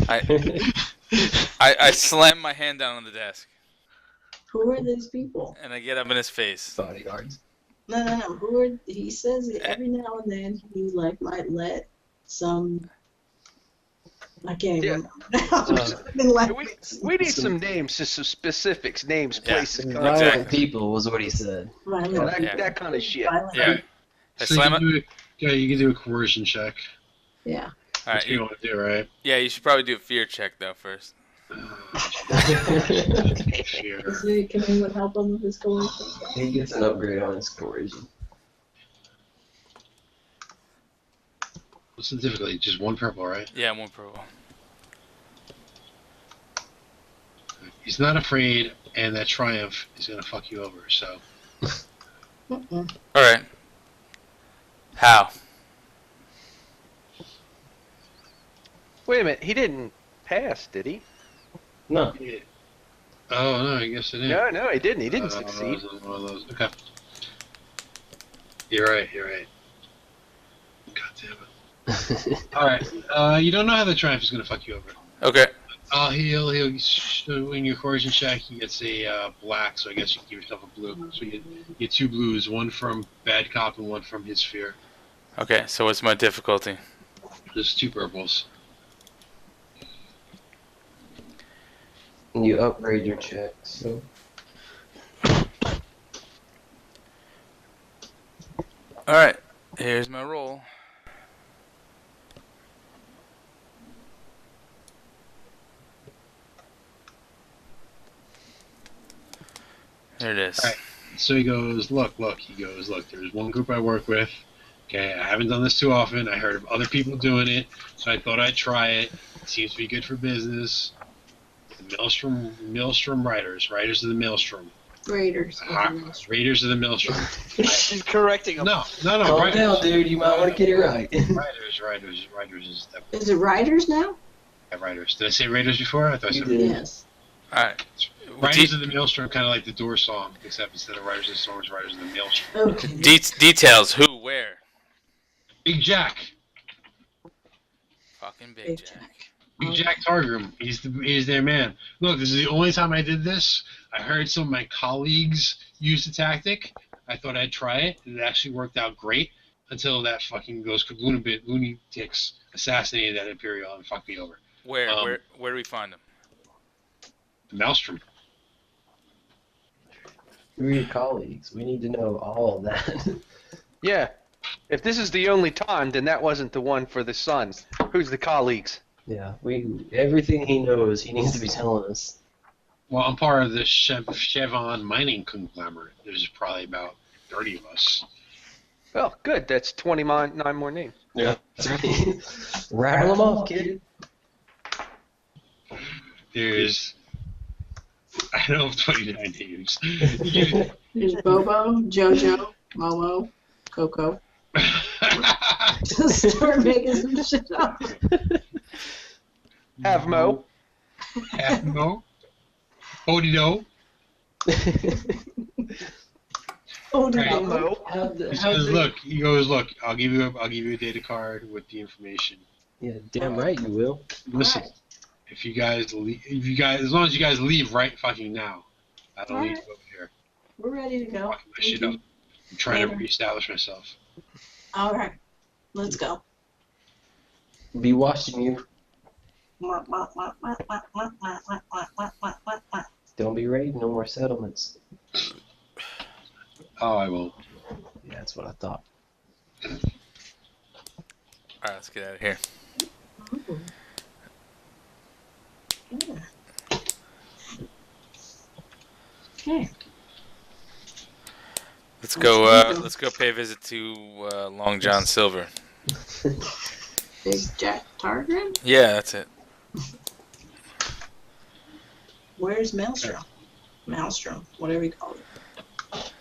I slam my hand down on the desk Who are these people? and I get up in his face. Bodyguards. No. Who are? He says that every now and then he like might let some. I can't even remember now. I've been like, We need some names, just some specifics, names, Yeah. places, Some concepts, violent Exactly. people was what he said. violent. Yeah. that kind of shit. Violent. Yeah. I So slam you it. can do a coercion check. Yeah. All That's right. what you want to do, right? Yeah, you should probably do a fear check though first. Fear. Is it, can anyone help him with his coercion? He gets an upgrade on his coercion. What's the difficulty? Just 1 purple, right? Yeah, 1 purple. He's not afraid, and that triumph is gonna fuck you over. So Mm-mm. All right. How? Wait a minute, he didn't pass, did he? No. oh no, I guess it is. No, he didn't. He didn't succeed. One of those. Okay. You're right. God damn it. All right. You don't know how the triumph is gonna fuck you over. Okay. He'll in your coercion check, he gets a black, so I guess you can give yourself a blue. So you get 2 blues, 1 from bad cop and 1 from his fear. Okay. So what's my difficulty? There's 2 purples. And you upgrade your check, so. All right. Here's my roll. There it is. All right. So he goes, look. He goes, look. There's one group I work with. Okay, I haven't done this too often. I heard of other people doing it, so I thought I'd try it. It seems to be good for business. The Maelstrom writers of the Maelstrom. Raiders. Raiders of the Maelstrom. She's correcting him. No. Calm Riders. down, dude. You might want to get it right. Riders is definitely Is it Riders now? Riders. Did I say Raiders before? I thought I You said did. Yes. All right. Riders of the Maelstrom, kind of like the Doors song, except instead of Riders of the Storm, it's Riders of the Maelstrom. Okay. Details. Who? Where? Big Jack. Fucking Big Big Jack. Jack. Big Jack Targrim. He's their man. Look, this is the only time I did this. I heard some of my colleagues use the tactic. I thought I'd try it. It actually worked out great until that fucking lunatics assassinated that Imperial and fucked me over. Where do we find him? The Maelstrom. Who are your colleagues? We need to know all of that. Yeah. If this is the only time, then that wasn't the one for the sun. Who's the colleagues? Yeah, everything he knows, he needs to be telling us. Well, I'm part of the Chevron mining conglomerate. There's probably about 30 of us. Well, good. That's 29 more names. Yeah, that's right. Rattle them off, kid. There's, I don't know, 29 names. There's Bobo, Jojo, Momo, Coco. Just start making some shit up. Avmo. Avmo. Odino. Oh, no. Avmo. He says, look, I'll give you a data card with the information. Yeah, damn right you will. Listen, Alright. if you guys, as long as you guys leave right fucking now, I don't need to go here. We're ready to go. Fucking my shit up. I'm trying to reestablish myself. All right, let's go. Be watching you. Don't be raiding no more settlements. Oh, I won't. Yeah, that's what I thought. All right, let's get out of here. Okay. Let's go. Let's go pay a visit to Long John Silver. Big Jack Targrim? Yeah, that's it. Where's Maelstrom? Maelstrom, whatever you call it.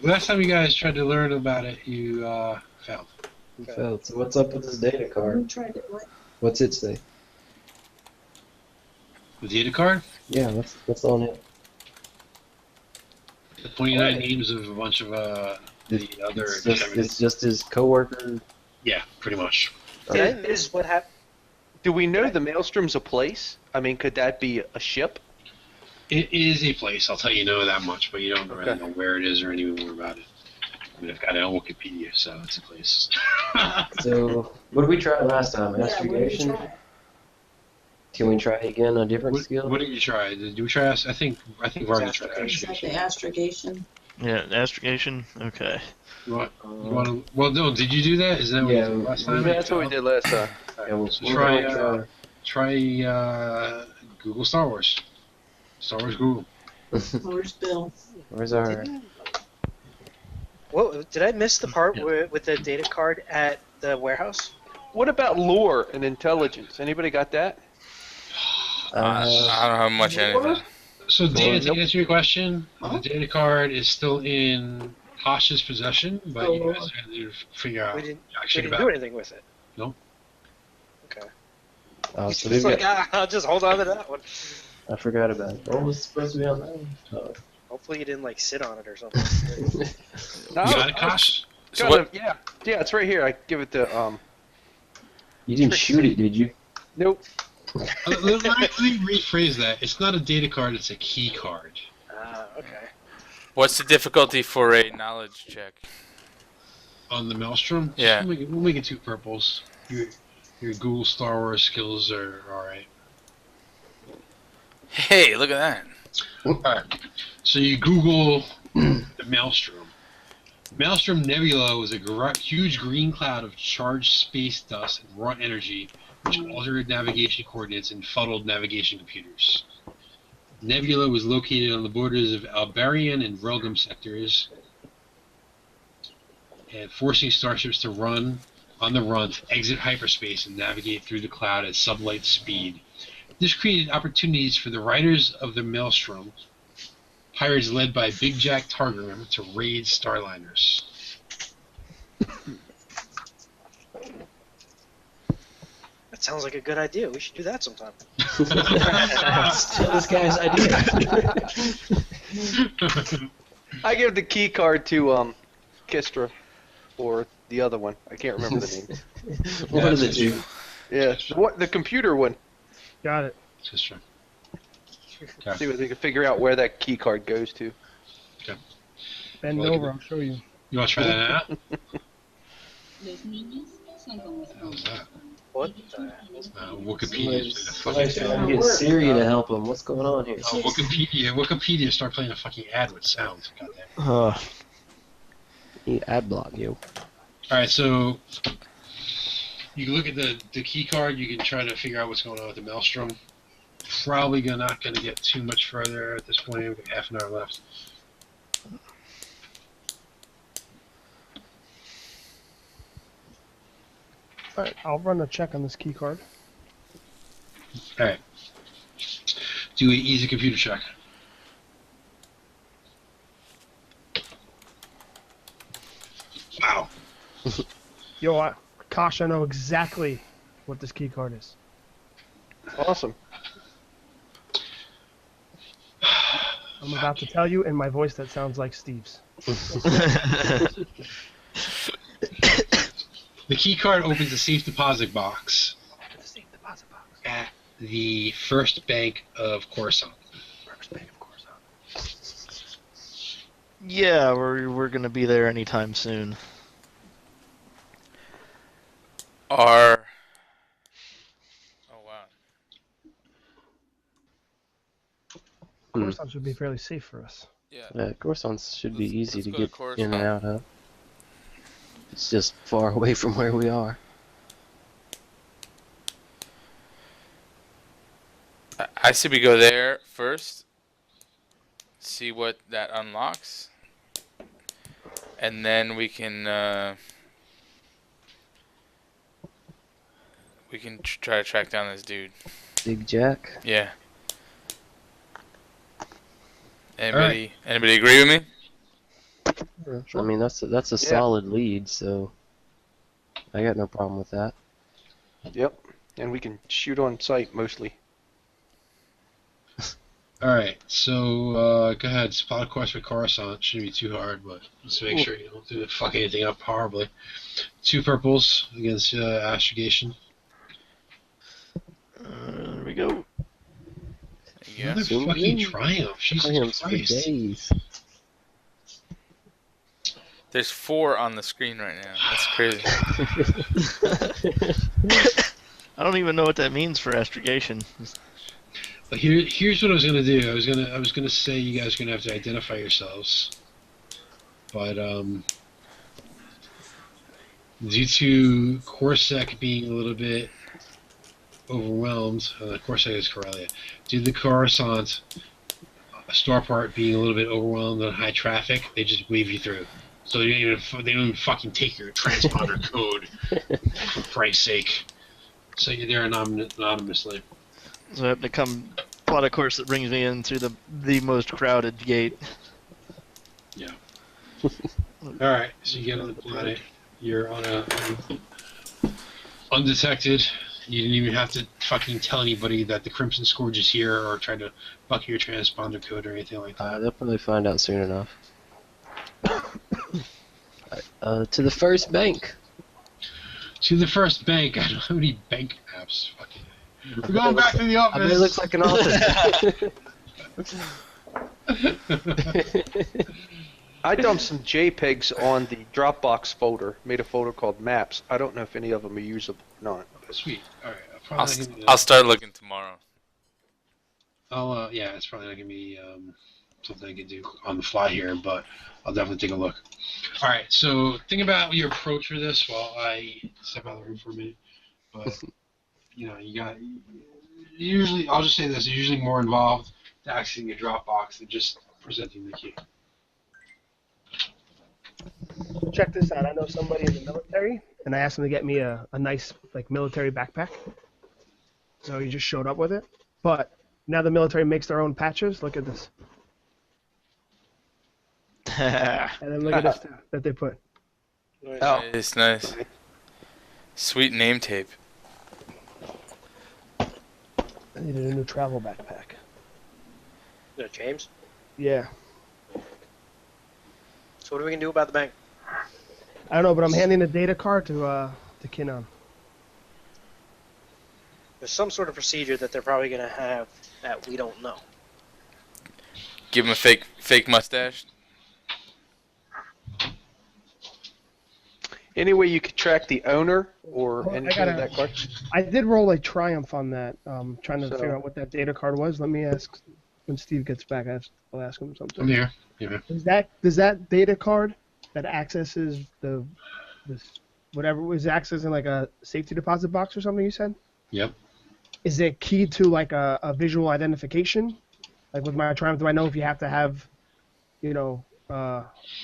Last time you guys tried to learn about it, you failed. You failed. So what's up with this data card? Who tried to what? What's it say? The data card? Yeah, what's on it? The 29 names of a bunch of the other. It's just his coworker. Yeah, pretty much. That is what happened. Do we know the Maelstrom's a place? I mean, could that be a ship? It is a place. I'll tell you that much, but you don't really Okay. know where it is or anything more about it. I mean, I've got it on Wikipedia, so it's a place. So, what did we try last time? Yeah, what did we Astrogation? try? Can we try again a different skill? What did you try? Did we try? I think we've already tried Is that the astrogation. astrogation? Yeah, astrogation. Okay. You want to? Well, no. Did you do that? Is that what you Yeah, did last time? Yeah, that's what we did last time. Yeah, we'll So try. try Google Star Wars. Star Wars Google. Where's Bill? Where's our? What did I miss the part Yeah. with the data card at the warehouse? What about lore and intelligence? Anybody got that? I don't have much anything. So, Dan, to Nope. answer your question, the data card is still in Tasha's possession, but you guys have to figure out We didn't action do about it. anything with it. No. Okay. Oh, It's so we've like, got, I'll just hold on to that one. I forgot about it. What was supposed to be on that one? Oh. Hopefully you didn't like sit on it or something. No, You got it, Kosh? So kind what? of- yeah, it's right here. I give it to You didn't shoot it, did you? Nope. Let me rephrase that. It's not a data card, it's a key card. Okay. What's the difficulty for a knowledge check? On the Maelstrom? Yeah. We'll make it 2 purples. Your Google Star Wars skills are alright. Hey, look at that. Alright. So you Google the Maelstrom. Maelstrom Nebula was a huge green cloud of charged space dust and raw energy which altered navigation coordinates and fuddled navigation computers. Nebula was located on the borders of Albarian and Relgum sectors, and forcing starships to run on the run to exit hyperspace and navigate through the cloud at sublight speed. This created opportunities for the riders of the Maelstrom Pirates led by Big Jack Targram to raid Starliners. That sounds like a good idea. We should do that sometime. Steal this guy's idea. I give the key card to Kistra, or the other one. I can't remember the name. One of the two. Yeah, the computer one. Got it. Just try. See if we can figure out where that key card goes to. Bend Well, over, I'll show you. You want to try that out? Los niños son como How's that? What the? Wikipedia. Somebody's trying to get Siri to help him. What's going on here? Wikipedia start playing a fucking ad with sound. Goddamn. Ad block, yo. Alright, so you can look at the key card, you can try to figure out what's going on with the Maelstrom. Probably not gonna get too much further at this point. We've got half an hour left. Alright, I'll run a check on this key card. Alright. Do an easy computer check. Wow. Yo, Kosh, I know exactly what this key card is. Awesome. I'm about to tell you in my voice that sounds like Steve's. The key card opens a safe deposit box at the First Bank of Coruscant. Yeah, we're gonna be there anytime soon. Oh wow. Coruscant should be fairly safe for us. Yeah, Coruscant should be easy let's to go get to Coruscant. in and out of. It's just far away from where we are. I say we go there first, see what that unlocks, and then we can try to track down this dude. Big Jack. Yeah. Anybody agree with me? I mean, that's a solid lead, so I got no problem with that. Yep. And we can shoot on sight mostly. Alright, so go ahead, spot a course for Coruscant. Shouldn't be too hard, but just make sure you don't fuck anything up horribly. 2 purples against astrogation. There we go. Yeah. Another Zoom fucking in. triumph. Jesus Triumphs for Christ. days. There's 4 on the screen right now. That's crazy. I don't even know what that means for astrogation. But here's what I was gonna do. I was gonna say you guys are gonna have to identify yourselves, but due to Corsac being a little bit overwhelmed, Corsac is Corellia. Due to the Coruscant Starport being a little bit overwhelmed on high traffic, they just wave you through. So they don't even fucking take your transponder code, for Christ's sake. So you're there anonymously. So I have to come plot a course that brings me in through the most crowded gate. Yeah. Alright, so you get on the planet. You're on a undetected. You didn't even have to fucking tell anybody that the Crimson Scourge is here or try to buck your transponder code or anything like that. They'll probably find out soon enough. To the first bank. To the First Bank. I don't have any bank apps. Fucking. We're going back to the office. I bet it looks like an office. I dumped some JPEGs on the Dropbox folder, made a folder called Maps. I don't know if any of them are usable or not. Sweet. Alright. I'll start looking tomorrow. Yeah, it's probably not gonna be something I can do on the fly here, but I'll definitely take a look. All right, so think about your approach for this while I step out of the room for a minute. But you know, usually I'll just say this: it's usually more involved to accessing your Dropbox than just presenting the key. Check this out. I know somebody in the military, and I asked him to get me a nice military backpack. So he just showed up with it. But now the military makes their own patches. Look at this. And then look at this tab that they put. Oh. It's nice. Sweet name tape. I needed a new travel backpack. James. Yeah. So what are we gonna do about the bank? I don't know, but I'm handing the data card to Kinnon. There's some sort of procedure that they're probably gonna have that we don't know. Give him a fake mustache. Any way you could track the owner or Well, anything of that card? I did roll a triumph on that, trying to So- figure out what that data card was. Let me ask when Steve gets back. I'll ask him something. I'm here. Yeah. Does that data card that accesses this whatever was accessing like a safety deposit box or something you said? Yep. Is it keyed to like a visual identification? Like with my Triumph, do I know if you have to have,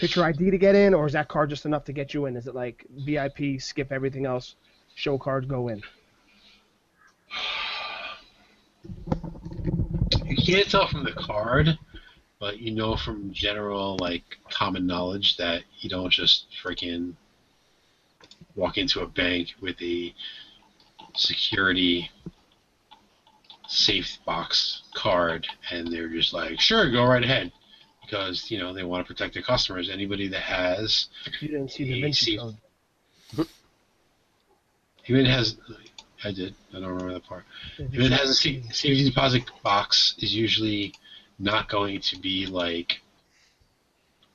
picture ID to get in, or is that card just enough to get you in? Is it like VIP, skip everything else, show card, go in? You can't tell from the card, but you know from general common knowledge that you don't just freaking walk into a bank with a security safe box card and they're just like, sure, go right ahead, because they want to protect their customers. Anybody that has You didn't see the Vinci code. even has, I did, I don't remember that part. If it has a safety deposit box, is usually not going to be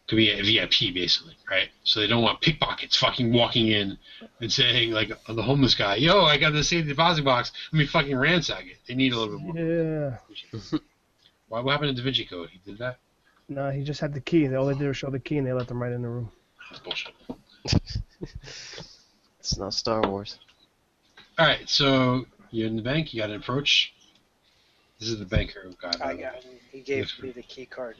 could be a VIP basically, right? So they don't want pickpockets fucking walking in and saying the homeless guy, yo, I got this safety deposit box, let me fucking ransack it. They need a little bit more. Yeah. What happened to Da Vinci Code? He did that? No, he just had the key. All they did was show the key, and they let them right in the room. That's bullshit. It's not Star Wars. Alright, so you're in the bank, you got an approach. This is the banker who got I got him. He gave me the key card.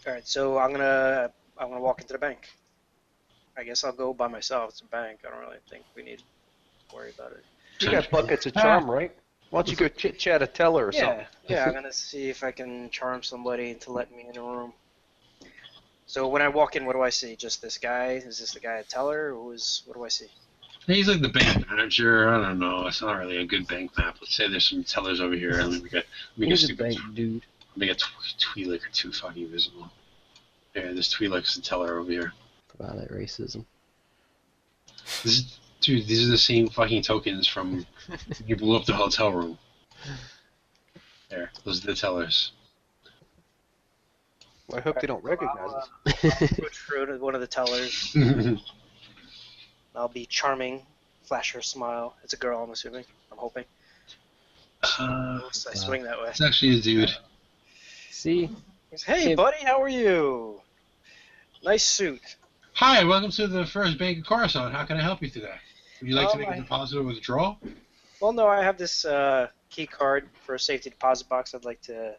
All right, so I'm gonna walk into the bank. I guess I'll go by myself. It's a bank. I don't really think we need to worry about it. You got buckets of charm, right? Why don't you go chit-chat a teller or something? Yeah. I'm gonna see if I can charm somebody to let me in a room. So when I walk in, what do I see? Just this guy? Is this the guy at teller? What do I see? He's like the bank manager. I don't know. It's not really a good bank map. Let's say there's some tellers over here. And He's a bank dude. Make a Twi'lek or two fucking visible. Yeah, there's Twi'lek's a teller over here. Wow, that racism. Dude, these are the same fucking tokens from you blew up the hotel room. There, those are the tellers. Well, I hope they don't recognize us. Approach through to one of the tellers. I'll be charming, flash her a smile. It's a girl, I'm assuming. I'm hoping. I swing that way. It's actually a dude. See? Hey, buddy, how are you? Nice suit. Hi, welcome to the first Bank of Coruscant. How can I help you today? Would you like to make a deposit or withdrawal? Well, no, I have this key card for a safety deposit box. I'd like to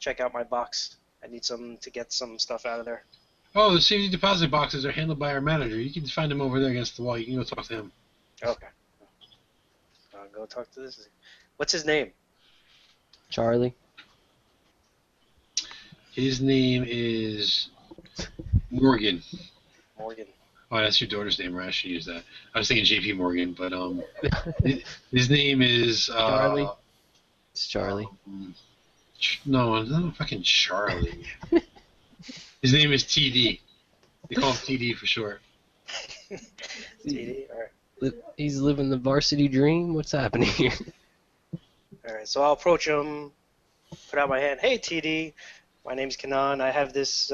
check out my box. I need to get some stuff out of there. Oh, the safety deposit boxes are handled by our manager. You can find him over there against the wall. You can go talk to him. Okay. I'll go talk to this. What's his name? Charlie. His name is Morgan. Morgan. Oh, that's your daughter's name, right? I should use that. I was thinking J.P. Morgan, but his name is Charlie. It's Charlie. No, not fucking Charlie. His name is TD. They call him TD for short. TD. All right. He's living the varsity dream. What's happening here? All right. So I'll approach him, put out my hand. Hey, TD. My name's Kanan. I have this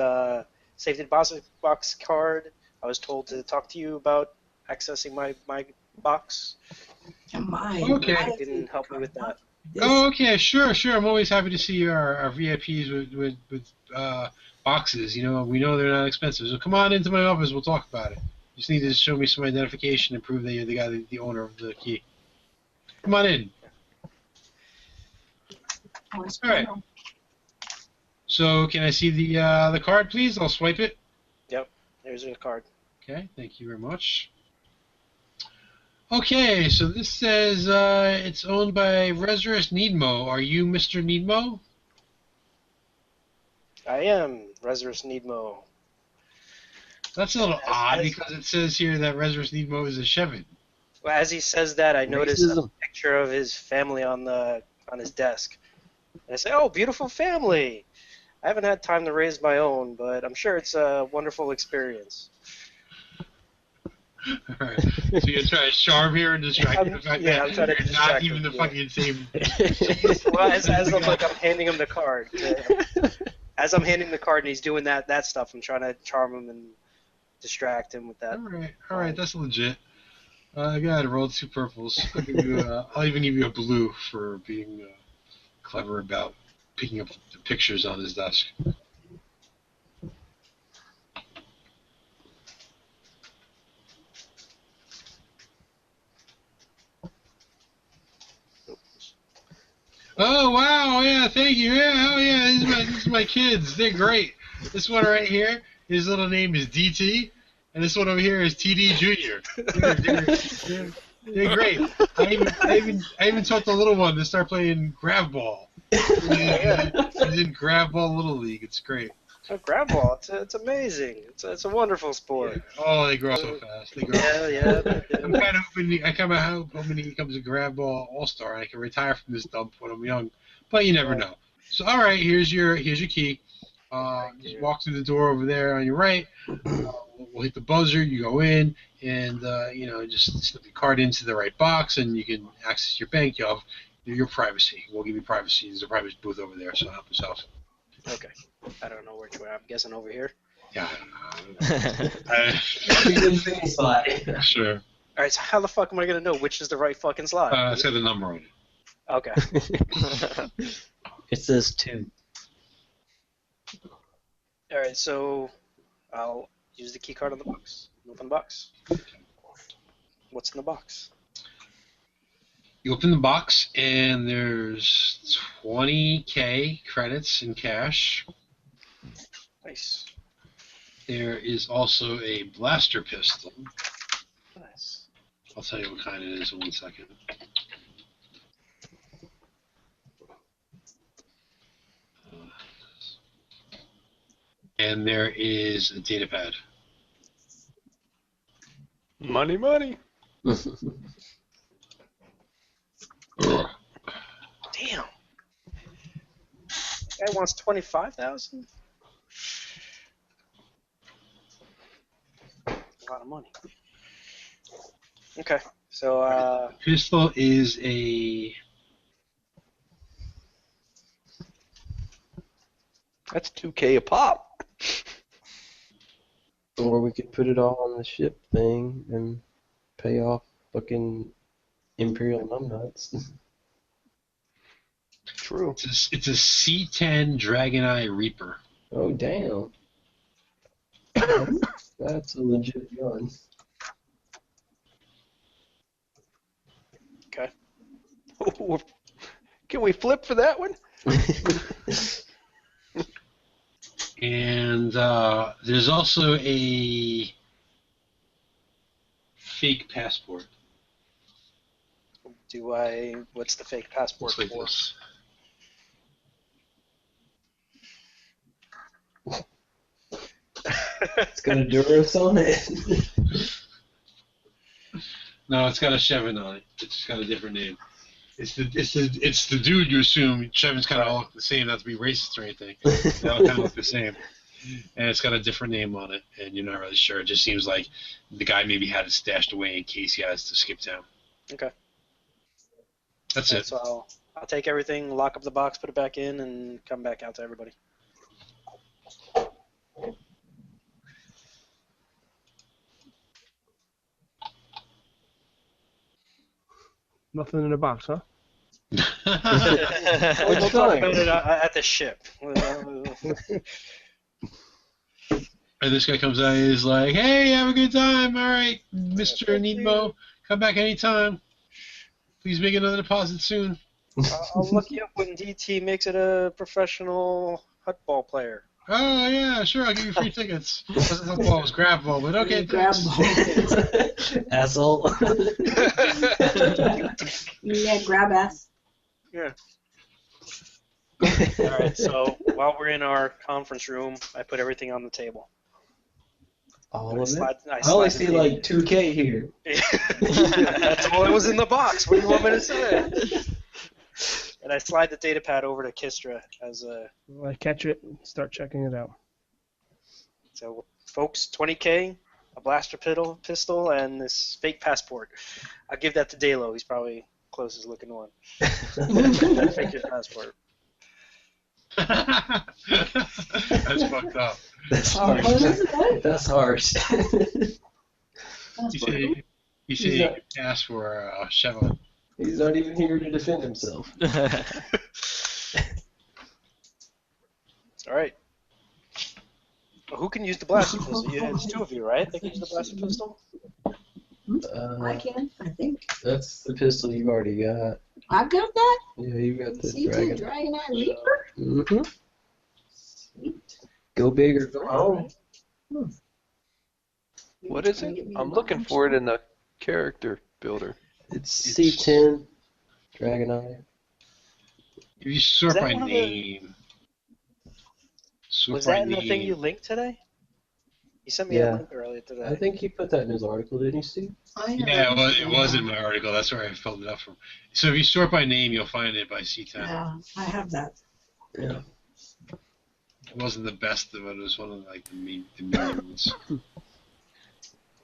safety deposit box card. I was told to talk to you about accessing my box. Okay. You can help me with that. Oh, okay, sure. I'm always happy to see our VIPs with boxes. We know they're not expensive. So come on into my office. We'll talk about it. You just need to show me some identification and prove that you're the guy, the owner of the key. Come on in. All right. So can I see the card, please? I'll swipe it. Yep. There's the card. Okay. Thank you very much. Okay, so this says it's owned by Resurus Needmo. Are you Mr. Needmo? I am Resurus Needmo. That's a little odd as- because it says here that Resurus Needmo is a Shevin. Well, as he says that, I notice a Racism. picture of his family on his desk. And I say, "Oh, beautiful family." I haven't had time to raise my own, but I'm sure it's a wonderful experience. Alright. So you're trying to charm here and distract the fact Yeah, I'm trying to that you're distract not even him, the yeah. fucking same. Well, as I'm handing him the card. As I'm handing the card and he's doing that stuff, I'm trying to charm him and distract him with that. Alright, that's legit. Go ahead, roll 2 purples. I'll even give you a blue for being clever about picking up the pictures on his desk. Oh wow! Yeah, thank you. Yeah, oh yeah, this is my kids. They're great. This one right here, his little name is DT, and this one over here is TD Junior. They're great. I even taught the little one to start playing grab ball. He's in grab ball little league. It's great. Oh, grab ball, it's amazing. It's a wonderful sport. Oh, they grow up so fast. They grow Yeah. I'm kind of hoping he becomes a grab ball all-star and I can retire from this dump when I'm young. But you never know. So all right, here's your key. Just walk through the door over there on your right. We'll hit the buzzer. You go in and just slip your card into the right box and you can access your bank. You have your privacy. We'll give you privacy. There's a private booth over there, so help yourself. Okay. I don't know which way. I'm guessing over here. Yeah. Sure. All right. So how the fuck am I gonna know which is the right fucking slot? It's got the number on it. Okay. It says 2. All right. So I'll use the key card on the box. Open the box. What's in the box? You open the box and there's 20K credits in cash. Nice. There is also a blaster pistol. Nice. I'll tell you what kind it is in 1 second. And there is a datapad. Money. Damn. That guy wants 25,000. A lot of money. Okay. So Pistol is a. That's 2K a pop. Or we could put it all on the ship thing and pay off fucking Imperial numbnuts. True. It's a C10 Dragon Eye Reaper. Oh, damn. That's a legit gun. okay. Oh, can we flip for that one? And there's also a fake passport. What's the fake passport Looks like for? this. It's got a Duros on it. No, it's got a Shevin on it. It's just got a different name. It's the dude you assume. Shevin's kind of all look the same, not to be racist or anything. They all kind of look the same. And it's got a different name on it, and you're not really sure. It just seems like the guy maybe had it stashed away in case he has to skip town. Okay. That's it. So I'll take everything, lock up the box, put it back in, and come back out to everybody. Nothing in the box, huh? We'll talk about it at the ship. And this guy comes out and he's like, "Hey, have a good time. All right, Mr. Needmo, come back anytime. Please make another deposit soon." I'll look you up when DT makes it a professional Hutt ball player. Oh yeah, sure. I'll give you free tickets. It wasn't football, it was grab ball, but okay. Grab thanks. ball. Asshole. Yeah, grab ass. Yeah. All right. So while we're in our conference room, I put everything on the table. All I of it? slide- I I only slide see the- like 2K here. That's all that was in the box. What do you want me to say? And I slide the data pad over to Kistra as a. I catch it and start checking it out. So, folks, 20K, a blaster pistol, and this fake passport. I'll give that to Dalo. He's probably closest looking one. Fake your passport. That's fucked up. That's What harsh. is it? That's harsh. You say you could pass for a Chevron. He's not even here to defend himself. All right. Well, who can use the blaster pistol? It's two of you, right? They can use the blaster pistol? I can, I think. That's the pistol you've already got. I've got that. Yeah, you got the See, dragon. Dragon Eye Reaper. Mm-hmm. Sweet. Go big or go home. What is it? I'm looking for it in the character builder. It's C10 Dragon Eye. If you sort Is that by one of the- name, sort Was by that in the thing name. you linked today? You sent me Yeah. a link earlier today. I think he put that in his article, didn't he, Steve? Yeah, it was in my article. That's where I filled it up from. So if you sort by name, you'll find it by C10. Yeah, I have that. Yeah. It wasn't the best, but it was one of like the main ones.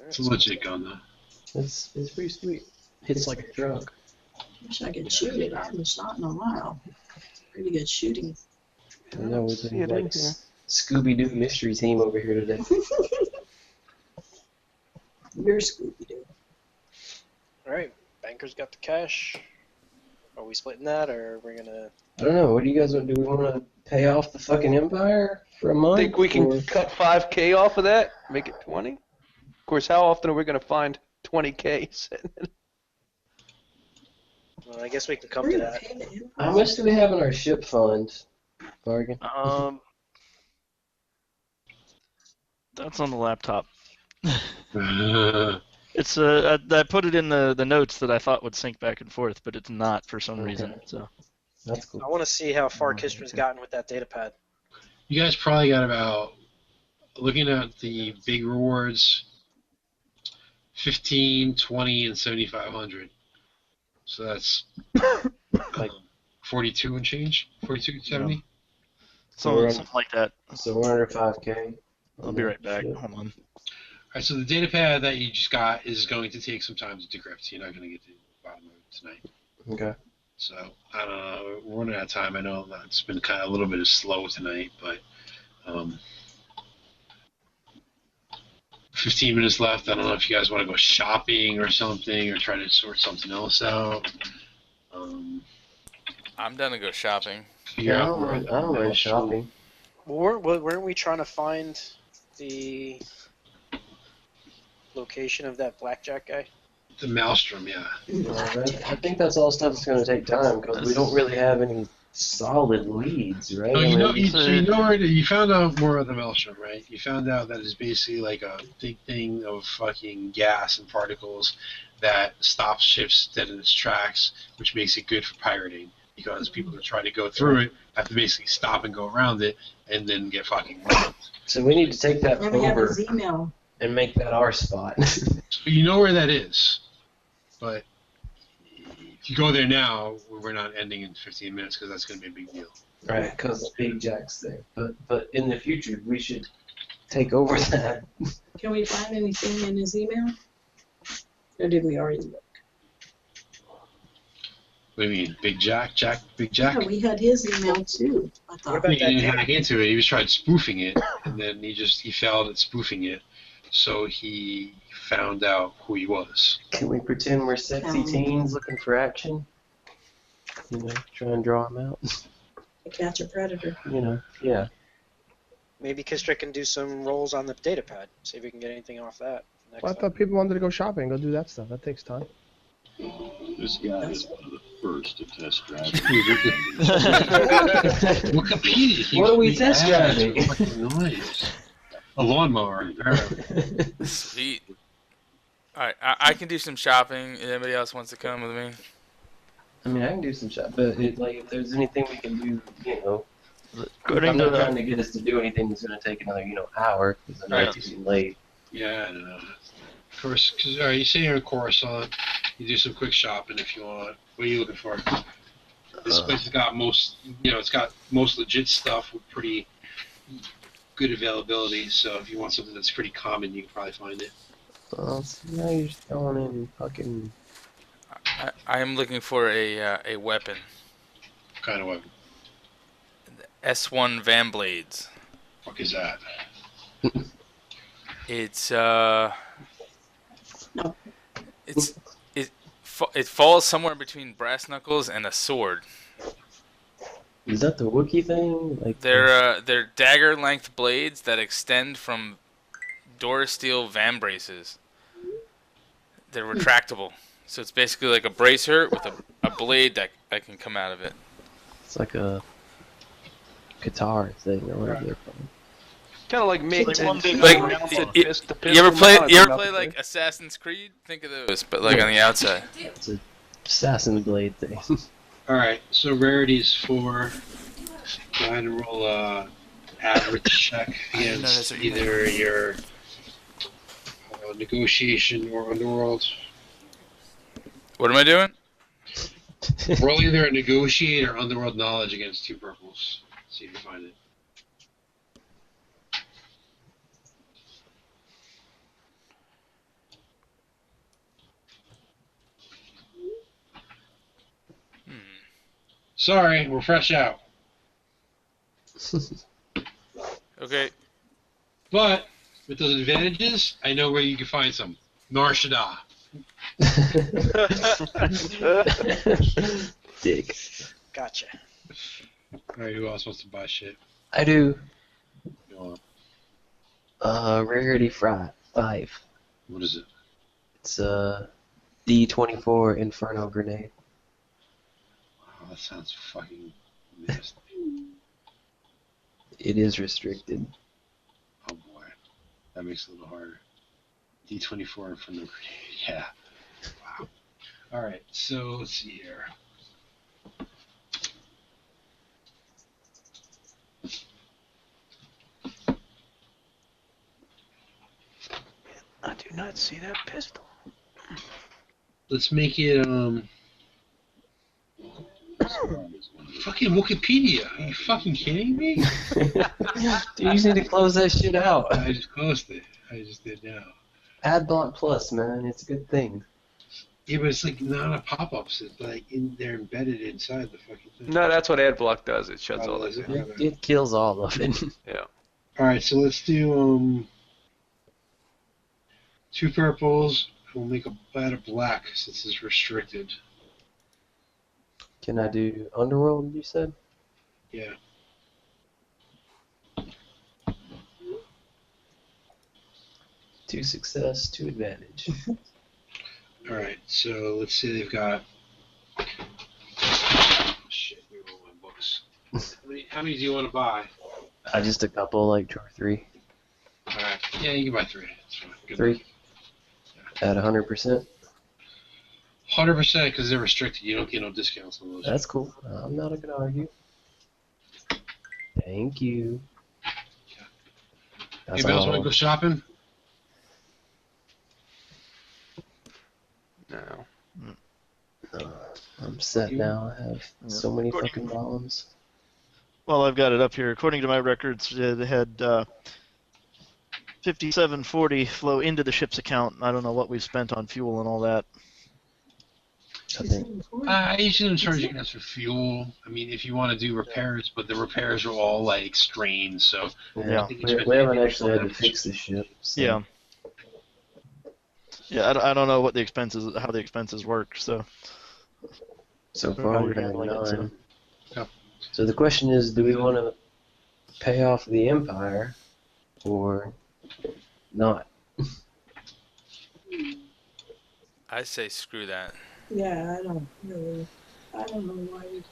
It's a legit gun though. It's pretty sweet. Hits like a drug. Wish I could shoot it. I haven't shot in a while. Pretty good shooting. I know we've See been it in like here. Scooby-Doo mystery team over here today. You're Scooby-Doo. All right. Banker's got the cash. Are we splitting that, or are we gonna? I don't know. What do you guys want? Do we want to pay off the fucking Empire for a month? Think we can or- cut 5K off of that? Make it 20? Of course, how often are we going to find 20K sitting in? Well, I guess we can come We're to gonna that. pay the Empire. How much do we have in our ship fund, Bargain? That's on the laptop. Uh, It's I put it in the notes that I thought would sync back and forth, but it's not for some Okay. reason. So That's cool. I want to see how far Oh, Kistra's okay. gotten with that data pad. you guys probably got about, looking at the big rewards, 15, 20, and 7,500. So that's like 42 and change? 42, 70? So we're something like that. So we're under 5K. I'll be right back. Shit. Hold on. Alright, so the data pad that you just got is going to take some time to decrypt. You're not going to get to the bottom of it tonight. Okay. So, I don't know. We're running out of time. I know that it's been kind of a little bit slow tonight, but 15 minutes left. I don't know if you guys want to go shopping or something or try to sort something else out. I'm done to go shopping. Figure Yeah, I out don't where mind, the I don't mind mail shopping. Well, weren't we trying to find the location of that blackjack guy? The maelstrom, yeah. I think that's all stuff that's going to take time because we don't really have any solid leads, right? No, I you know, mean, so you know where you found out more of the maelstrom, right? You found out that it's basically like a big thing of fucking gas and particles that stops ships dead in its tracks, which makes it good for pirating because people that try to go through it have to basically stop and go around it and then get fucking robbed. so we need to take that Then we have over his email. and make that our spot. So you know where that is, but if you go there now, we're not ending in 15 minutes because that's going to be a big deal. Right, because Big Jack's there. But in the future, we should take over that. Can we find anything in his email? Or did we already look? What do you mean, Big Jack? Big Jack? Yeah, we had his email too. I What thought. about He that didn't data? hack into it. He was trying spoofing it, and then he failed at spoofing it. So he found out who he was. Can we pretend we're sexy teens looking for action? You know, try and draw them out. To catch a predator. You know, yeah. Maybe Kistra can do some rolls on the data pad. See if we can get anything off that. Next Well, I time. thought people wanted to go shopping, go do that stuff. That takes time. This guy is one of the first to test drive. Wikipedia. What are we test driving? Fucking noise. A lawnmower. Apparently. Sweet. Alright, I can do some shopping. If anybody else wants to come with me? I mean, I can do some shot, but if there's anything we can do, According I'm to not the trying to get us to do anything that's going to take another, hour, because I know Right. it's getting late. Yeah, I don't know. Of course, because you say you're in Coruscant, you do some quick shopping if you want. What are you looking for? This place has got it's got most legit stuff with pretty good availability. So if you want something that's pretty common, you can probably find it. Well, see, now you're just going in fucking. I am looking for a weapon. What kind of weapon? S1 Van Blades. Fuck is that? It's No. it falls somewhere between brass knuckles and a sword. Is that the Wookiee thing? They're dagger length blades that extend from Durasteel van braces. They're retractable. So it's basically like a bracer with a blade that can come out of it. It's like a guitar thing or whatever they're called. Kind of like like one big Like, round you pistol ever play mounted like Assassin's Creed? Think of those, but like on the outside. It's a assassin blade thing. Alright, so rarities 4. Go ahead and roll a average check against either your negotiation or underworld. What am I doing? Roll either a negotiate or underworld knowledge against 2 purples. See if you find it. Sorry, we're fresh out. Okay. But with those advantages, I know where you can find some. Nar Shaddaa. Dick. Gotcha. Alright, who else wants to buy shit? I do. You want- Rarity 5. What is it? It's a D24 Inferno grenade. Oh, that sounds fucking nasty. It is restricted. Oh boy. That makes it a little harder. D24 from the grenade. Yeah. Wow. Alright, so let's see here. I do not see that pistol. Let's make it, fucking Wikipedia. Are you fucking kidding me? Dude, you just need to close that shit out. I just closed it. I just did now. Adblock Plus, man. It's a good thing. Yeah, but it's like not a pop-ups. It's like they're embedded inside the fucking thing. No, that's what AdBlock does. It shuts Oh, all that is it? down. It kills all of it. Yeah. Alright, so let's do 2 purples. We'll make a add a black since it's restricted. Can I do Underworld, you said? Yeah. Two success, 2 advantage. Alright, so let's say they've got. Oh, shit, we roll my books. How many do you want to buy? Just a couple, like 2 or 3. Alright, yeah, you can buy 3. That's fine. Good 3? At 100%? 100% because they're restricted. You don't get no discounts on those. That's cool. I'm not gonna argue. Thank you. That's Anybody else want to all. go shopping? No. I'm set now. I have so many fucking bombs. Well, I've got it up here. According to my records, they had 5740 flow into the ship's account. I don't know what we've spent on fuel and all that. I think. I usually don't charge you guys for fuel. I mean, if you want to do repairs, but the repairs are all like strained, so. Yeah, I think you we haven't actually had to fix the ship. So. Yeah. Yeah, I don't know what the expenses, how the expenses work. So. So How far we're we've had handling it, 9. Yeah. So the question is, do we want to pay off the Empire or not? I say screw that. Yeah, I don't know why we.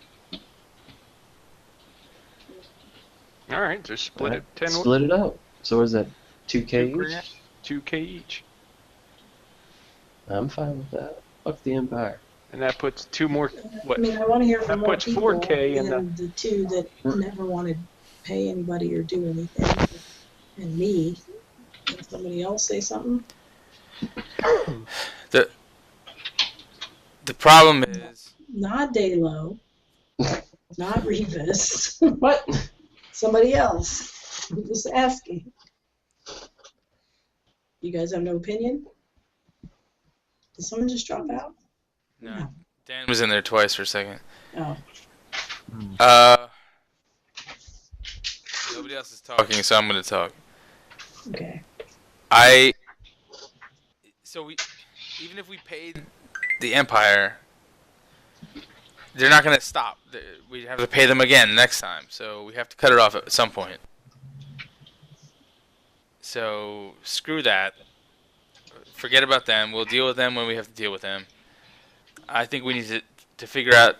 All right, just split it 10. Split it up. So is that 2K each? 2K each. I'm fine with that. Fuck the Empire. And that puts two more. What? I mean, I want to hear from That more puts people 4K in than the two that never want to pay anybody or do anything. And me. Can somebody else say something? The problem is Not Daylo. Not Revis. What? Somebody else. I'm just asking. You guys have no opinion? Did someone just drop out? no. Dan was in there twice for a second. Oh. Nobody else is talking, so I'm gonna talk. Okay. Even if we paid the Empire, they're not gonna stop. We have to pay them again next time, so we have to cut it off at some point. So screw that. Forget about them. We'll deal with them when we have to deal with them. I think we need to figure out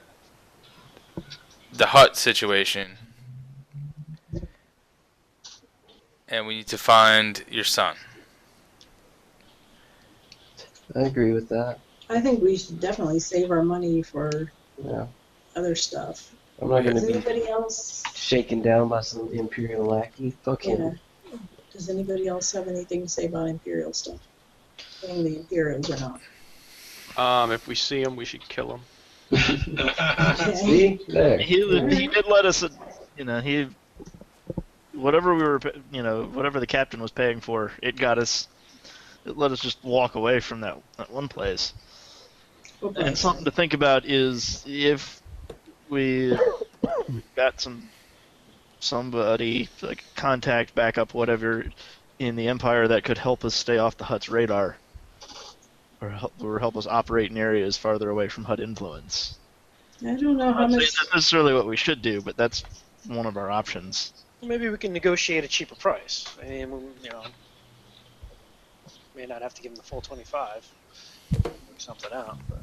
the Hutt situation, and we need to find your son. I agree with that. I think we should definitely save our money for Yeah. other stuff. I'm not Does gonna be anybody else? shaken down by some Imperial lackey. Fuck him. Yeah. Does anybody else have anything to say about Imperial stuff? Being the Imperials or not? If we see him, we should kill him. Okay. See? There. He did let us, whatever we were, whatever the captain was paying for, it let us just walk away from that one place. Okay. And something to think about is if we got somebody, like contact, backup, whatever, in the Empire that could help us stay off the Hutt's radar, or help us operate in areas farther away from Hutt influence. I don't know how I'm not much. saying that's necessarily what we should do, but that's one of our options. Maybe we can negotiate a cheaper price. I mean, may not have to give them the full 25. Work something out. But.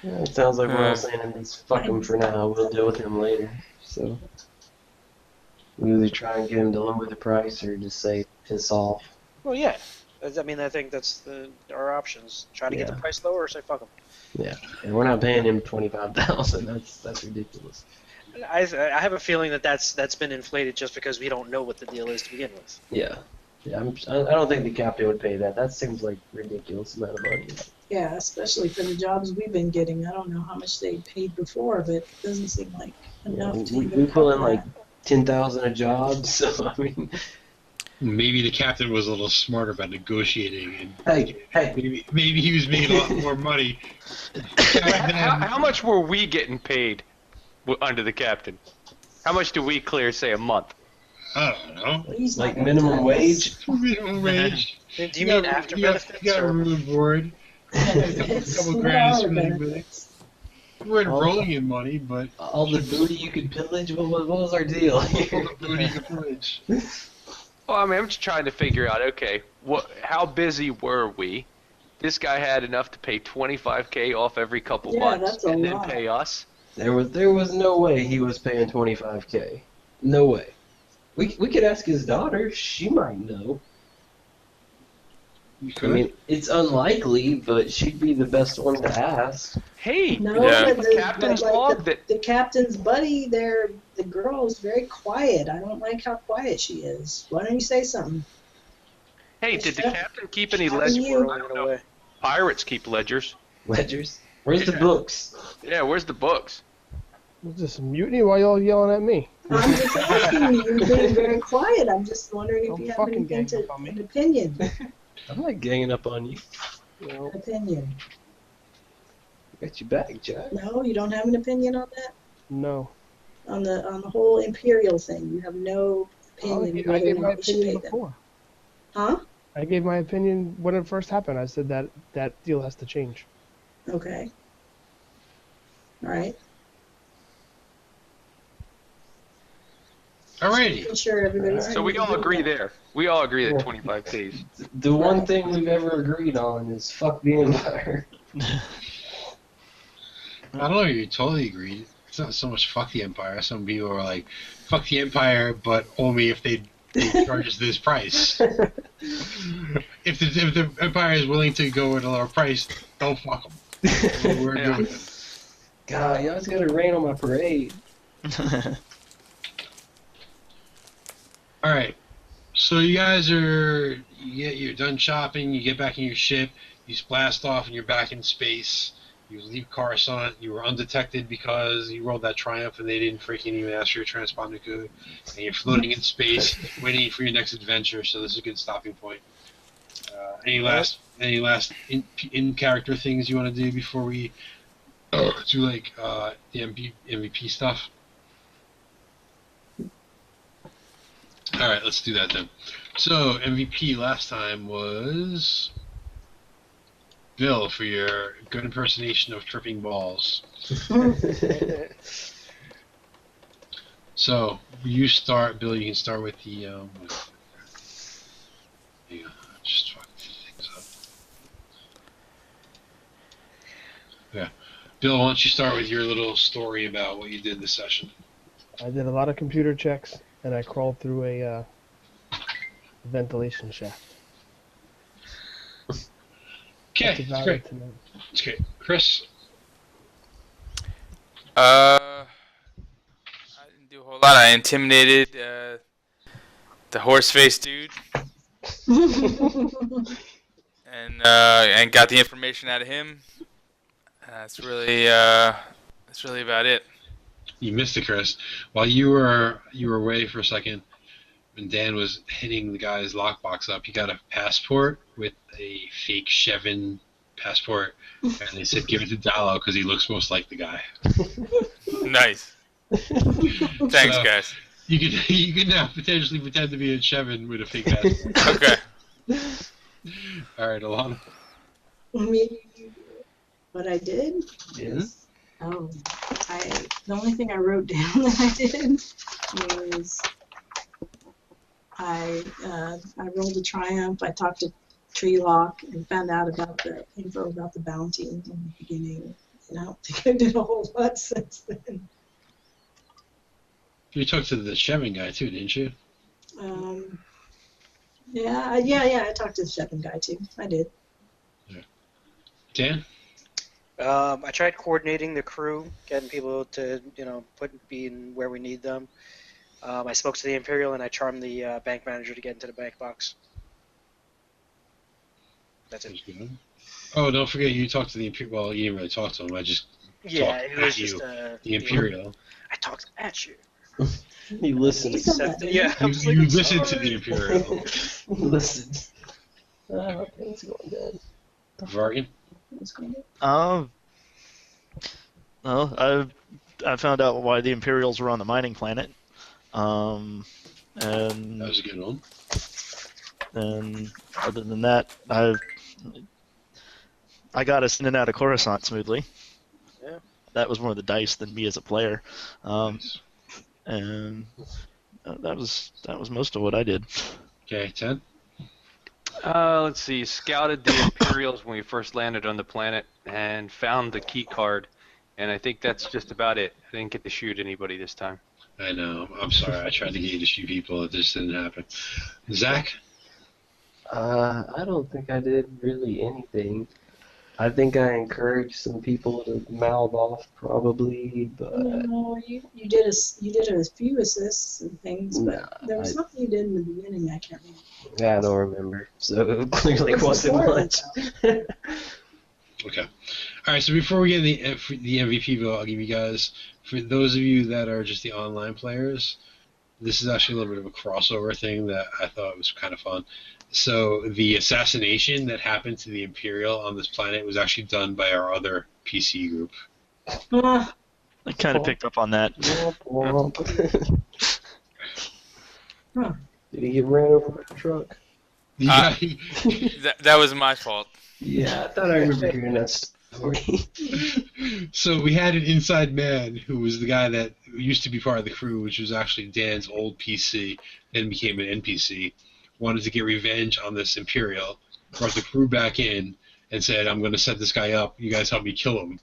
Yeah, it sounds like we're all saying just fuck him for now. We'll deal with him later. So we either try and get him to lower the price or just say piss off. Well, yeah. I mean, I think that's our options. Try to get the price lower or say fuck them. Yeah, and we're not paying him 25,000. That's ridiculous. I have a feeling that's been inflated just because we don't know what the deal is to begin with. Yeah, I don't think the captain would pay that. That seems like ridiculous amount of money. Yeah, especially for the jobs we've been getting. I don't know how much they paid before, but it doesn't seem like enough to we even pull in cover like 10,000 a job, so I mean. Maybe the captain was a little smarter about negotiating, and Hey. maybe he was making a lot more money. How much were we getting paid under the captain? How much do we clear, say, a month? I don't know. He's Like not minimum wage? Minimum wage. Do you mean after benefits? You got a room and board. A couple grand spending money. We weren't rolling in money, but All the booty you could pillage? What was our deal? all the booty you could pillage. Well, I mean, I'm just trying to figure out, okay, how busy were we? This guy had enough to pay $25K off every couple months that's a and then lot. pay us. There was no way he was paying 25K. No way. We could ask his daughter. She might know. You I could. mean, it's unlikely, but she'd be the best one to ask. Hey, No, Yeah. but the captain's log that the captain's buddy there, the girl is very quiet. I don't like how quiet she is. Why don't you say something? Hey, did the captain keep any How ledgers? you- I don't know. Pirates keep ledgers. Ledgers? Where's the books? Yeah, where's the books? Was this a mutiny while y'all yelling at me? I'm just asking you. You're being very quiet. I'm just wondering if Don't you have fucking anything gang up on me. an opinion. I'm not ganging up on you. You know, An opinion. Got your back, Jack. No, you don't have an opinion on that. no. On the whole Imperial thing, you have no I opinion gave whether or my not we should opinion pay them. before. Huh? I gave my opinion when it first happened. I said that deal has to change. Okay. All right. Alrighty. I'm sure everybody's. So we all agree there. We all agree that 25 days. The one thing we've ever agreed on is fuck the Empire. I don't know. You totally agreed. It's not so much fuck the Empire. Some people are like, fuck the Empire, but only if they charge us this price. If the Empire is willing to go at a lower price, don't fuck them. what we're Yeah. doing. God, y'all just gotta rain on my parade. All right. So you're done shopping. You get back in your ship. You blast off, and you're back in space. You leave Coruscant. You were undetected because you rolled that triumph, and they didn't freaking even ask for your transponder code. And you're floating in space, waiting for your next adventure. So this is a good stopping point. Any last in character things you want to do before we do like the MVP stuff? All right, let's do that then. So MVP last time was Bill for your good impersonation of tripping balls. So you start, Bill. You can start with the. Hang on, just fucking things up. Yeah, Bill. Why don't you start with your little story about what you did this session? I did a lot of computer checks, and I crawled through a ventilation shaft. Okay, That's that's about great. it tonight. That's great, Chris. I didn't do a whole lot. I intimidated the horse-faced dude and got the information out of him. That's really about it. You missed it, Chris. While you were away for a second, when Dan was hitting the guy's lockbox up, he got a passport with a fake Chevin passport, and they said give it to Dallo because he looks most like the guy. Nice. Thanks, So, guys. You can now potentially pretend to be a Chevin with a fake passport. Okay. All right, Alana. What I did? Yes. Oh, the only thing I wrote down that I did was I rolled a triumph. I talked to Treelock and found out about the info about the bounty in the beginning. And I don't think I did a whole lot since then. You talked to the Chevin guy too, didn't you? Yeah. I talked to the Shepard guy too. I did. Dan? I tried coordinating the crew, getting people to, be in where we need them. I spoke to the Imperial and I charmed the bank manager to get into the bank box. That's it. Oh, don't forget you talked to the Imperial. Well, you didn't really talk to him. I just Yeah, talked it was at just you. The Imperial. I talked at you. You listened. Yeah, I was You like, listened to sorry. the Imperial. Listened. Okay, what's going on? Vargan? What's going on? Well, I found out why the Imperials were on the mining planet. And That was a good one. And other than that, I got us in and out of Coruscant smoothly. Yeah. That was more the dice than me as a player. Nice. And that was most of what I did. Okay, Ted? Let's see. Scouted the Imperials when we first landed on the planet and found the key card. And I think that's just about it. I didn't get to shoot anybody this time. I know. I'm sorry. I tried to get you to shoot people. It just didn't happen. Zach? I don't think I did really anything. I think I encouraged some people to mouth off, probably, but No, you did a few assists and things, but Nah, there was something you did in the beginning I can't remember. I don't remember. So it clearly wasn't much. Okay. All right, so before we get the MVP vote, I'll give you guys, for those of you that are just the online players, this is actually a little bit of a crossover thing that I thought was kind of fun. So the assassination that happened to the Imperial on this planet was actually done by our other PC group. Ah, I kind of picked up on that. Did he get ran over by a truck? Yeah. That was my fault. Yeah, I thought I remember hearing that story. So we had an inside man who was the guy that used to be part of the crew, which was actually Dan's old PC, then became an NPC, wanted to get revenge on this Imperial, brought the crew back in, and said, I'm going to set this guy up. You guys help me kill him.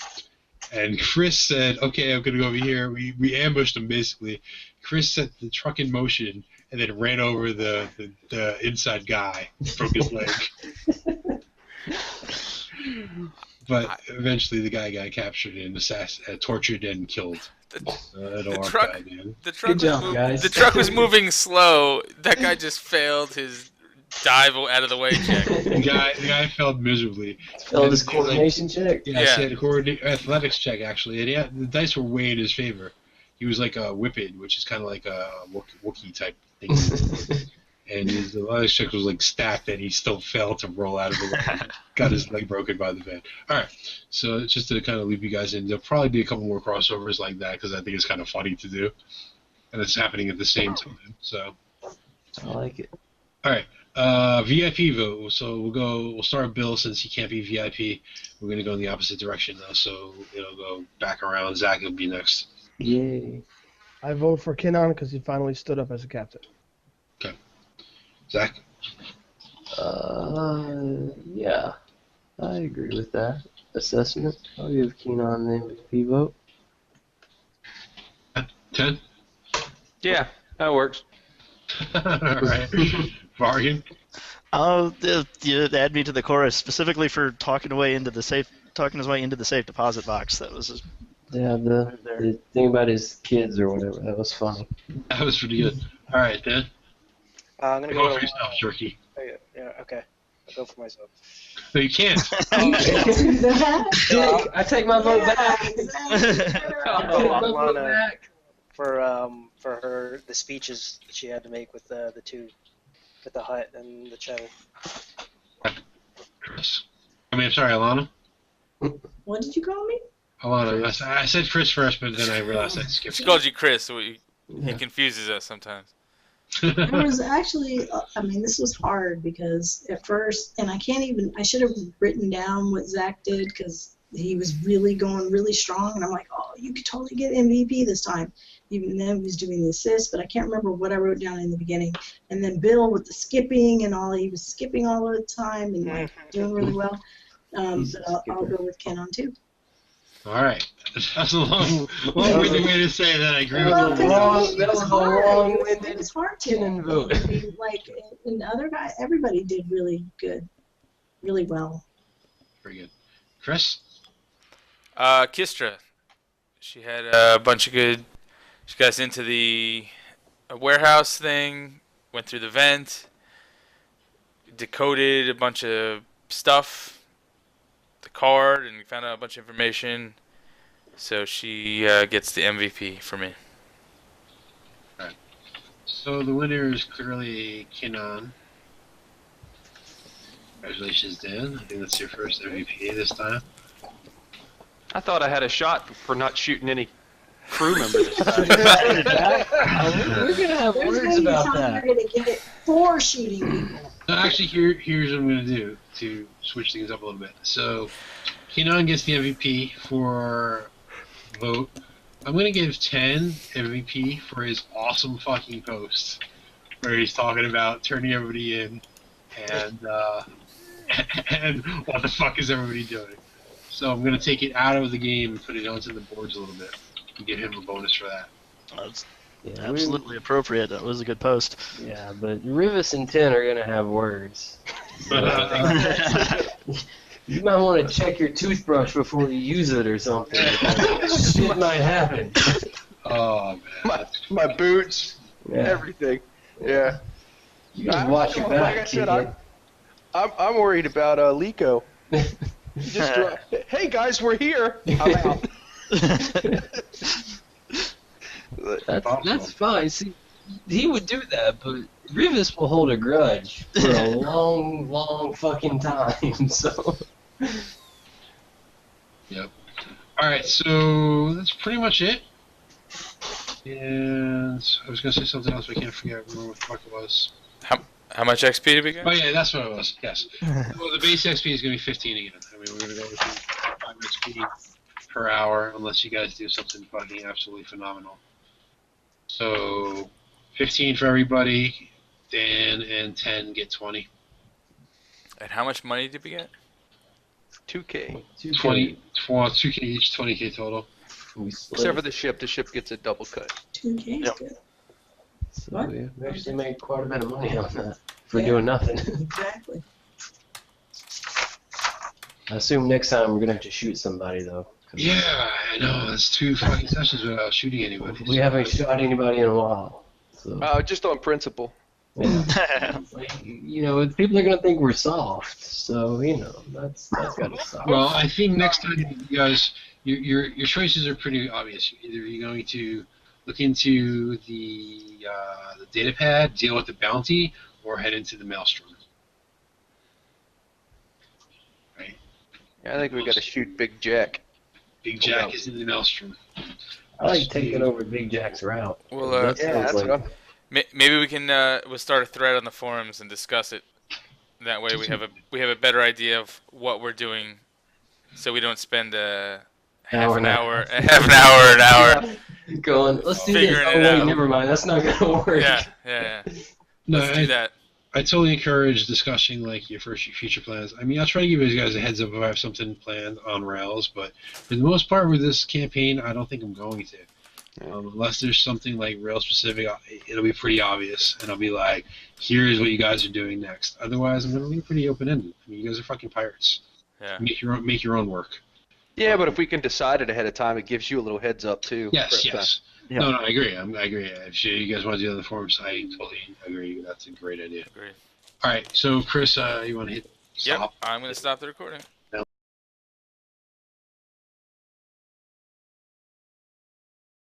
And Chris said, okay, I'm going to go over here. We ambushed him, basically. Chris set the truck in motion and then ran over the inside guy, broke his leg. But eventually the guy got captured and tortured and killed. The truck, guy, man. the truck, Good job, guys. The truck was moving slow. That guy just failed his dive out of the way check. The guy failed miserably. Failed his coordination check. Yes, he had a athletics check actually, and the dice were way in his favor. He was like a whippet, which is kind of like a Wookiee type thing. And his athletics check was like stacked, and he still failed to roll out of the way. Got his leg broken by the van. All right, so just to kind of loop you guys in, there'll probably be a couple more crossovers like that because I think it's kind of funny to do, and it's happening at the same time. So I like it. All right. VIP vote. So we'll start with Bill since he can't be VIP. We're gonna go in the opposite direction now, so it'll go back around. Zach will be next. Yay. I vote for Kinnon because he finally stood up as a captain. Okay. Zach? Yeah. I agree with that assessment. I'll give Keenan an MVP vote. 10? Yeah, that works. All right. Bargain? You add me to the chorus specifically for talking his way into the safe deposit box. That was Yeah, the thing about his kids or whatever, that was funny. That was pretty good. All right, then. I'm gonna Go go for yourself, Jerky. Oh, yeah, okay. I'll go for myself. No, you can't. You can't do that. Dick, I take my vote back. Alana, for the speeches that she had to make with the Hutt and the Cheddar. Chris. I'm sorry, Alana. What did you call me? Alana. I said Chris first, but then I realized I skipped. She called you Chris, so he confuses us sometimes. There was actually, this was hard because at first, and I should have written down what Zach did because he was really going really strong, and I'm like, oh, you could totally get MVP this time. Even then, he was doing the assist, but I can't remember what I wrote down in the beginning. And then Bill with the skipping and all, he was skipping all the time and doing really well. But I'll go with Kenon too. All right. That's a long-winded way to say that. I agree with you. That was a long-winded. It was hard to vote. Like, and the other guy, everybody did really good, really well. Very good. Chris? Kistra. She had a bunch of good. She got us into the warehouse thing, went through the vent, decoded a bunch of stuff, the card, and found out a bunch of information. So she gets the MVP for me. All right. So the winner is clearly Kinnon. Congratulations, Dan. I think that's your first MVP this time. I thought I had a shot for not shooting any crew member this time. We're gonna have words about that. You're gonna get it for shooting people. So actually, here's what I'm going to do to switch things up a little bit. So Kinnon gets the MVP for vote. I'm going to give 10 MVP for his awesome fucking post where he's talking about turning everybody in and and what the fuck is everybody doing. So I'm going to take it out of the game and put it onto the boards a little bit and give him a bonus for that. That's absolutely appropriate. That was a good post. Yeah, but Rivas and 10 are gonna have words. You might want to check your toothbrush before you use it or something. Shit might happen. Oh, man. My boots, everything. Yeah. You guys watch your back. Like I said, I'm worried about Lico. Just hey guys, we're here. I'm out. That's fine. See, he would do that, but Rivas will hold a grudge for a long, long fucking time. So. Yep. All right, so that's pretty much it. And I was gonna say something else, but I can't remember what the fuck it was. How much XP did we get? Oh yeah, that's what it was. Yes. Well, the base XP is gonna be 15 again. I mean, we're gonna go with 5 XP per hour, unless you guys do something fucking absolutely phenomenal. So 15 for everybody. Dan and 10 get 20. And how much money did we get? 2K. 20, 2K each, 20K total. Except for the ship. The ship gets a double cut. 2K is good. So we actually made quite a bit of money on that for doing nothing. Exactly. I assume next time we're gonna have to shoot somebody though. 'cause Yeah, I know. That's 2 fucking sessions without shooting anybody. We haven't shot anybody in a while. So Just on principle. yeah. Like, people are gonna think we're soft. So that's gotta stop. Well, I think next time you guys, your choices are pretty obvious. Either you're going to look into the datapad, deal with the bounty, or head into the maelstrom. Right? Yeah, I think we got to shoot Big Jack. Big Jack is in the maelstrom. I like taking over Big Jack's route. Well, That Yeah, sounds that's like- what I'm. Maybe we can we'll start a thread on the forums and discuss it. That way we have a better idea of what we're doing, so we don't spend half an hour, an hour. Going, let's do this. Figuring Oh it wait, out. never mind. That's not gonna work. Yeah. No, Let's do that. I totally encourage discussing like your future plans. I mean, I'll try to give you guys a heads up if I have something planned on Rails, but for the most part with this campaign, I don't think I'm going to. Unless there's something like Rails specific, it'll be pretty obvious, and I'll be like, "Here's what you guys are doing next." Otherwise, I'm gonna leave it pretty open ended. I mean, you guys are fucking pirates. Yeah. Make your own work. Yeah, but if we can decide it ahead of time, it gives you a little heads up too. Yes, for- yes. Yeah. No, I agree. I agree. If you guys want to do it on the forums, I totally agree. That's a great idea. Agree. All right, so Chris, you want to hit Yep. stop? I'm gonna stop the recording.